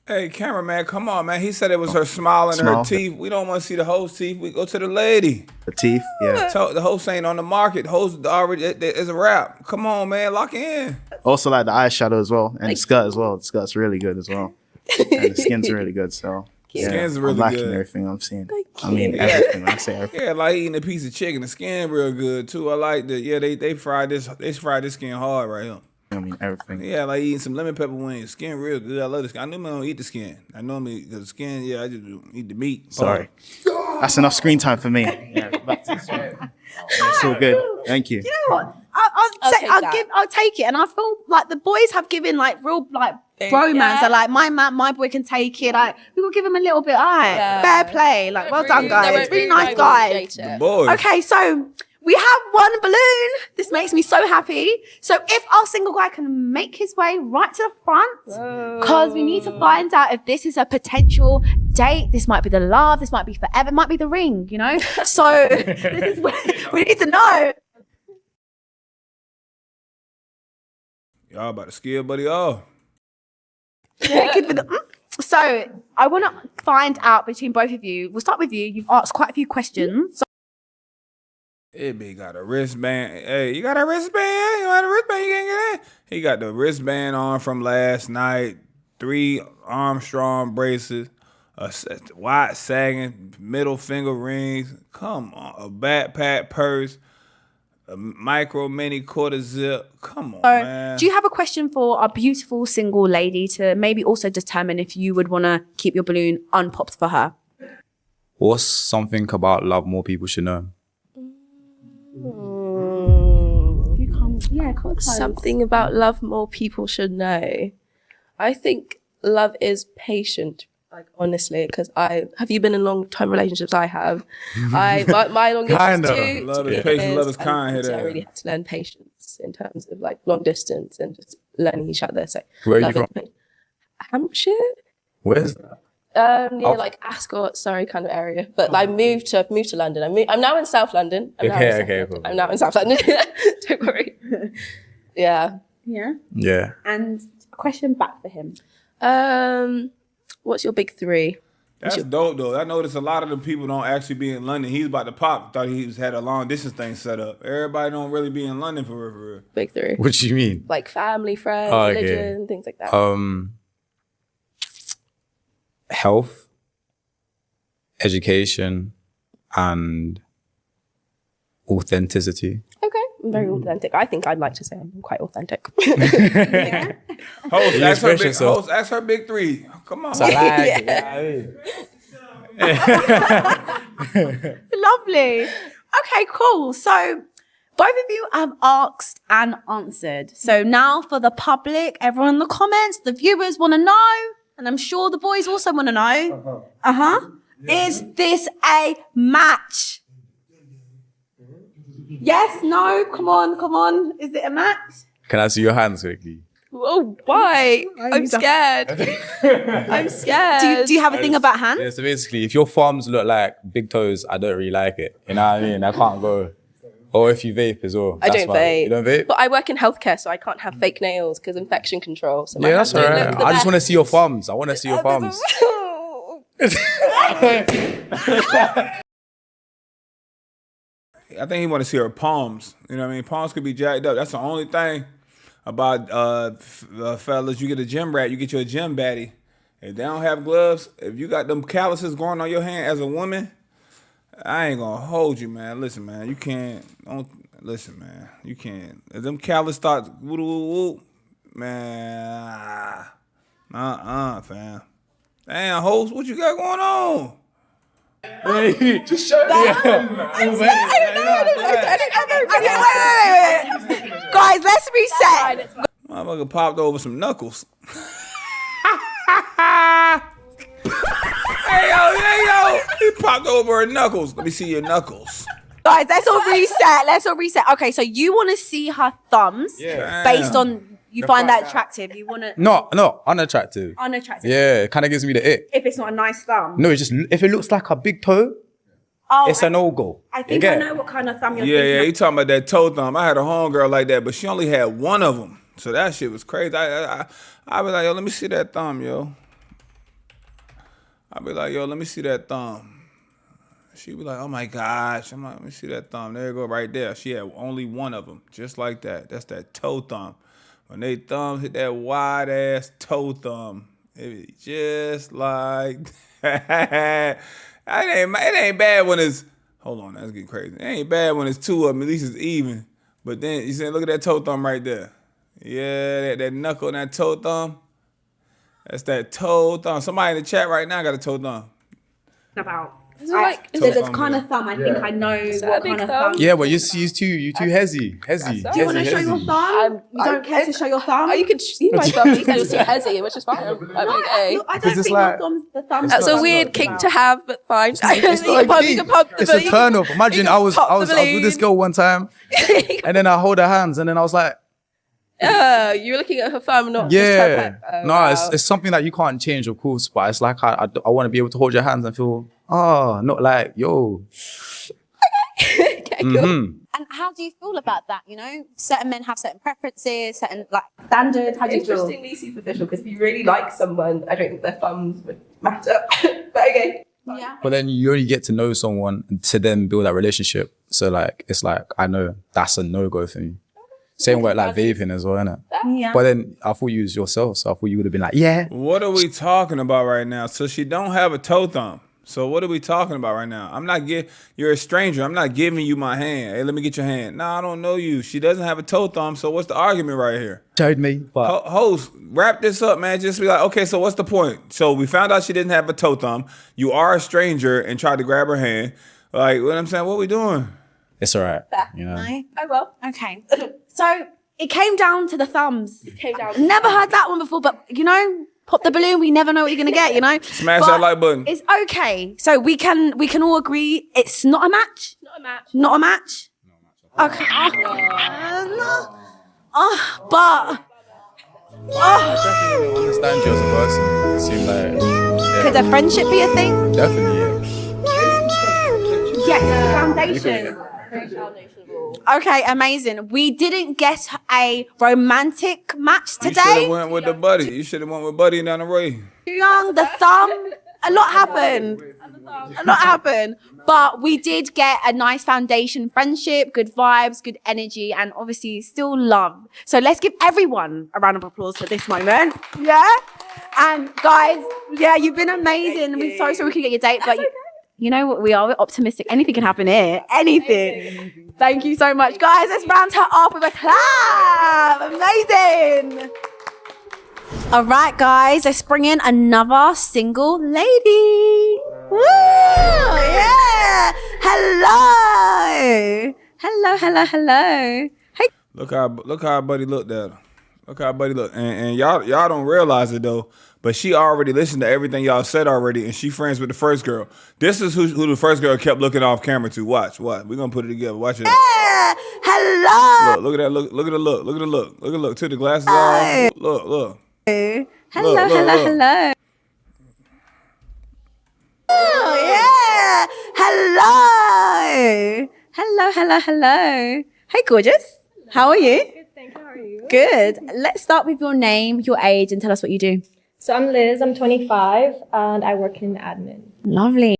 Hey, cameraman, come on, man. He said it was her smile and her teeth. We don't want to see the host teeth. We go to the lady. The teeth, yeah. The host ain't on the market. The host already is a wrap. Come on, man. Lock in. Also like the eyeshadow as well, and the skirt as well. The skirt's really good as well. And the skin's really good, so. Yeah, Skin's really I'm liking good. everything I'm seeing. I mean, everything. When I say everything. Yeah, like eating a piece of chicken. The skin real good, too. I like that. Yeah, they fried this. They fried this skin hard right here. I mean, everything. Yeah, like eating some lemon pepper wings. Skin real good. I love the skin. I normally don't eat the skin. I normally, the skin, I just eat the meat. Sorry. That's enough screen time for me. Yeah, back to the screen. It's all good. Thank you. You know what? I'll take it. And I feel like the boys have given like real like bromance. They're like, my boy can take it. Like, we will give him a little bit. Fair play. Like, well done, guys. Really nice guys. The boys. Okay, so we have one balloon. This makes me so happy. So if our single guy can make his way right to the front, because we need to find out if this is a potential date. This might be the love. This might be forever. It might be the ring, So this is what we need to know. Y'all about to scare buddy off. So I want to find out between both of you. We'll start with you. You've asked quite a few questions. It got a wristband. Hey, you got a wristband? You got a wristband? You can't get in? He got the wristband on from last night. 3 Armstrong bracelets. A wide sagging middle finger rings. Come on. A backpack purse. A micro mini quarter zip. Come on, man. Do you have a question for our beautiful single lady to maybe also determine if you would want to keep your balloon unpopped for her? What's something about love more people should know? Something about love more people should know. I think love is patient. Like, honestly, because have you been in long-term relationships? I have. My longest kind is of. 2. Love is patient, love is kind. So I really had to learn patience in terms of like long distance and just learning each other. So where are you from? Hampshire. Where's that? Near like Ascot, Surrey kind of area. But I moved to London. I'm now in South London. Cool. I'm now in South London. Don't worry. Yeah. Yeah. Yeah. And a question back for him. What's your big 3? That's dope, though. I noticed a lot of the people don't actually be in London. He's about to pop. Thought he had a long distance thing set up. Everybody don't really be in London for real. Big 3. What do you mean? Like family, friends, religion, things like that. Health, education, and authenticity. Okay, I'm very authentic. I think I'd like to say I'm quite authentic. Host, ask her big 3. Come on. Lovely. Okay, cool. So Both of you have asked and answered. So now for the public, everyone in the comments, the viewers want to know, and I'm sure the boys also want to know. Is this a match? Yes, no, come on. Is it a match? Can I see your hands quickly? Oh, why? I'm scared. I'm scared. Do you have a thing about hands? Yeah, so basically, if your thumbs look like big toes, I don't really like it. You know what I mean? I can't go. Or if you vape as well. I don't vape. You don't vape? But I work in healthcare, so I can't have fake nails because infection control. So Yeah, that's all right. I just want to see your thumbs. I want to see your thumbs. I think he want to see her palms. You know what I mean? Palms could be jacked up. That's the only thing about fellas. You get a gym rat, you get you a gym baddie. If they don't have gloves, if you got them calluses growing on your hand as a woman, I ain't gonna hold you, man. Listen, man, you can't. Listen, man, you can't. If them callus start woo, man, fam. Damn, host, what you got going on? Hey, just show me. I don't know. Guys, let's reset. Motherfucker popped over some knuckles. Hey, yo. He popped over her knuckles. Let me see your knuckles. Guys, let's all reset. Okay, so you want to see her thumbs based on you find that attractive. You want to... No, unattractive. Unattractive. Yeah, it kind of gives me the ick. If it's not a nice thumb. No, it's just, if it looks like a big toe, it's a no-go. I think I know what kind of thumb you're thinking. Yeah, you talking about that toe thumb. I had a homegirl like that, but she only had one of them. So that shit was crazy. I be like, yo, let me see that thumb, yo. I be like, yo, let me see that thumb. She be like, oh my gosh. I'm like, let me see that thumb. There you go, right there. She had only one of them, just like that. That's that toe thumb. When they thumbs hit that wide ass toe thumb, it be just like that. It ain't bad when it's, hold on, that's getting crazy. It ain't bad when it's two of them, at least it's even. But then you say, look at that toe thumb right there. Yeah, that knuckle and that toe thumb. That's that toe thumb. Somebody in the chat right now got a toe thumb. About. Is it like, is it this kind of thumb? I think I know what kind of thumb. Yeah, but you too hezzy. Do you want to show your thumb? You don't care to show your thumb? You can see my thumb. You said it was too hezzy, which is fine. I'm okay. I don't think your thumb's That's a weird kink to have, but fine. It's a turn off. Imagine I was with this girl one time, and then I hold her hands, and then I was like, you were looking at her thumb, not just her pec. Oh, no, wow. it's something that you can't change, of course, but it's like I want to be able to hold your hands and feel, not like, yo. Okay, cool. And how do you feel about that? You know, certain men have certain preferences, certain like standards. How do you feel? Interestingly superficial, because if you really like someone, I don't think their thumbs would matter. But okay. Yeah. But then you only get to know someone to then build that relationship. So like, it's like, I know that's a no-go for me. Same with like vaping as well, innit? Yeah. But then I thought you was yourself, so I thought you would have been like, yeah. What are we talking about right now? So she don't have a toe thumb. So what are we talking about right now? You're a stranger. I'm not giving you my hand. Hey, let me get your hand. No, I don't know you. She doesn't have a toe thumb, so what's the argument right here? Showed me, but... Host, wrap this up, man. Just be like, okay, so what's the point? So we found out she didn't have a toe thumb. You are a stranger and tried to grab her hand. Like, what I'm saying, what we doing? It's all right. You know? I will. Okay. So it came down to the thumbs. Never heard that one before, but you know, pop the balloon. We never know what you're gonna get. You know, smash that like button. It's okay. So we can all agree it's not a match. Not a match. Okay. But. I understand you as a person. Seem like could a friendship be a thing? Definitely. Yes. Foundation. Okay, amazing. We didn't get a romantic match today. You should have went with the buddy. You should have went with buddy down the way. Young, the thumb. A lot happened. But we did get a nice foundation, friendship, good vibes, good energy, and obviously still love. So let's give everyone a round of applause for this moment. Yeah? And guys, yeah, you've been amazing. We're so sorry we couldn't get your date, but you know what we are? We're optimistic. Anything can happen here. Anything. Thank you so much. Guys, let's round her off with a clap. Amazing. All right, guys, let's bring in another single lady. Woo! Yeah. Hello. Hello. Hey. Look how buddy looked at her. Look how buddy looked. And y'all don't realize it though, but she already listened to everything y'all said already, and she friends with the first girl. This is who the first girl kept looking off camera to. Watch. We're gonna put it together. Watch it. Hello. Look at that look. Look at the look. Look at the look. Look at the look. Took the glasses off. Look. Hello. Oh yeah. Hello. Hey, gorgeous. How are you? Good, thank you. How are you? Good. Let's start with your name, your age, and tell us what you do. So I'm Liz, I'm 25, and I work in admin. Lovely.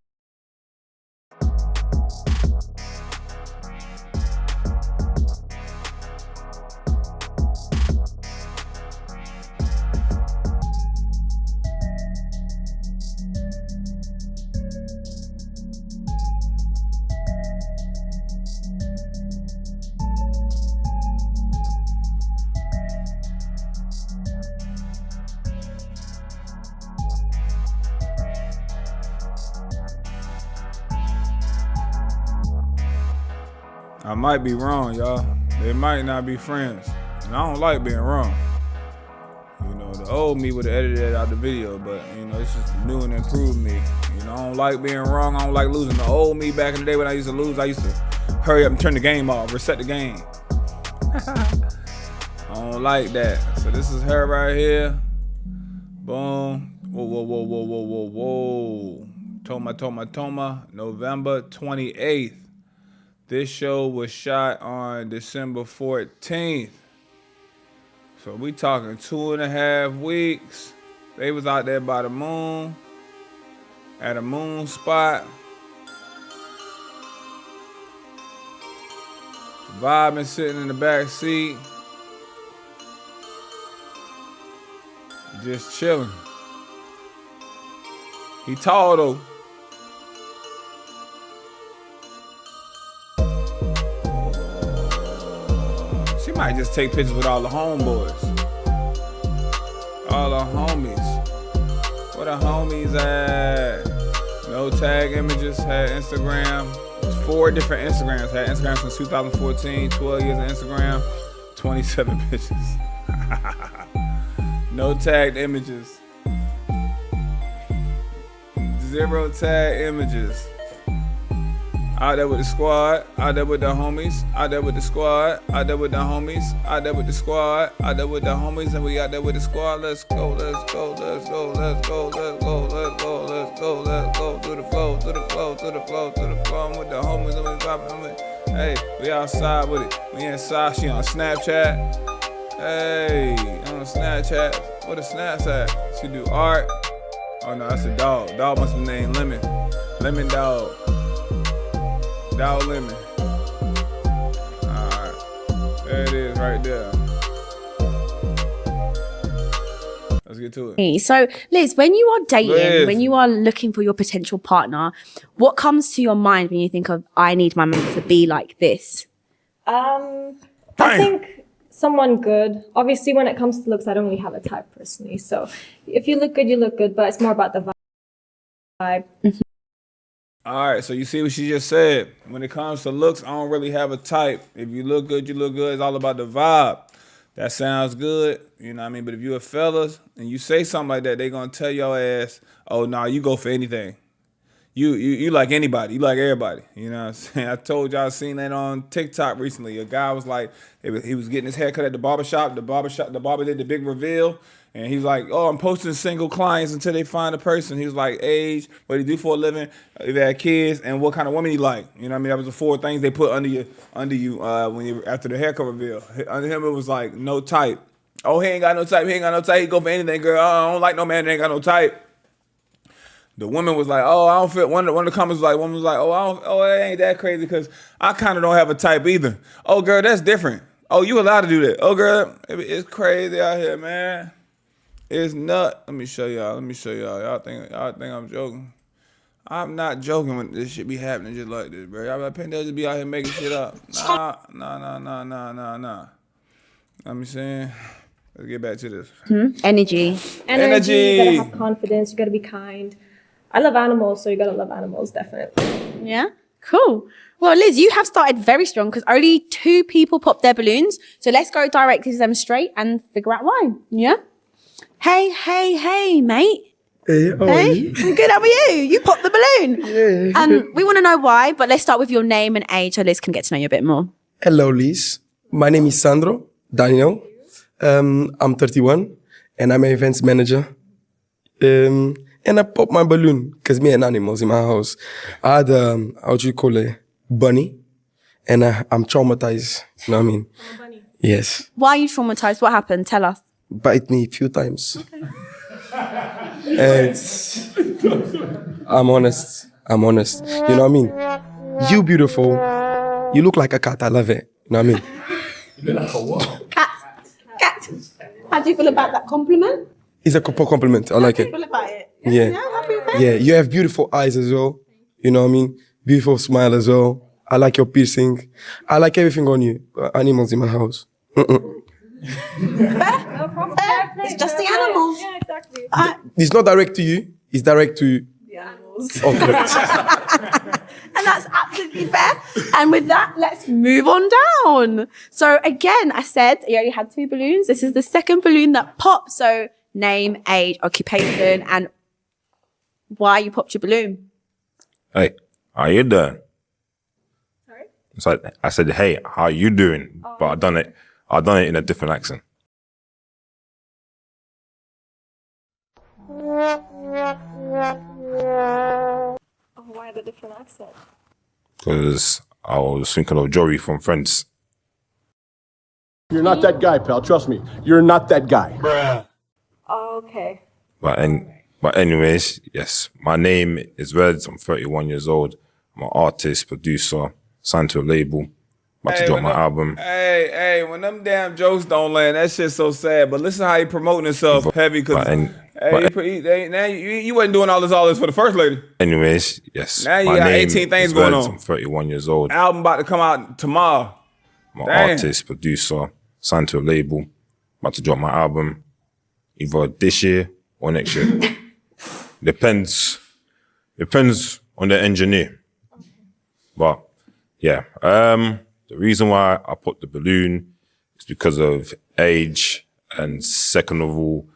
I might be wrong, y'all. They might not be friends. And I don't like being wrong. You know, the old me would have edited out the video, but you know, it's just the new and improved me. You know, I don't like being wrong. I don't like losing. The old me back in the day when I used to lose, I used to hurry up and turn the game off, reset the game. I don't like that. So this is her right here. Boom. Whoa. Toma. November 28th. This show was shot on December 14th. So we talking 2.5 weeks. They was out there by the moon, at a moon spot. Vibing, sitting in the back seat. Just chilling. He tall though. She might just take pictures with all the homeboys. All the homies. Where the homies at? No tag images, had Instagram. 4 different Instagrams. Had Instagram since 2014, 12 years of Instagram, 27 pictures. No tagged images. 0 tag images. Out there with the squad, out there with the homies, out there with the squad, out there with the homies, out there with the squad, out there with the homies, and we out there with the squad. Let's go. To the flow, I'm with the homies, I'm with the poppin'. Hey, we outside with it. We inside, she on Snapchat. Hey, on Snapchat. What the Snaps at? She do art. Oh no, that's a dog. Dog must be named Lemon. Lemon Dog. Dog Lemon. Alright. There it is right there. Let's get to it. So, Liz, when you are dating, when you are looking for your potential partner, what comes to your mind when you think of, I need my man to be like this? I think someone good. Obviously, when it comes to looks, I don't really have a type personally. So if you look good, you look good, but it's more about the vibe. Mm-hmm. All right, so you see what she just said. When it comes to looks, I don't really have a type. If you look good, you look good. It's all about the vibe. That sounds good, you know what I mean? But if you're a fellas and you say something like that, they gonna tell your ass, oh, nah, you go for anything. You like anybody. You like everybody. You know what I'm saying? I told y'all, I seen that on TikTok recently. A guy was like, he was getting his hair cut at the barbershop. The barber did the big reveal. And he's like, oh, I'm posting single clients until they find a person. He was like, age, what he do for a living, if they had kids, and what kind of woman he like. You know what I mean? That was the 4 things they put under you when you after the haircut reveal. Under him, it was like, no type. Oh, he ain't got no type. He go for anything, girl. I don't like no man that ain't got no type. The woman was like, oh, I don't feel, one of the comments was like, woman was like, oh, it ain't that crazy because I kind of don't have a type either. Oh, girl, that's different. Oh, you allowed to do that. Oh, girl, it's crazy out here, man. It's nut. Let me show y'all. Y'all think I'm joking. I'm not joking when this shit be happening just like this, bro. Y'all Pendell just be out here making shit up. Nah. Let me see. Let's get back to this. Energy. You gotta have confidence. You gotta be kind. I love animals, so you gotta love animals, definitely. Yeah? Cool. Well, Liz, you have started very strong because only 2 people popped their balloons. So let's go directly to them straight and figure out why. Yeah? Hey, mate. Hey, how are you? I'm good. How are you? You popped the balloon. Yeah. And we want to know why, but let's start with your name and age so Liz can get to know you a bit more. Hello, Liz. My name is Sandro Daniel. I'm 31 and I'm an events manager. And I popped my balloon because me and animals in my house. I had, how do you call it, bunny. And I'm traumatized. You know what I mean? Bunny. Yes. Why are you traumatized? What happened? Tell us. Bite me a few times. Okay. And I'm honest. You know what I mean? You beautiful. You look like a cat. I love it. You know what I mean? You look like a what? Cat. How do you feel about that compliment? It's a compliment. I like it. How do you feel about it? Yeah. Happy with it? Yeah. You have beautiful eyes as well. You know what I mean? Beautiful smile as well. I like your piercing. I like everything on you. Animals in my house. It's just the animals. Yeah, exactly. It's not direct to you. It's direct to The animals. Okay. And that's absolutely fair. And with that, let's move on down. So again, I said you only had 2 balloons. This is the second balloon that popped. So name, age, occupation, and why you popped your balloon. Hey, how you doing? Sorry? So I said, hey, how you doing? But I done it in a different accent. Oh, why the different accent? Because I was thinking of Jory from Friends. You're not that guy, pal. Trust me. You're not that guy. Oh, okay. But anyways, yes, my name is Reds. I'm 31 years old. I'm an artist, producer, signed to a label. About to drop my album. Hey, when them damn jokes don't land, that shit's so sad. But listen how he promoting himself heavy, because you wasn't doing all this for the first lady. Anyways, yes. Now you my got name 18 things is going Reds. on. I'm 31 years old. Album about to come out tomorrow. I'm an Damn. artist, producer, signed to a label. About to drop my album either this year or next year. Depends on the engineer. But yeah, the reason why I put the balloon is because of age, and second of all,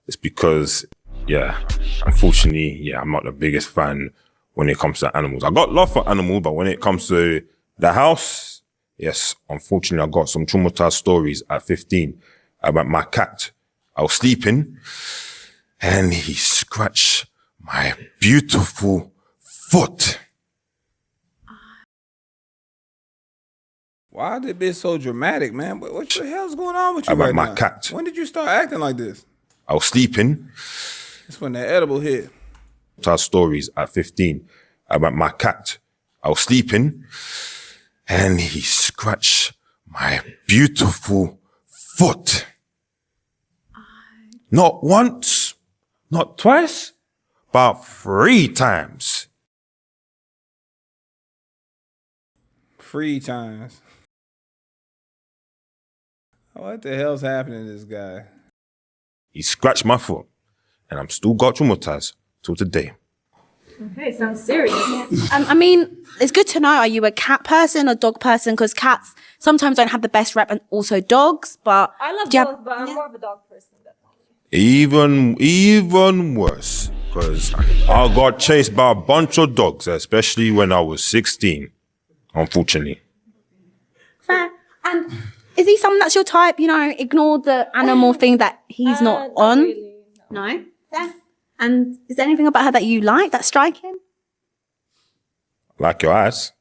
it's because, yeah, unfortunately, I'm not the biggest fan when it comes to animals. I got love for animals, but when it comes to the house, yes, unfortunately, I got some traumatized stories at 15 about my cat. I was sleeping and he scratched my beautiful foot. Why did it be so dramatic, man? What the hell's going on with you About right my now? cat. When did you start acting like this? I was sleeping. It's when that edible hit. Traumatized stories at 15 about my cat. I was sleeping and he scratched my beautiful foot. Not once, not twice, but 3 times. 3 times. What the hell's happening to this guy? He scratched my foot and I'm still got traumatized till today. Okay, sounds serious. I mean, it's good to know, are you a cat person or dog person? Because cats sometimes don't have the best rep, and also dogs, but... I love do you both, but I'm more of a dog person. Even worse, because I got chased by a bunch of dogs, especially when I was 16, unfortunately. Fair. And is he someone that's your type? You know, ignore the animal thing that he's not on? Really, no? Fair. And is there anything about her that you like, that's striking? Like your eyes.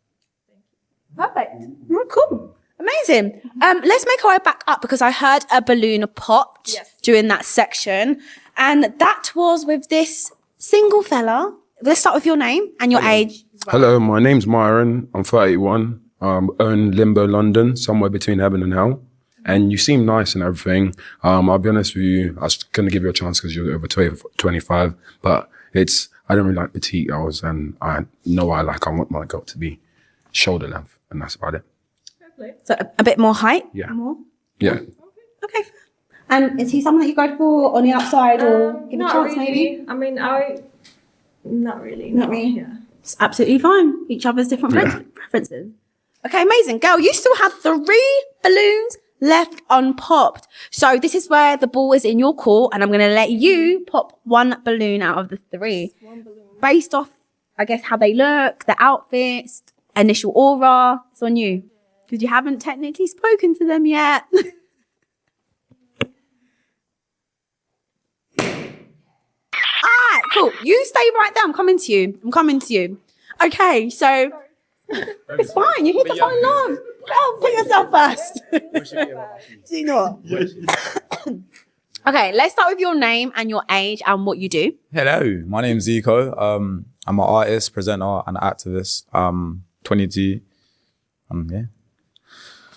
Perfect. Oh, cool. Amazing. Let's make our way back up because I heard a balloon popped during that section. And that was with this single fella. Let's start with your name and your age. Hello, my name's Myron. I'm 31. Own Limbo London, somewhere between heaven and hell. And you seem nice and everything. I'll be honest with you, I was going to give you a chance because you're over 25, but I don't really like petite girls, and I know I want my girl to be shoulder length, and that's about it. So a bit more height? Yeah. More? Yeah. Okay. And is he someone that you go for on the outside or give a Not chance really. maybe? I mean, not really. Not no. really? Yeah. It's absolutely fine. Each other's different preferences. Okay, amazing. Girl, you still have 3 balloons left unpopped. So this is where the ball is in your court, and I'm going to let you pop 1 balloon out of the 3. Based off, I guess, how they look, the outfits, initial aura. It's on you. Because you haven't technically spoken to them yet. Alright, cool. You stay right there. I'm coming to you. Okay, so it's fine. You're here to find love. Girl, put yourself first. Do you not? Okay, let's start with your name and your age and what you do. Hello, my name's Zico. I'm an artist, presenter, and activist. 22. Yeah.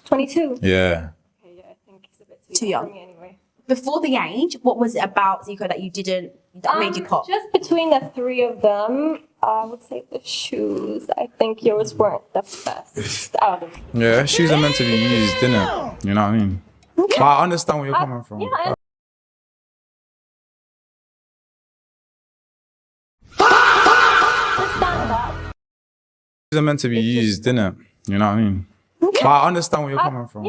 22. Yeah. Okay, yeah, I think it's a bit Too young young. for me anyway. Before the age, what was it about Zico that made you pop? Just between the 3 of them, I would say the shoes. I think yours weren't the best out of them. Yeah, shoes are meant to be used, innit? You know what I mean? But I understand where you're coming from. Yeah, Shoes are meant to be used, innit? You know what I mean? But I understand where you're coming from.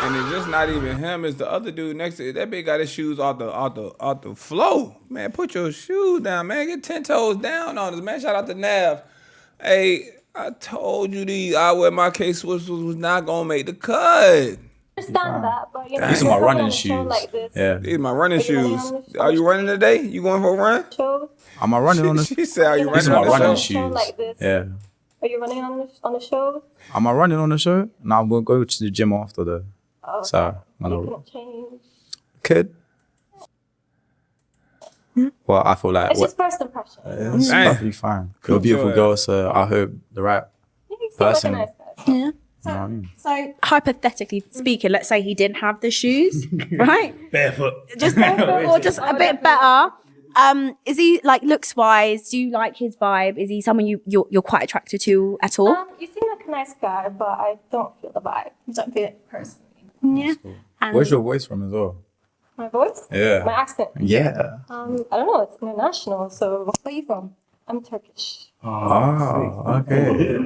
And it's just not even him, it's the other dude next to it. That bitch got his shoes out the flow. Man, put your shoes down, man. Get 10 toes down on us, man. Shout out to Nav. Hey, I told you these I wear my case was not gonna make the cut. Understand that, but you know, These are my you're running on a show shoes. like this. Yeah. These are my running Are you running shoes. on the show? Are you running today? You going for a run? Shows? Am I running on the She said, are you These running are on my the running show? shoes. Like this. Yeah. Are you running on the show? Am I running on the show? No, I'm gonna go to the gym after the. Oh, So I'm you gonna cannot change. kid. Well, I feel like It's just first impression. it's Dang. perfectly fine. You're a beautiful girl, so I hope the right You seem like a person. nice guy. Yeah. You know what I mean? So hypothetically speaking, let's say he didn't have the shoes, right? Barefoot. Just or just a bit better. Is he like looks wise? Do you like his vibe? Is he someone you're quite attracted to at all? You seem like a nice guy, but I don't feel the vibe. You don't feel it personally. Yeah. And Where's your voice from as well? My voice? Yeah. My accent? Yeah. I don't know. It's international. So where are you from? I'm Turkish. Oh, okay.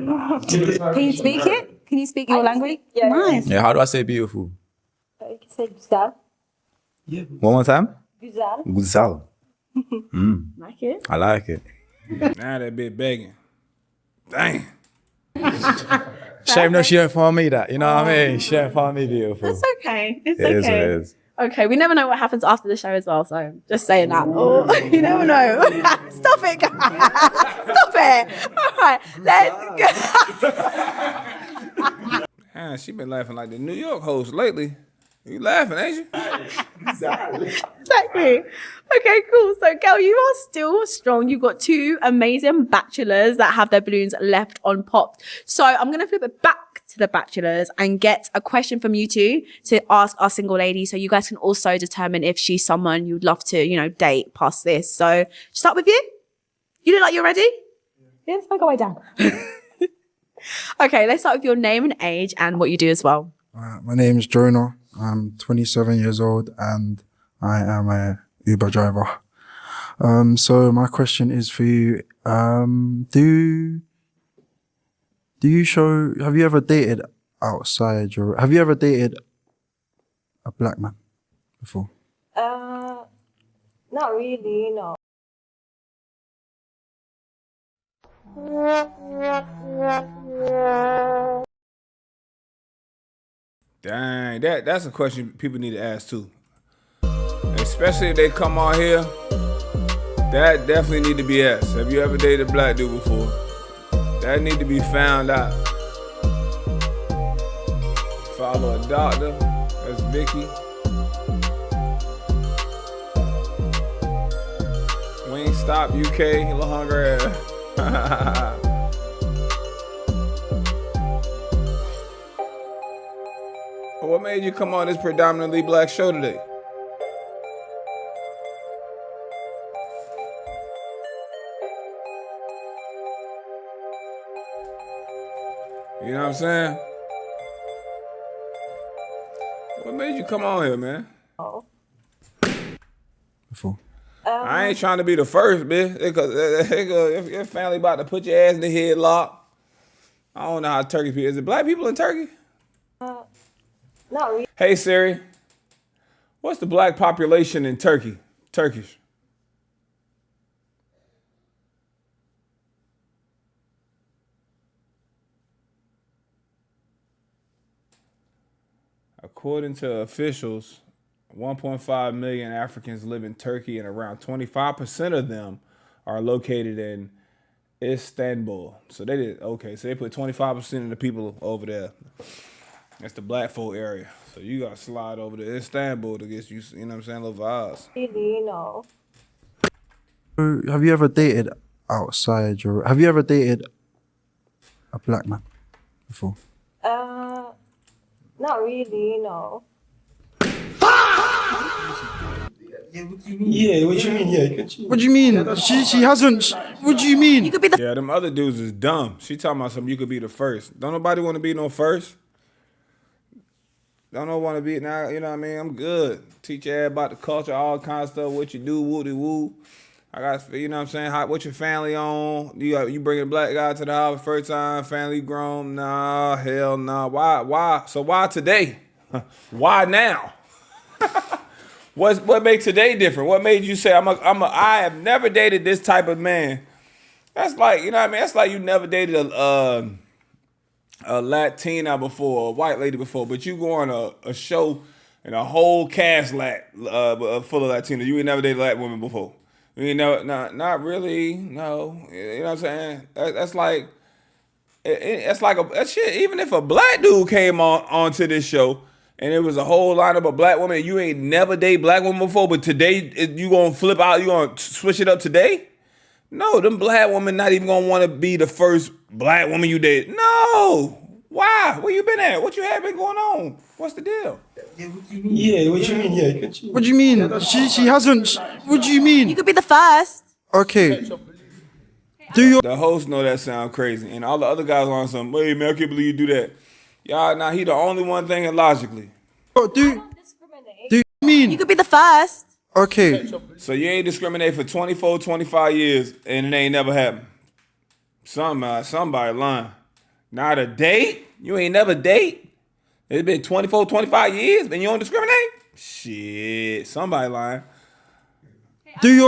Can you speak it? Can you speak your language? Yeah. Nice. Yeah, how do I say beautiful? You can say güzel. One more time? Güzel. Güzel. Like it? I like it. Now that bitch begging. Dang. Shame no, she don't find me that. You know what I mean? She don't find me beautiful. It's okay. It's It okay. is what it is. Okay, we never know what happens after the show as well, so just saying that. Oh, you never know. Stop it, guys. Stop it. All right, let's go. Man, she been laughing like the New York host lately. You laughing, ain't you? Exactly. Okay, cool. So, girl, you are still strong. You've got 2 amazing bachelors that have their balloons left unpopped. So, I'm going to flip it back to the bachelors and get a question from you two to ask our single lady. So, you guys can also determine if she's someone you'd love to, date past this. So, start with you. You look like you're ready? Yeah, let's make our way down. Okay, let's start with your name and age and what you do as well. My name is Jonah. I'm 27 years old and I am a Uber driver. So my question is for you. Have you ever dated outside have you ever dated a black man before? Not really, no. Dang, that's a question people need to ask too. Especially if they come out here, that definitely need to be asked. Have you ever dated a black dude before? That need to be found out. Follow a doctor, that's Vicky. Wingstop UK, little hungry ass. What made you come on this predominantly black show today? You know what I'm saying? What made you come on here, man? Before. I ain't trying to be the first, bitch. If your family about to put your ass in the headlock, I don't know how Turkey people. Is it black people in Turkey? Not really. Hey Siri, what's the black population in Turkey? Turkish. According to officials, 1.5 million Africans live in Turkey, and around 25% of them are located in Istanbul. So they did okay. So they put 25% of the people over there. That's the black folk area. So you gotta slide over to Istanbul to get you. You know what I'm saying? Little vibes. Really, no. Have you ever dated outside your? Have you ever dated a black man before? Not really, no. Yeah, what you mean? Yeah, What do you mean? She hasn't. What do you mean? You could be the Yeah, them other dudes is dumb. She talking about something. You could be the first. Don't nobody want to be no first. Don't want to be now. You know what I mean? I'm good. Teach you about the culture, all kinds of stuff. What you do, woody woo. I got, you know what I'm saying? What your family on? You bring a black guy to the house first time, family grown? Nah, hell nah. Why? So why today? Why now? What made today different? What made you say I have never dated this type of man? That's like, you know what I mean? That's like you never dated a Latina before, a white lady before, but you go on a show and a whole cast full of Latinas. You ain't never dated a black woman before. You ain't never, not really, no. You know what I'm saying? That's like, it's like that shit. Even if a black dude came onto this show and it was a whole lineup of black women, you ain't never dated black women before, but today you gonna flip out, you gonna switch it up today? No, them black women not even gonna want to be the first black woman you date. No. Why? Where you been at? What you have been going on? What's the deal? Yeah, what you mean? Yeah, What do you mean? She hasn't. What do you mean? You could be the first. Okay. The host know that sound crazy, and all the other guys on some. Hey man, I can't believe you do that. Y'all, now he the only one thinking logically. Do you mean? You could be the first. Okay. So you ain't discriminate for 24, 25 years, and it ain't never happened. Somebody lying. Not a date? You ain't never date? It's been 24, 25 years, and you don't discriminate? Shit, somebody lying. Okay.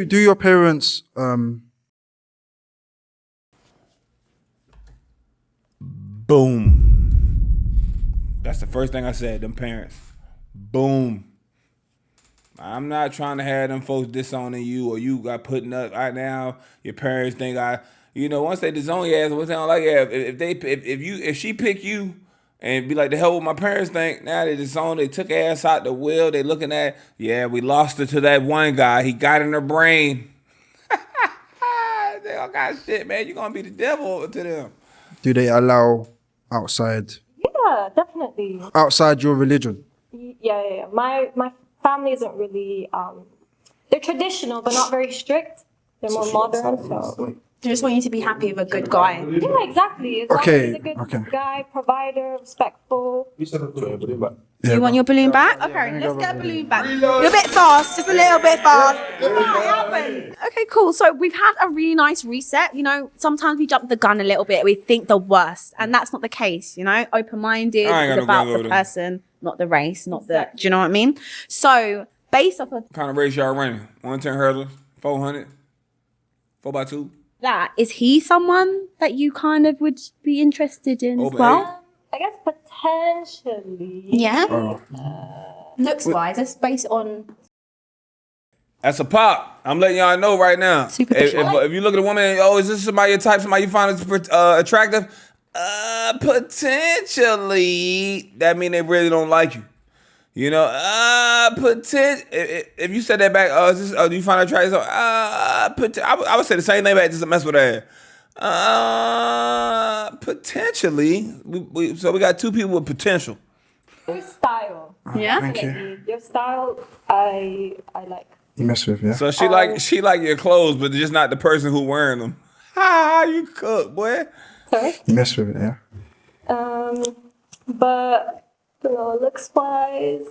Do your parents Boom. That's the first thing I said, them parents. Boom. I'm not trying to have them folks disowning you or you got putting up right now. Your parents think once they disown your ass, once they don't like you, if she pick you and be like, the hell what my parents think, now they disown, they took her ass out the will, they looking at, yeah, we lost her to that one guy. He got in her brain. They all kind of shit, man. You gonna be the devil to them. do they allow outside Yeah, definitely. outside your religion? Yeah. My family isn't really. They're traditional, but not very strict. They're more modern, so. They just want you to be happy with a good guy. Yeah, exactly. As long as he's a good guy, provider, respectful. Do you want your balloon back? Okay, let's get a balloon back. You're a bit fast, just a little bit fast. Okay, cool. So we've had a really nice reset. You know, sometimes we jump the gun a little bit. We think the worst, and that's not the case. You know, open-minded is about the person, not the race, not the. Do you know what I mean? So based off of What kind of race y'all running? 110 hurdles, 400, 4x2. that, is he someone that you kind of would be interested in as well? I guess potentially. Yeah. Looks wise, let's base it on. That's a pop. I'm letting y'all know right now. If you look at a woman and, is this somebody your type, somebody you find attractive? Potentially. That mean they really don't like you. You know, if you said that back, do you find attractive? I would say the same thing back just to mess with her. Potentially. So we got two people with potential. Your style. Yeah. Thank you. Your style, I like. You mess with, yeah. So she like your clothes, but just not the person who wearing them. You cook, boy. Sorry? You mess with it, yeah. But looks wise,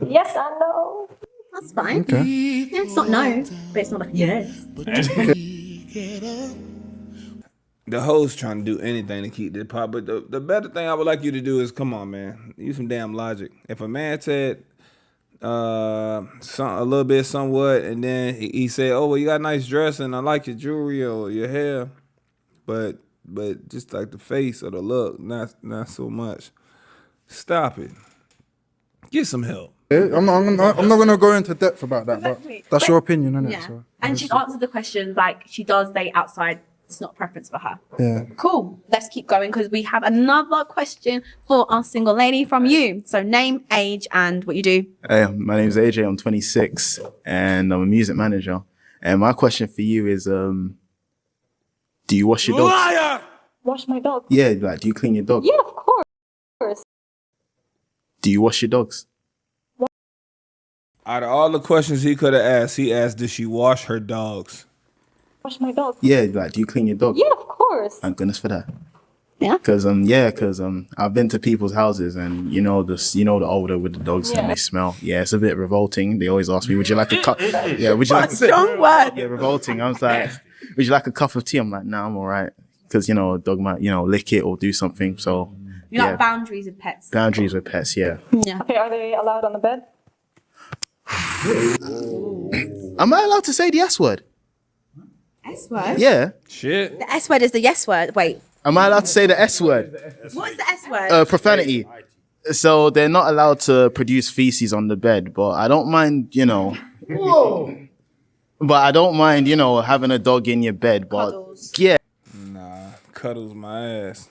Yes and no. That's fine. Okay. Yeah, it's not no, but it's not like yes. The host trying to do anything to keep this pop, but the better thing I would like you to do is, come on, man, use some damn logic. If a man said a little bit somewhat, and then he said, oh, well, you got a nice dress and I like your jewelry or your hair, but just like the face or the look, not so much. Stop it. Get some help. I'm not gonna go into depth about that, Exactly. but that's your opinion, isn't it? Yeah. So, And she's answered the question like she does date outside. It's not a preference for her. yeah. Cool. Let's keep going because we have another question for our single lady from you. So name, age, and what you do. Hey, my name is AJ. I'm 26 and I'm a music manager. And my question for you is, do you wash your dogs? Liar! Wash my dog. Yeah, like, do you clean your dog? Yeah, of course. Do you wash your dogs? Out of all the questions he could have asked, he asked, did she wash her dogs? Wash my dog. Yeah, like, do you clean your dog? Yeah, of course. Thank goodness for that. Yeah. Cause I've been to people's houses and the older with the dogs and they smell. Yeah, it's a bit revolting. They always ask me, would you like a cup? Yeah, would you like a strong word? Yeah, revolting. I was like, would you like a cup of tea? I'm like, nah, I'm all right. Cause a dog might, lick it or do something. So You like boundaries with pets. boundaries with pets, yeah. Yeah. Okay, are they allowed on the bed? Am I allowed to say the S word? S word? Yeah. Shit. The S word is the yes word. Wait. Am I allowed to say the S word? What is the S word? Profanity. So they're not allowed to produce feces on the bed, but I don't mind, Whoa. But I don't mind, having a dog in your bed. But Cuddles. yeah, Nah, cuddles my ass.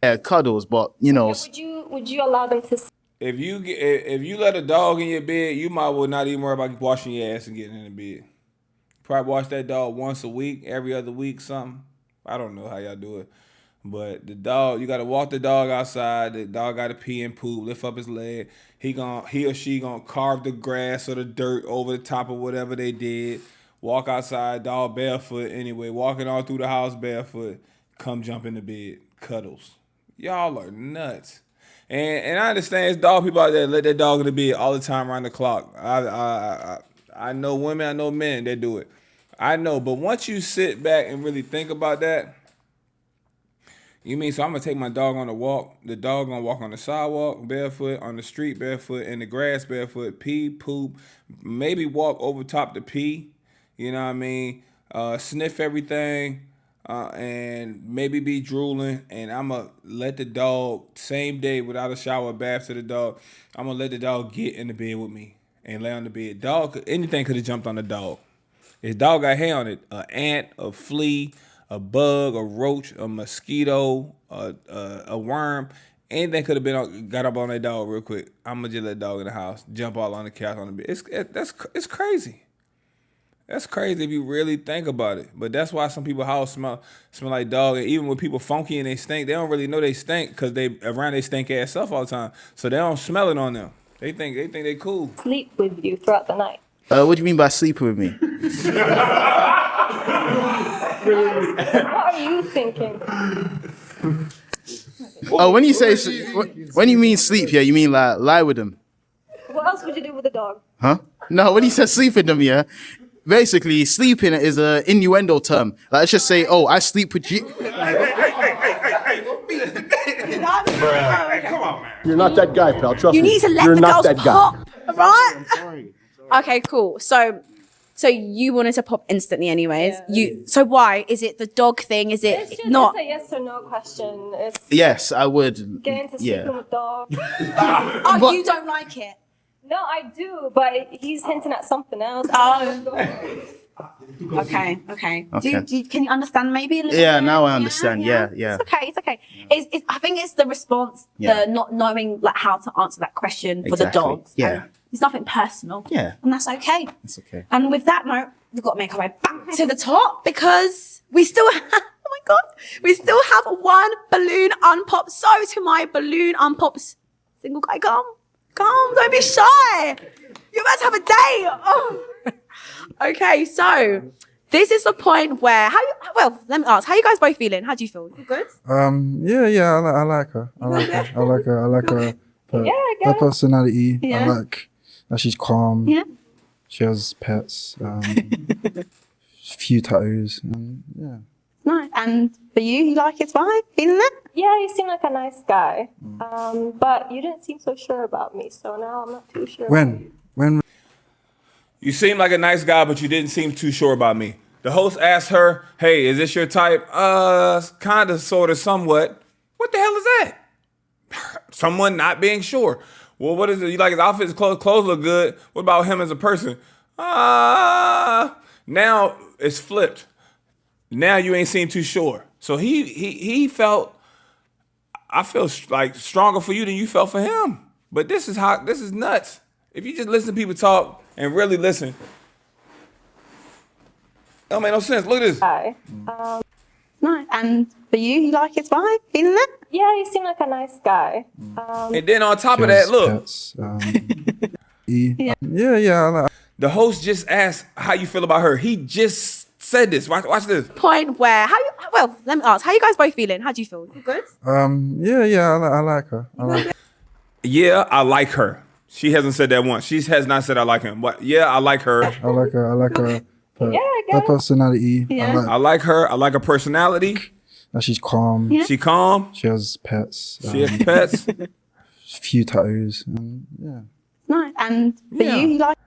yeah, cuddles. But Would you allow them to? If you let a dog in your bed, you might well not even worry about washing your ass and getting in the bed. Probably wash that dog once a week, every other week, something. I don't know how y'all do it. But the dog, you gotta walk the dog outside. The dog gotta pee and poop, lift up his leg. He or she gonna carve the grass or the dirt over the top of whatever they did. Walk outside, dog barefoot anyway, walking all through the house barefoot. Come jump in the bed, cuddles. Y'all are nuts. And I understand it's dog people out there let their dog in the bed all the time around the clock. I know women, I know men that do it. I know, but once you sit back and really think about that, you mean, so I'm gonna take my dog on a walk. The dog gonna walk on the sidewalk barefoot, on the street barefoot, in the grass barefoot, pee, poop, maybe walk over top the pee. You know what I mean? Sniff everything, and maybe be drooling. And I'm gonna let the dog, same day without a shower or bath to the dog, I'm gonna let the dog get in the bed with me and lay on the bed. Anything could have jumped on the dog. His dog got hair on it, an ant, a flea, a bug, a roach, a mosquito, a worm. Anything could have got up on that dog real quick. I'm gonna just let the dog in the house, jump all on the couch on the bed. It's crazy. That's crazy if you really think about it. But that's why some people's house smell like dog. And even when people funky and they stink, they don't really know they stink because they around their stink ass stuff all the time. So they don't smell it on them. They think they cool. Sleep with you throughout the night. what do you mean by sleeping with me? What are you thinking? Oh, when you mean sleep, yeah, you mean like lie with them, What else would you do with a dog? huh? No, when you said sleep with them, yeah. Basically, sleeping is an innuendo term. Like, let's just say, oh, I sleep with you. You're not that guy, pal. Trust You me. need to let You're the not girls that guy. pop, right? Okay, cool. So you wanted to pop instantly, anyways. So why is it the dog thing? Is it It's not? a yes or no question. It's Yes, I would. get into sleeping with dogs. Oh, you don't like it? No, I do, but he's hinting at something else. Oh. Okay. Can you understand maybe a little Yeah, bit? now I understand. Yeah. It's okay. I think it's the response, the not knowing like how to answer that question for the Exactly. dogs. Yeah. And it's nothing personal. Yeah. And that's okay. It's okay. And with that note, we've got to make our way back to the top because we still have, oh my God, we still have one balloon unpopped. So to my balloon unpops, single guy, come, don't be shy. You're about to have a date. Oh. Okay, so this is the point where, let me ask, how you guys both feeling? How do you feel? You good? Yeah, I like her. I like her But Yeah, I get her it. personality, I Yeah. like that she's calm. Yeah. She has pets. Few tattoos. Yeah. Nice. And for you, you like his vibe? Feeling it? Yeah, you seem like a nice guy. But you didn't seem so sure about me, so now I'm not too sure. When? You seem like a nice guy, but you didn't seem too sure about me. The host asked her, hey, is this your type? Kind of, sort of, somewhat. What the hell is that? Someone not being sure. Well, what is it? You like his outfit, his clothes look good. What about him as a person? Now it's flipped. Now you ain't seem too sure. So he felt, I feel like stronger for you than you felt for him. But this is nuts. If you just listen to people talk and really listen, it don't make no sense. Look at this. Hi. Nice. And for you, you like his vibe? Feeling it? Yeah, you seem like a nice guy. And then on top of that, look. Pets, yeah. The host just asked how you feel about her. He just said this. Watch this. Point where let me ask, how you guys both feeling? How do you feel? You good? I like her. Yeah, I like her. She hasn't said that once. She has not said I like him. But yeah, I like her. I like her. But Yeah, I her get it. personality, Yeah. I like her. I like her personality. that she's calm. Yeah. She calm. She has pets. She has pets. Few tattoos. Yeah. Nice. And for Yeah. you, you like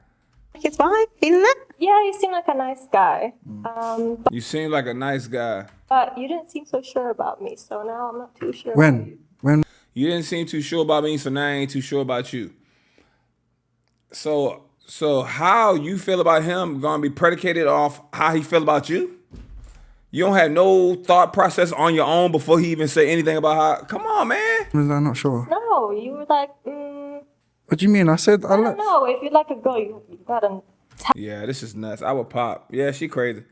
his vibe? Feeling it? Yeah, you seem like a nice guy. You seem like a nice guy. But you didn't seem so sure about me, so now I'm not too sure. When? You didn't seem too sure about me, so now I ain't too sure about you. So how you feel about him gonna be predicated off how he feel about you? You don't have no thought process on your own before he even say anything about how. Come on, man. I'm not sure. No, you were like, What do you mean? I said I I like. don't know. If you like a girl, you gotta. Yeah, this is nuts. I would pop. Yeah, she crazy.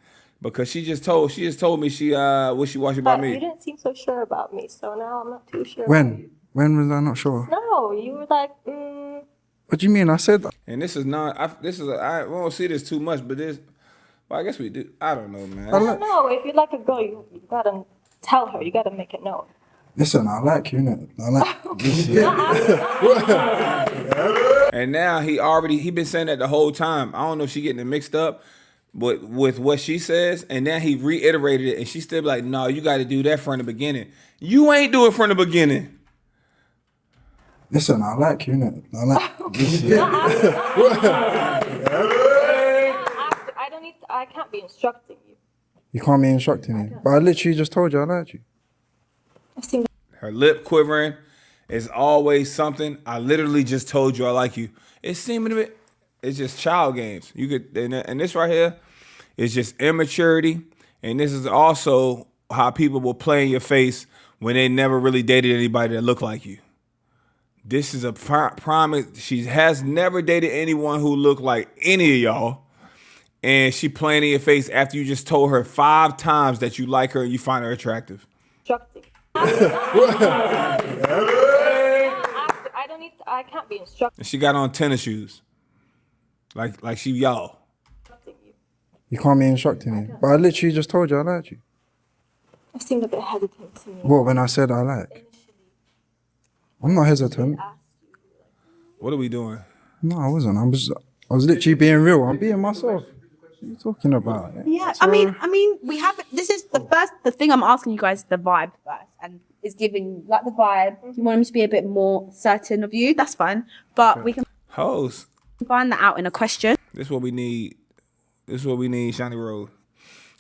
Because she just told me she wishy-washy about But you me. didn't seem so sure about me, so now I'm not too sure. When was I not sure? No, you were like, What do you mean? I said. And this is not. I won't see this too much, but this. Well, I guess we do. I don't know, man. I don't know. If you like a girl, you gotta tell her. You gotta make it known. Listen, I like you, innit? I like. And now he been saying that the whole time. I don't know if she getting it mixed up with what she says, and now he reiterated it, and she still be like, no, you got to do that from the beginning. You ain't do it from the beginning. Listen, I like you, innit? I like. I can't be instructing you. You can't be instructing me, but I literally just told you I liked you. Her lip quivering is always something. I literally just told you I like you. It seemed to be, it's just child games. You could, and this right here is just immaturity. And this is also how people will play in your face when they never really dated anybody that looked like you. This is a prime. She has never dated anyone who looked like any of y'all. And she playing in your face after you just told her 5 times that you like her and you find her attractive. Instructing. I can't be instructing. And she got on tennis shoes. Like she y'all. You can't be instructing me, but I literally just told you I liked you. I seemed a bit hesitant to me. What, when I said I like? I'm not hesitant. What are we doing? No, I wasn't. I was literally being real. I'm being myself. What are you talking about? Yeah, I mean, we have. This is the thing I'm asking you guys is the vibe first, and is giving like the vibe. You want him to be a bit more certain of you. That's fine, but we can Hoes. find that out in a question. This is what we need. This is what we need, Shiny Road.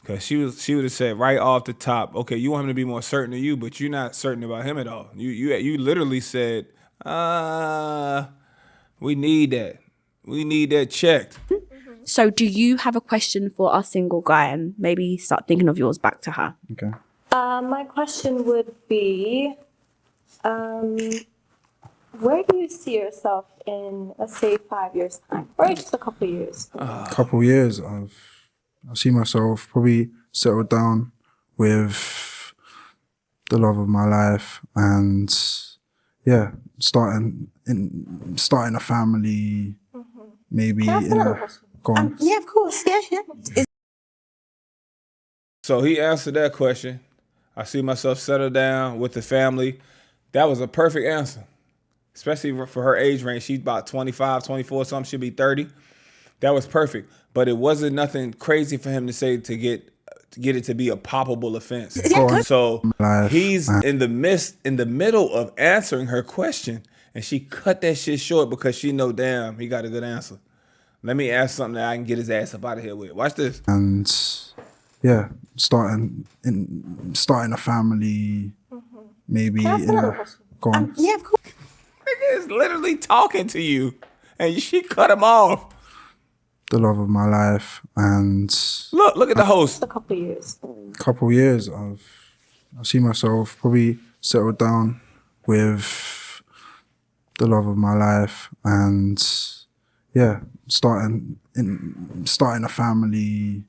Cause she would have said right off the top, okay, you want him to be more certain of you, but you're not certain about him at all. You literally said, we need that. We need that checked. So, do you have a question for our single guy, and maybe start thinking of yours back to her? Okay. My question would be, where do you see yourself in, let's say, 5 years' time, or just a couple of years? Couple years, I see myself probably settled down with the love of my life, and yeah, starting a family, maybe Can I ask another question? Go on. Yeah, of course. Yeah. So he answered that question. I see myself settle down with the family. That was a perfect answer. especially for her age range. She's about 25, 24, something. She'll be 30. That was perfect. But it wasn't nothing crazy for him to say to get it to be a poppable offense. So he's in the middle of answering her question, and she cut that shit short because she know, damn, he got a good answer. Let me ask something that I can get his ass up out of here with. Watch this. And yeah, starting a family, maybe. Go on. Yeah, of course. Nigga is literally talking to you, and she cut him off. The love of my life, and look at the host. A couple years. I see myself probably settled down with the love of my life, and yeah, starting a family,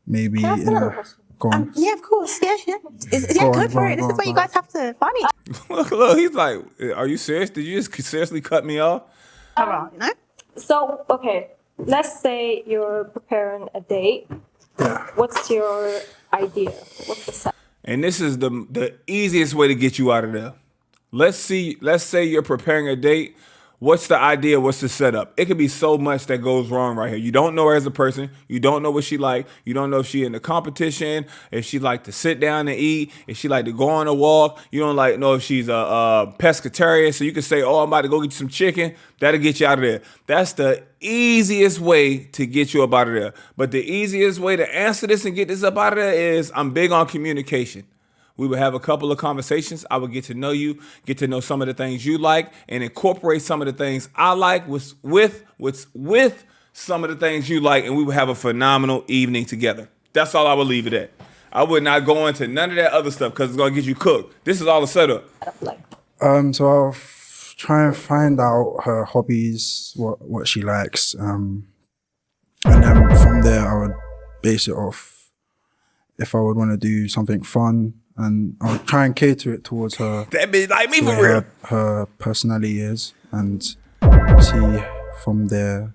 maybe. Go on. Yeah, of course. Yeah. Go for it. This is where you guys have to find each other. Look, he's like, are you serious? Did you just seriously cut me off? So, okay, let's say you're preparing a date. Yeah. What's your idea? What's the set? And this is the easiest way to get you out of there. Let's say you're preparing a date. What's the idea? What's the setup? It could be so much that goes wrong right here. You don't know her as a person. You don't know what she like. You don't know if she in the competition, if she like to sit down and eat, if she like to go on a walk. You don't know if she's a pescatarian. So you can say, oh, I'm about to go get you some chicken. That'll get you out of there. That's the easiest way to get you up out of there. But the easiest way to answer this and get this up out of there is I'm big on communication. We would have a couple of conversations. I would get to know you, get to know some of the things you like, and incorporate some of the things I like with some of the things you like, and we would have a phenomenal evening together. That's all I would leave it at. I would not go into none of that other stuff because it's gonna get you cooked. This is all the setup. So I'll try and find out her hobbies, what she likes, and then from there I would base it off if I would want to do something fun. And I'll try and cater it towards her. That be like me for real. Her personality is, and see from there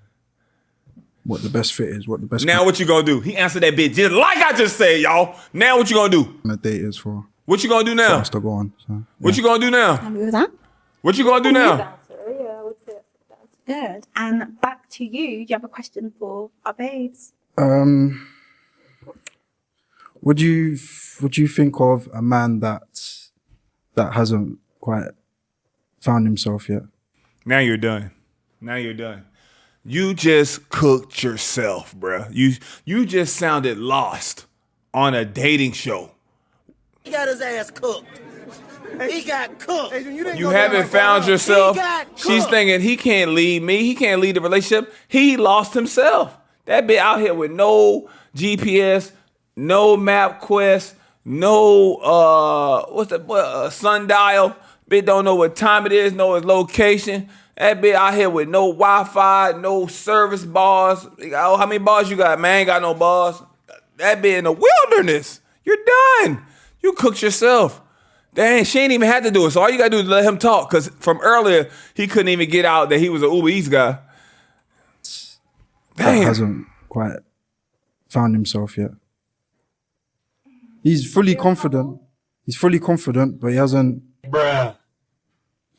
what the best fit is, what the best. Now what you gonna do? He answered that bit just like I just said, y'all. Now what you gonna do? The date is for. What you gonna do now? For us to go on. So, yeah. What you gonna do now? Happy with that? What you gonna do now? Good. And back to you. Do you have a question for our babes? Would you think of a man that hasn't quite found himself yet? Now you're done. You just cooked yourself, bruh. You just sounded lost on a dating show. He got his ass cooked. He got cooked. You haven't found yourself. She's thinking he can't lead me. He can't lead the relationship. He lost himself. That bitch out here with no GPS, no MapQuest, no sundial. Bitch don't know what time it is, know his location. That bitch out here with no Wi-Fi, no service bars. Oh, how many bars you got, man? Ain't got no bars. That bitch in the wilderness. You're done. You cooked yourself. Dang, she ain't even had to do it. So all you gotta do is let him talk. Cause from earlier, he couldn't even get out that he was an Uber Eats guy. That hasn't quite found himself yet. He's fully confident, but he hasn't.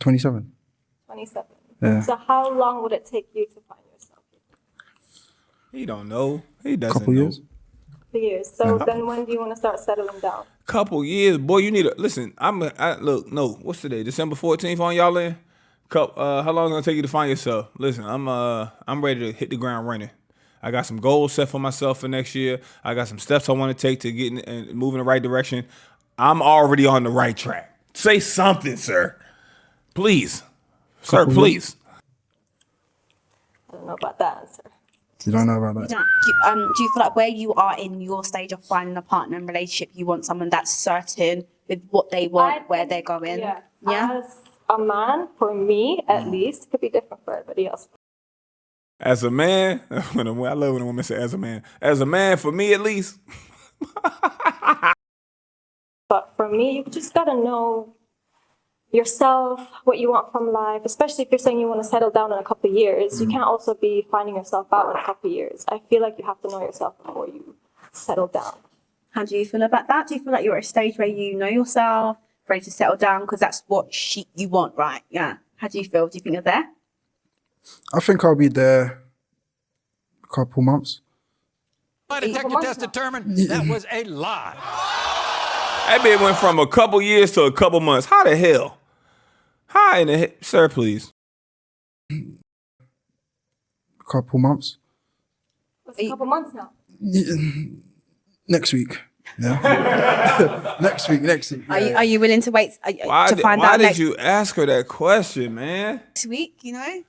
27. 27. Yeah. So how long would it take you to find yourself? He don't know. He doesn't Couple know. years. 2 years. So then when do you want to start settling down? Couple years, boy. You need to listen. Look. No, what's today? December 14th on y'all in. How long is it gonna take you to find yourself? Listen, I'm ready to hit the ground running. I got some goals set for myself for next year. I got some steps I want to take to get and move in the right direction. I'm already on the right track. Say something, sir. Please. Sir, please. I don't know about that answer. You don't know about that? Do you feel like where you are in your stage of finding a partner and relationship, you want someone that's certain with what they want, where they're going? Yeah. As a man, for me at least, could be different for everybody else. As a man, I love when a woman say as a man. As a man, for me at least. But for me, you just gotta know yourself, what you want from life, especially if you're saying you want to settle down in a couple of years. You can't also be finding yourself out in a couple of years. I feel like you have to know yourself before you settle down. How do you feel about that? Do you feel like you're at a stage where you know yourself, ready to settle down? Because that's what you want, right? Yeah. How do you feel? Do you think you're there? I think I'll be there a couple months. My detector test determined that was a lie. That bit went from a couple years to a couple months. How the hell? How in the hell? Sir, please. A couple months. It's a couple months now. Next week. Yeah. next week. Are you willing to wait to find out Why next did you ask her that question, man? week, you know?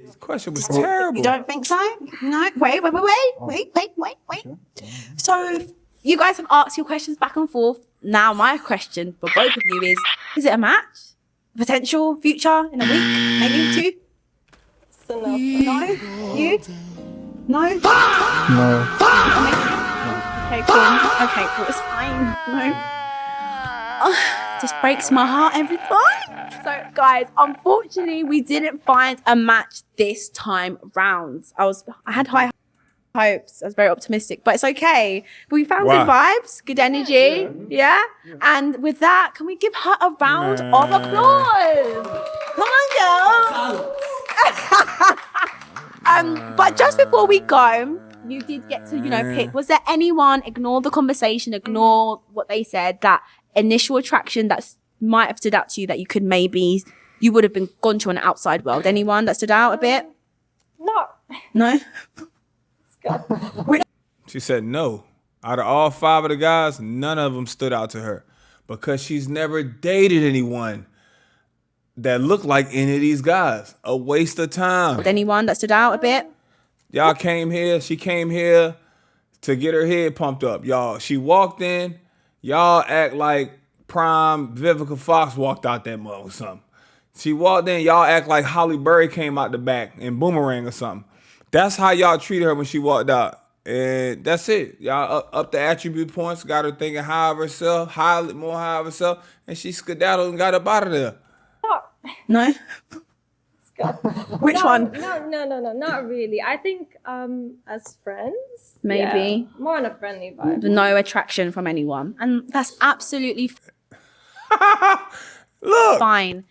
This question was terrible. You don't think so? No? Wait. So you guys have asked your questions back and forth. Now my question for both of you is it a match? Potential future in a week? Maybe 2? So no. No? You? No? No. Okay, cool. It's fine. No. Just breaks my heart every time. So, guys, unfortunately, we didn't find a match this time round. I had high hopes. I was very optimistic, but it's okay. But we found good vibes, good energy, yeah. And with that, can we give her a round of applause? Come on, girl. But just before we go, you did get to, pick. Was there anyone, ignore the conversation, ignore what they said, that initial attraction that might have stood out to you that you would have been gone to an outside world? Anyone that stood out a bit? No? She said no. Out of all 5 of the guys, none of them stood out to her because she's never dated anyone that looked like any of these guys. A waste of time. Anyone that stood out a bit? Y'all she came here to get her head pumped up. Y'all, she walked in, y'all act like prime Vivica Fox walked out that mug or something. She walked in, y'all act like Holly Berry came out the back in Boomerang or something. That's how y'all treated her when she walked out. And that's it. Y'all up the attribute points, got her thinking high of herself, more high of herself, and she skedaddled and got up out of there. No? Which one? No, not really. I think as friends, maybe more on a friendly vibe. No attraction from anyone, and that's absolutely Look, fine.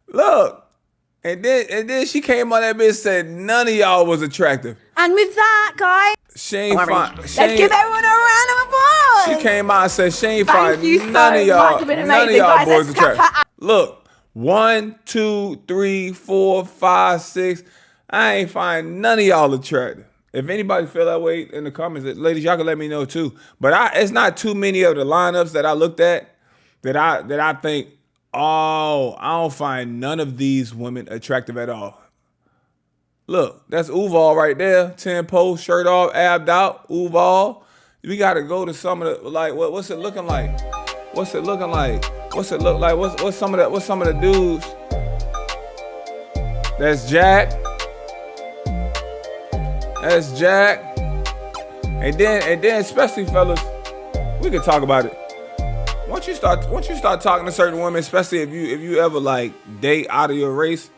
Look, and then she came on that bitch and said none of y'all was attractive. And with that, guys, she ain't fine. Let's give everyone a round of applause. She came out and said she ain't Thank fine. you None so of y'all, much. You've been none of amazing. y'all Guys, boys let's clap attractive. her. Look, 1, 2, 3, 4, 5, 6. I ain't find none of y'all attractive. If anybody feel that way in the comments, ladies, y'all can let me know too. But it's not too many of the lineups that I looked at that I think, oh, I don't find none of these women attractive at all. Look, that's Uval right there. 10 post, shirt off, abbed out, Uval. We got to go to some of the, like, what's it looking like? What's it looking like? What's it look like? What's some of the dudes? That's Jack. That's Jack. And then especially fellas, we could talk about it. Once you start talking to certain women, especially if you ever like date out of your race,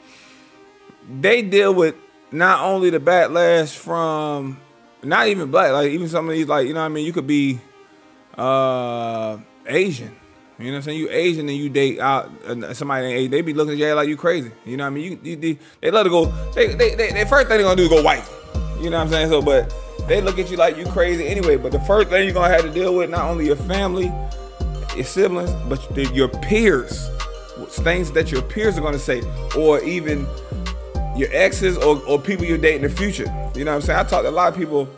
they deal with not only the backlash from not even black, like even some of these, like, you know what I mean, you could be Asian. You know what I'm saying? You Asian and you date out somebody ain't Asian, they be looking at you like you crazy. You know what I mean? They let it go. They first thing they're gonna do is go white. You know what I'm saying? So, but they look at you like you crazy anyway. But the first thing you're gonna have to deal with, not only your family, your siblings, but your peers. Things that your peers are gonna say, or even your exes or people you date in the future. You know what I'm saying? I talked to a lot of people,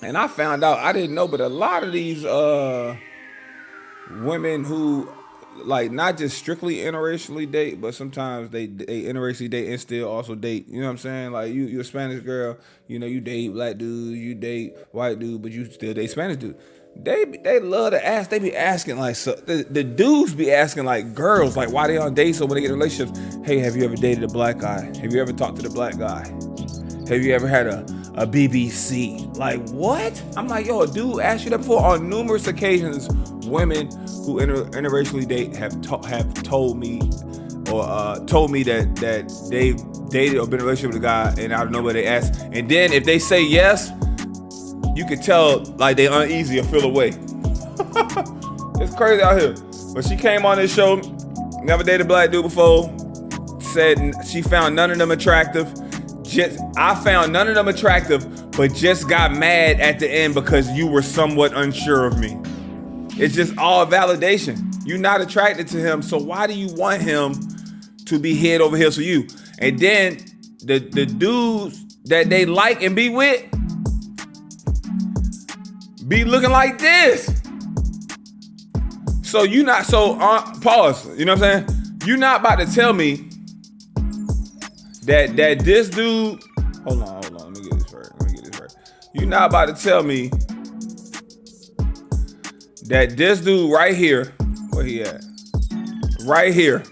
and I found out, I didn't know, but a lot of these women who, like, not just strictly interracially date, but sometimes they interracially date and still also date. You know what I'm saying? Like, you're a Spanish girl, you know, you date black dudes, you date white dude, but you still date Spanish dude. They love to ask. They be asking, like, so the dudes be asking, like, girls, like, why they on dates, so when they get in relationships, hey, have you ever dated a black guy? Have you ever talked to the black guy? Have you ever had a BBC? Like, what? I'm like, yo, a dude asked you that before? On numerous occasions, women who interracially date have told me that they've dated or been in a relationship with a guy, and out of nowhere they ask. And then if they say yes, you can tell, like, they uneasy or feel away. It's crazy out here. But she came on this show, never dated a black dude before, said she found none of them attractive. I found none of them attractive, but just got mad at the end because you were somewhat unsure of me. It's just all validation. You're not attracted to him, so why do you want him to be head over heels for you? And then the dudes that they like and be with be looking like this. So you not pause. You know what I'm saying? You not about to tell me that this dude. Hold on. Let me get this right. You not about to tell me that this dude right here, where he at? Right here.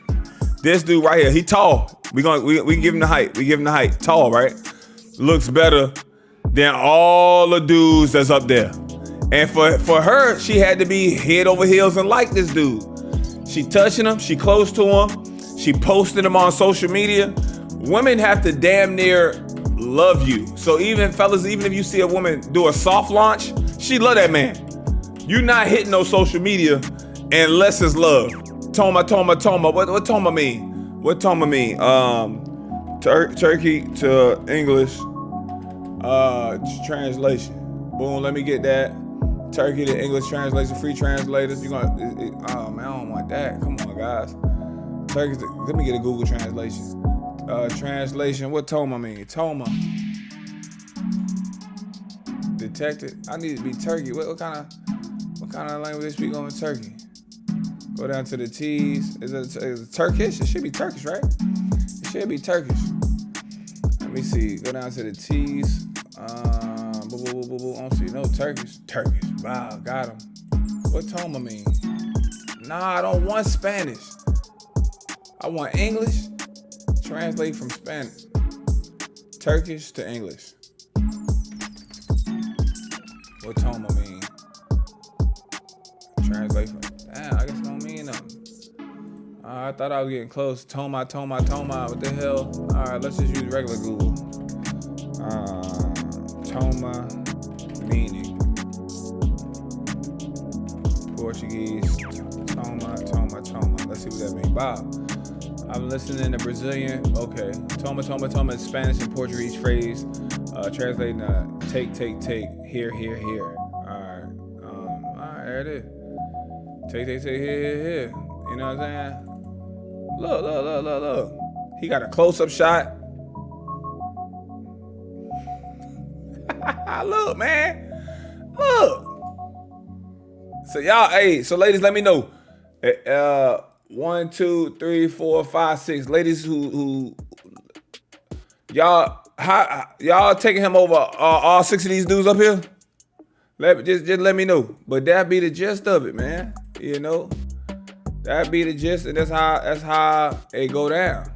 This dude right here, he tall. We give him the height. We give him the height. Tall, right? Looks better than all the dudes that's up there. And for her, she had to be head over heels and like this dude. She touching him. She close to him. She posted him on social media. Women have to damn near love you. So even fellas, even if you see a woman do a soft launch, she love that man. You not hitting no social media unless it's love. Toma. What Toma mean? What Toma mean? Turkey to English translation. Boom, let me get that. Turkey to English translation, free translators. Oh man, I don't want that. Come on, guys. Let me get a Google translation. Translation, what Toma mean? Toma. Detected. I need to be Turkey. What kind of language they speak on in Turkey? Go down to the T's. Is it Turkish? It should be Turkish, right? It should be Turkish. Let me see. Go down to the T's. I don't see no Turkish. Turkish. Wow, got him. What Toma mean? Nah, I don't want Spanish. I want English. Translate from Spanish. Turkish to English. What Toma mean? Translate from. Damn, I guess it don't mean nothing. I thought I was getting close. Toma. What the hell? All right, let's just use regular Google. Toma meaning. Portuguese. Toma. Let's see what that means. Bob. I'm listening to Brazilian. Okay. Toma is Spanish and Portuguese phrase. Translating take. Here. Alright. Alright, there it is. Take, here. You know what I'm saying? Look. He got a close-up shot. Look, man. Look. So ladies, let me know. 1, 2, 3, 4, 5, 6. Ladies who y'all taking him over all 6 of these dudes up here? Just let me know. But that be the gist of it, man. You know? That be the gist, and that's how it go down.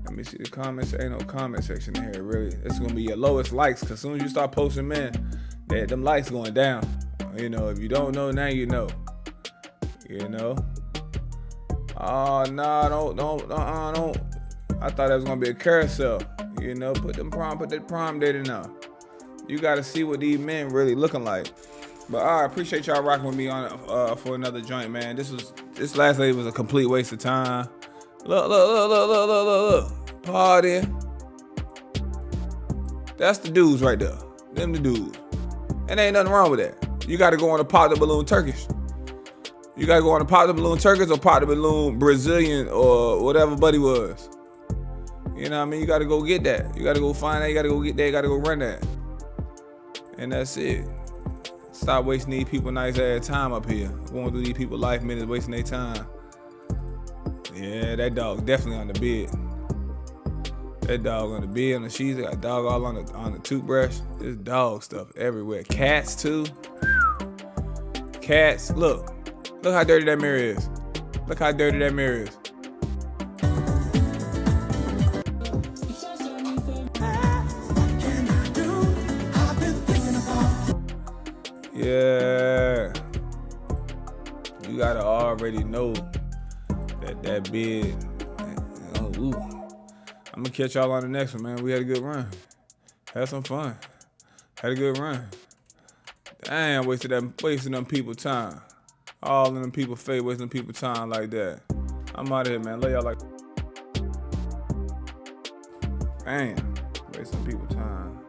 Let me see the comments. Ain't no comment section in here, really. It's gonna be your lowest likes, because as soon as you start posting men, them likes going down. You know, if you don't know, now you know. You know? Oh, no, don't. I thought that was gonna be a carousel. You know, put that prom date in there. You gotta see what these men really looking like. But I appreciate y'all rocking with me on for another joint, man. This last lady was a complete waste of time. Look. Party. That's the dudes right there. Them the dudes. And ain't nothing wrong with that. You gotta go on a pop the balloon Turkish. You gotta go on a pop the balloon Turkish or pop the balloon Brazilian or whatever buddy was. You know what I mean? You gotta go get that. You gotta go find that. You gotta go get that. You gotta go run that. And that's it. Stop wasting these people nice ass time up here. Going through these people life minutes, wasting their time. Yeah, that dog definitely on the bed. That dog on the bed, on the sheets. Got dog all on the toothbrush. There's dog stuff everywhere. Cats too. Cats. Look how dirty that mirror is. Look how dirty that mirror is. Yeah. You gotta already know that bid. I'm gonna catch y'all on the next one, man. We had a good run. Had some fun. Had a good run. Damn, wasting them people time. All of them people face, wasting them people time like that. I'm out of here, man. Love y'all like. Damn, wasting people's time.